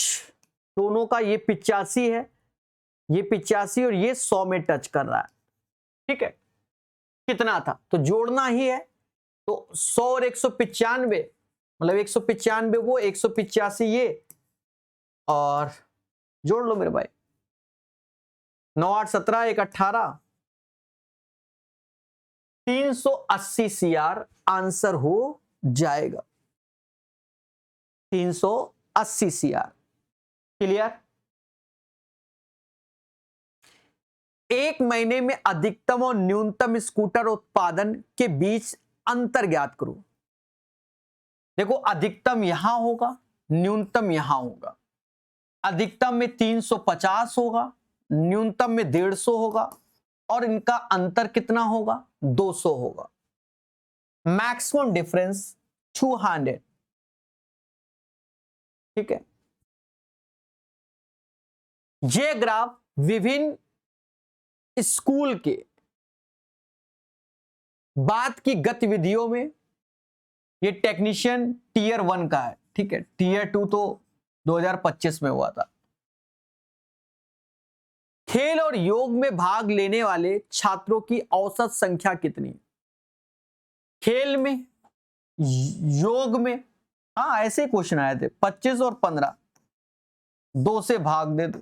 दोनों का ये 85 है, ये 85 और ये 100 में टच कर रहा है, ठीक है, कितना था तो जोड़ना ही है, तो 100 और 195, मतलब 195 वो 185 ये, और जोड़ लो मेरे भाई, 9 8 17 1 18, 380 CR आंसर हो जाएगा, 380 CR, क्लियर। एक महीने में अधिकतम और न्यूनतम स्कूटर उत्पादन के बीच अंतर ज्ञात करो। देखो अधिकतम यहां होगा, न्यूनतम यहां होगा, अधिकतम में 350 होगा, न्यूनतम में 150 होगा, और इनका अंतर कितना होगा 200 होगा, मैक्सिमम डिफरेंस 200, ठीक है। ये ग्राफ विभिन्न स्कूल के बाद की गतिविधियों में, ये टेक्नीशियन टीयर 1 का है, ठीक है, टीयर 2 तो 2025 में हुआ था। खेल और योग में भाग लेने वाले छात्रों की औसत संख्या कितनी, खेल में, योग में, हाँ ऐसे क्वेश्चन आए थे, 25 और 15, 2 से भाग दे दो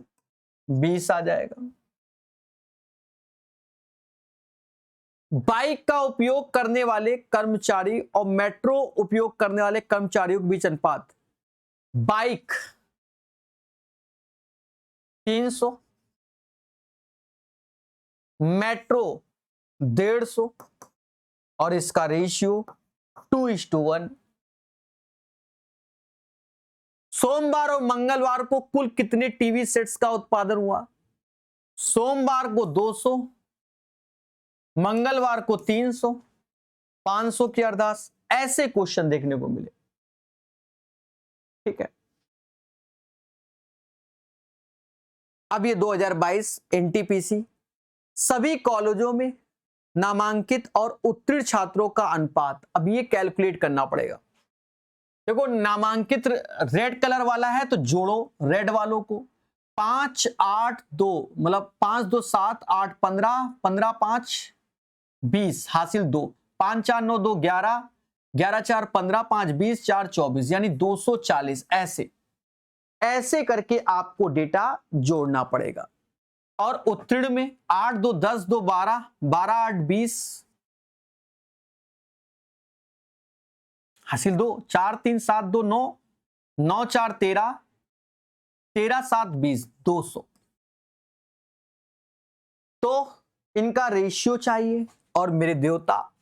20 आ जाएगा, बाइक का उपयोग करने वाले कर्मचारी और मेट्रो उपयोग करने वाले कर्मचारियों के बीच अनुपात, बाइक 300, मेट्रो 150 और इसका रेशियो 2:1। सोमवार और मंगलवार को कुल कितने टीवी सेट्स का उत्पादन हुआ? सोमवार को 200, मंगलवार को 300, 500 की अरदास। ऐसे क्वेश्चन देखने को मिले। ठीक है, अब ये 2022 एनटीपीसी सभी कॉलेजों में नामांकित और उत्तीर्ण छात्रों का अनुपात, अब ये कैलकुलेट करना पड़ेगा। देखो नामांकित रेड कलर वाला है तो जोड़ो रेड वालों को, 5 8 2 मतलब 5 2 7 8 15 15 5 20 हासिल 2, 5 4 9 2 11 11 4 15 5 20 4 24 यानी 240। ऐसे करके आपको डेटा जोड़ना पड़ेगा। और उत्तीर्ण में 8 2 10 2 12 12 8 20 हासिल 2, 4 3 7 2 9 9 4 13 13 7 20 200। तो इनका रेशियो चाहिए और मेरे देवता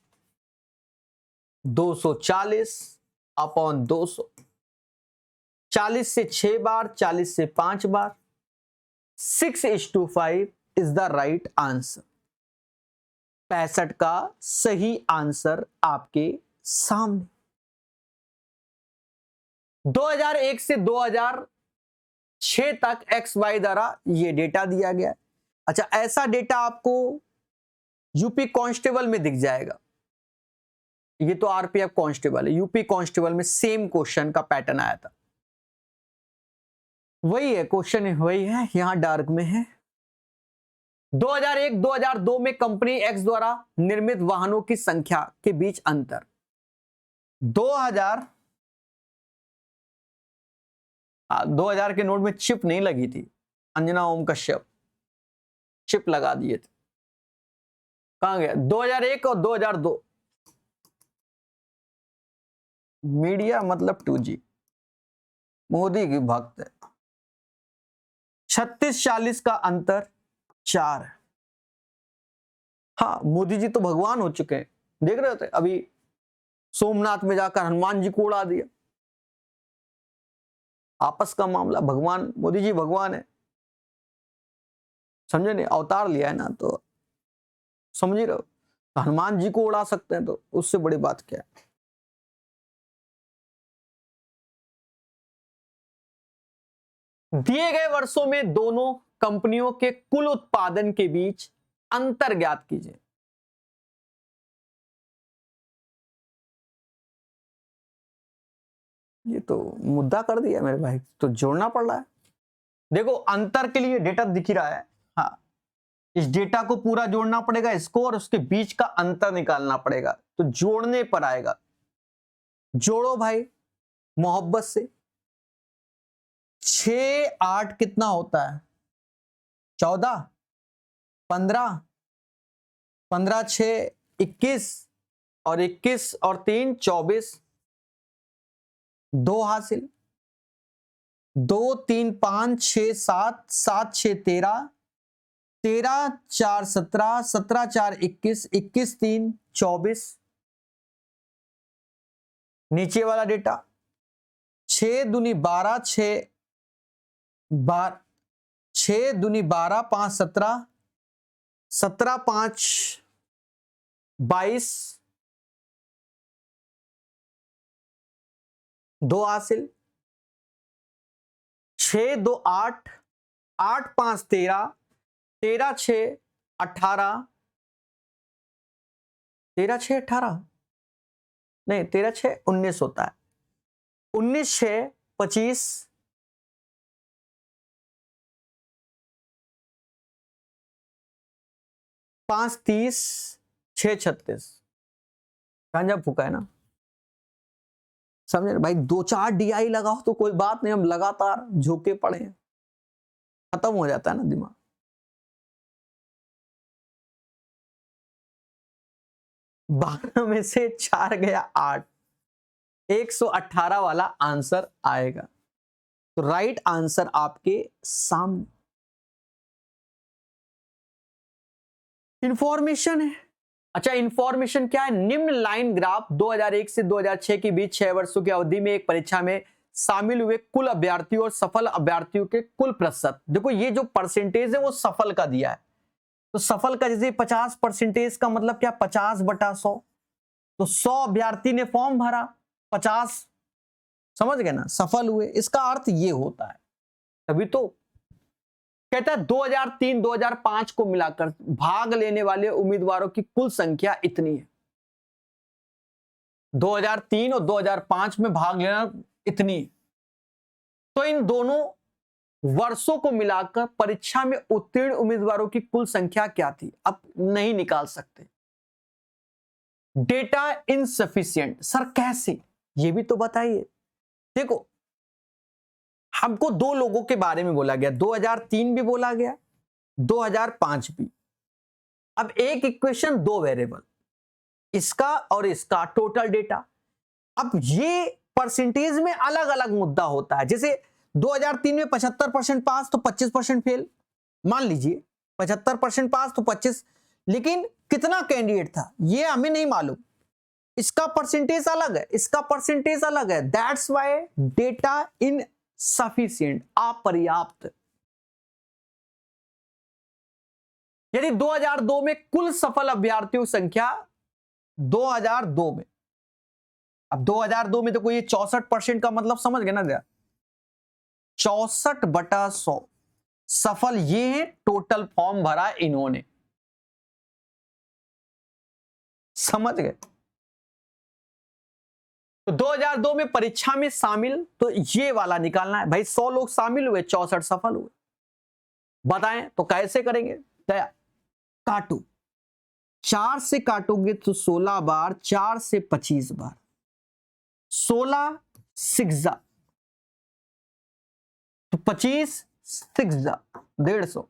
240 अपॉन 200, 40 से 6 बार, 40 से 5 बार, 6:5 इज द राइट आंसर। 65 का सही आंसर आपके सामने। 2001 से 2006 तक XY द्वारा ये डेटा दिया गया है। अच्छा, ऐसा डेटा आपको यूपी कांस्टेबल में दिख जाएगा। ये तो आरपीएफ कांस्टेबल है, यूपी कांस्टेबल में सेम क्वेश्चन का पैटर्न आया था। वही है क्वेश्चन, वही है, यहां डार्क में है। 2001-2002 में कंपनी एक्स द्वारा निर्मित वाहनों की संख्या के बीच अंतर। 2000 के नोट में चिप नहीं लगी थी, अंजना ओम कश्यप चिप लगा दिए थे। कहां गया 2001 और 2002? मीडिया मतलब 2G, मोदी की भक्त है। 36-40 का अंतर 4 है। हाँ, मोदी जी तो भगवान हो चुके हैं, देख रहे थे अभी सोमनाथ में जाकर हनुमान जी को उड़ा दिया। आपस का मामला, भगवान मोदी जी भगवान है, समझे नहीं, अवतार लिया है ना, तो समझ ही रहो। हनुमान जी को उड़ा सकते हैं तो उससे बड़ी बात क्या है। दिए गए वर्षों में दोनों कंपनियों के कुल उत्पादन के बीच अंतर ज्ञात कीजिए। ये तो मुद्दा कर दिया मेरे भाई, तो जोड़ना पड़ रहा है। देखो अंतर के लिए डेटा दिख ही रहा है, हाँ, इस डेटा को पूरा जोड़ना पड़ेगा, इसको और उसके बीच का अंतर निकालना पड़ेगा, तो जोड़ने पर आएगा। जोड़ो भाई मोहब्बत से। 6 8 कितना होता है? 14, 15, 15 6 21 और 21 और 3 24, 2 हासिल, 2 3 5 6 7 7 6 13 13 4 17 17 4 21 21 3 24। नीचे वाला डेटा 6 दूनी 12 6 6 दूनी 12 5 17 17 5 22, 2 हासिल, 6 2 8 8 5 13 13 6 18 13 6 18 नहीं 13 6 19 होता है, 19 6 25 5 30 6 36। गांजा फूका है ना, समझे भाई। 2-4 DI लगाओ तो कोई बात नहीं, हम लगातार झोंके पड़े हैं, खत्म हो जाता है ना दिमाग। 12 में से 4 गया 8, 118 वाला आंसर आएगा। तो राइट आंसर आपके सामने। इंफॉर्मेशन है। अच्छा, इंफॉर्मेशन क्या है? निम्न लाइन ग्राफ 2001 से 2006 के बीच 6 वर्षों की अवधि में एक परीक्षा में शामिल हुए कुल अभ्यर्थियों और सफल अभ्यर्थियों के कुल प्रतिशत। देखो ये जो परसेंटेज है वो सफल का दिया है, तो सफल का जैसे 50% का मतलब क्या? 50/100। तो 100 अभ्यर्थी ने फॉर्म भरा, 50 समझ गए ना, सफल हुए। इसका अर्थ ये होता है। तभी तो कहता है 2003-2005 को मिलाकर भाग लेने वाले उम्मीदवारों की कुल संख्या इतनी है। 2003 और 2005 में भाग लेना इतनी है। तो इन दोनों वर्षों को मिलाकर परीक्षा में उत्तीर्ण उम्मीदवारों की कुल संख्या क्या थी? अब नहीं निकाल सकते। Data insufficient. सर कैसे? ये भी तो बताइए। देखो हमको दो लोगों के बारे में बोला गया, 2003 भी बोला गया, 2005 भी। अब एक इक्वेशन, दो वेरिएबल, इसका और इसका टोटल डेटा। अब ये परसेंटेज में अलग अलग मुद्दा होता है। जैसे 2003 में 75% पास तो 25% फेल, मान लीजिए 75% पास तो 25, लेकिन कितना कैंडिडेट था ये हमें नहीं मालूम। इसका परसेंटेज अलग है, इसका परसेंटेज अलग है। That's why data in sufficient, अपर्याप्त। यदि 2002 में कुल सफल अभ्यर्थियों की संख्या 2002 में, अब 2002 में तो कोई 64% का मतलब समझ गए ना जरा, 64/100 सफल ये है। टोटल फॉर्म भरा इन्होंने, समझ गए। तो 2002 में परीक्षा में शामिल, तो ये वाला निकालना है भाई। 100 लोग शामिल हुए, 64 सफल हुए। बताएं तो कैसे करेंगे? दया काटो, 4 से काटोगे तो 16 बार, 4 से 25 बार, 16 6 तो 25 6 150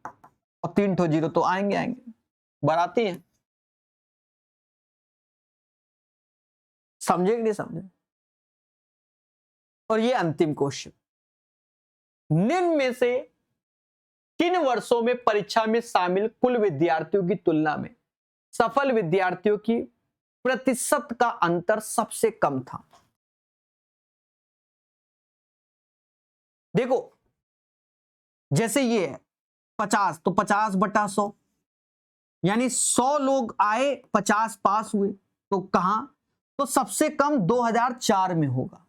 और 3 ठो जीरो तो आएंगे बराती हैं। समझे कि नहीं समझे? और ये अंतिम क्वेश्चन, निम्न में से किन वर्षों में परीक्षा में शामिल कुल विद्यार्थियों की तुलना में सफल विद्यार्थियों की प्रतिशत का अंतर सबसे कम था? देखो जैसे ये है 50, तो 50/100, यानी 100 लोग आए, 50 पास हुए। तो कहां? तो सबसे कम 2004 में होगा,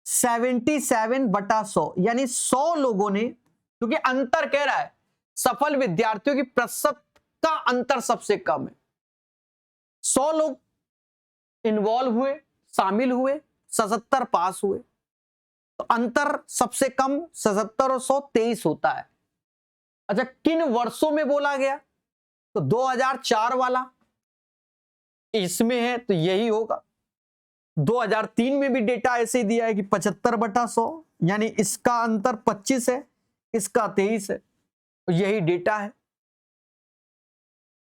77/100, यानी 100 लोगों ने, क्योंकि अंतर कह रहा है सफल विद्यार्थियों की प्रतिशत का अंतर सबसे कम है। 100 लोग इन्वॉल्व हुए, शामिल हुए, 77 पास हुए, तो अंतर सबसे कम 77 और 100 23 होता है। अच्छा, किन वर्षों में बोला गया? तो 2004 वाला इसमें है, तो यही होगा। 2003 में भी डेटा ऐसे ही दिया है कि 75/100, यानी इसका अंतर 25 है, इसका 23 है, तो यही डेटा है।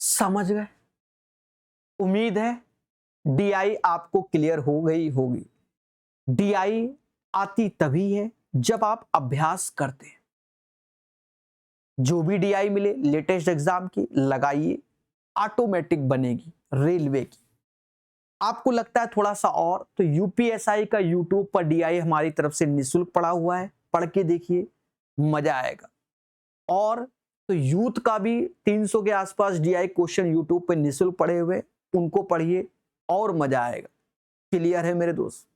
समझ गए? उम्मीद है डीआई आपको क्लियर हो गई होगी। डीआई आती तभी है जब आप अभ्यास करते हैं। जो भी डीआई मिले लेटेस्ट एग्जाम की लगाइए, ऑटोमेटिक बनेगी रेलवे की। आपको लगता है थोड़ा सा और, तो यूपीएसआई का यूट्यूब पर डीआई हमारी तरफ से निःशुल्क पढ़ा हुआ है, पढ़ के देखिए, मजा आएगा। और तो यूथ का भी 300 के आसपास डीआई क्वेश्चन यूट्यूब पे निःशुल्क पढ़े हुए, उनको पढ़िए और मजा आएगा। क्लियर है मेरे दोस्त?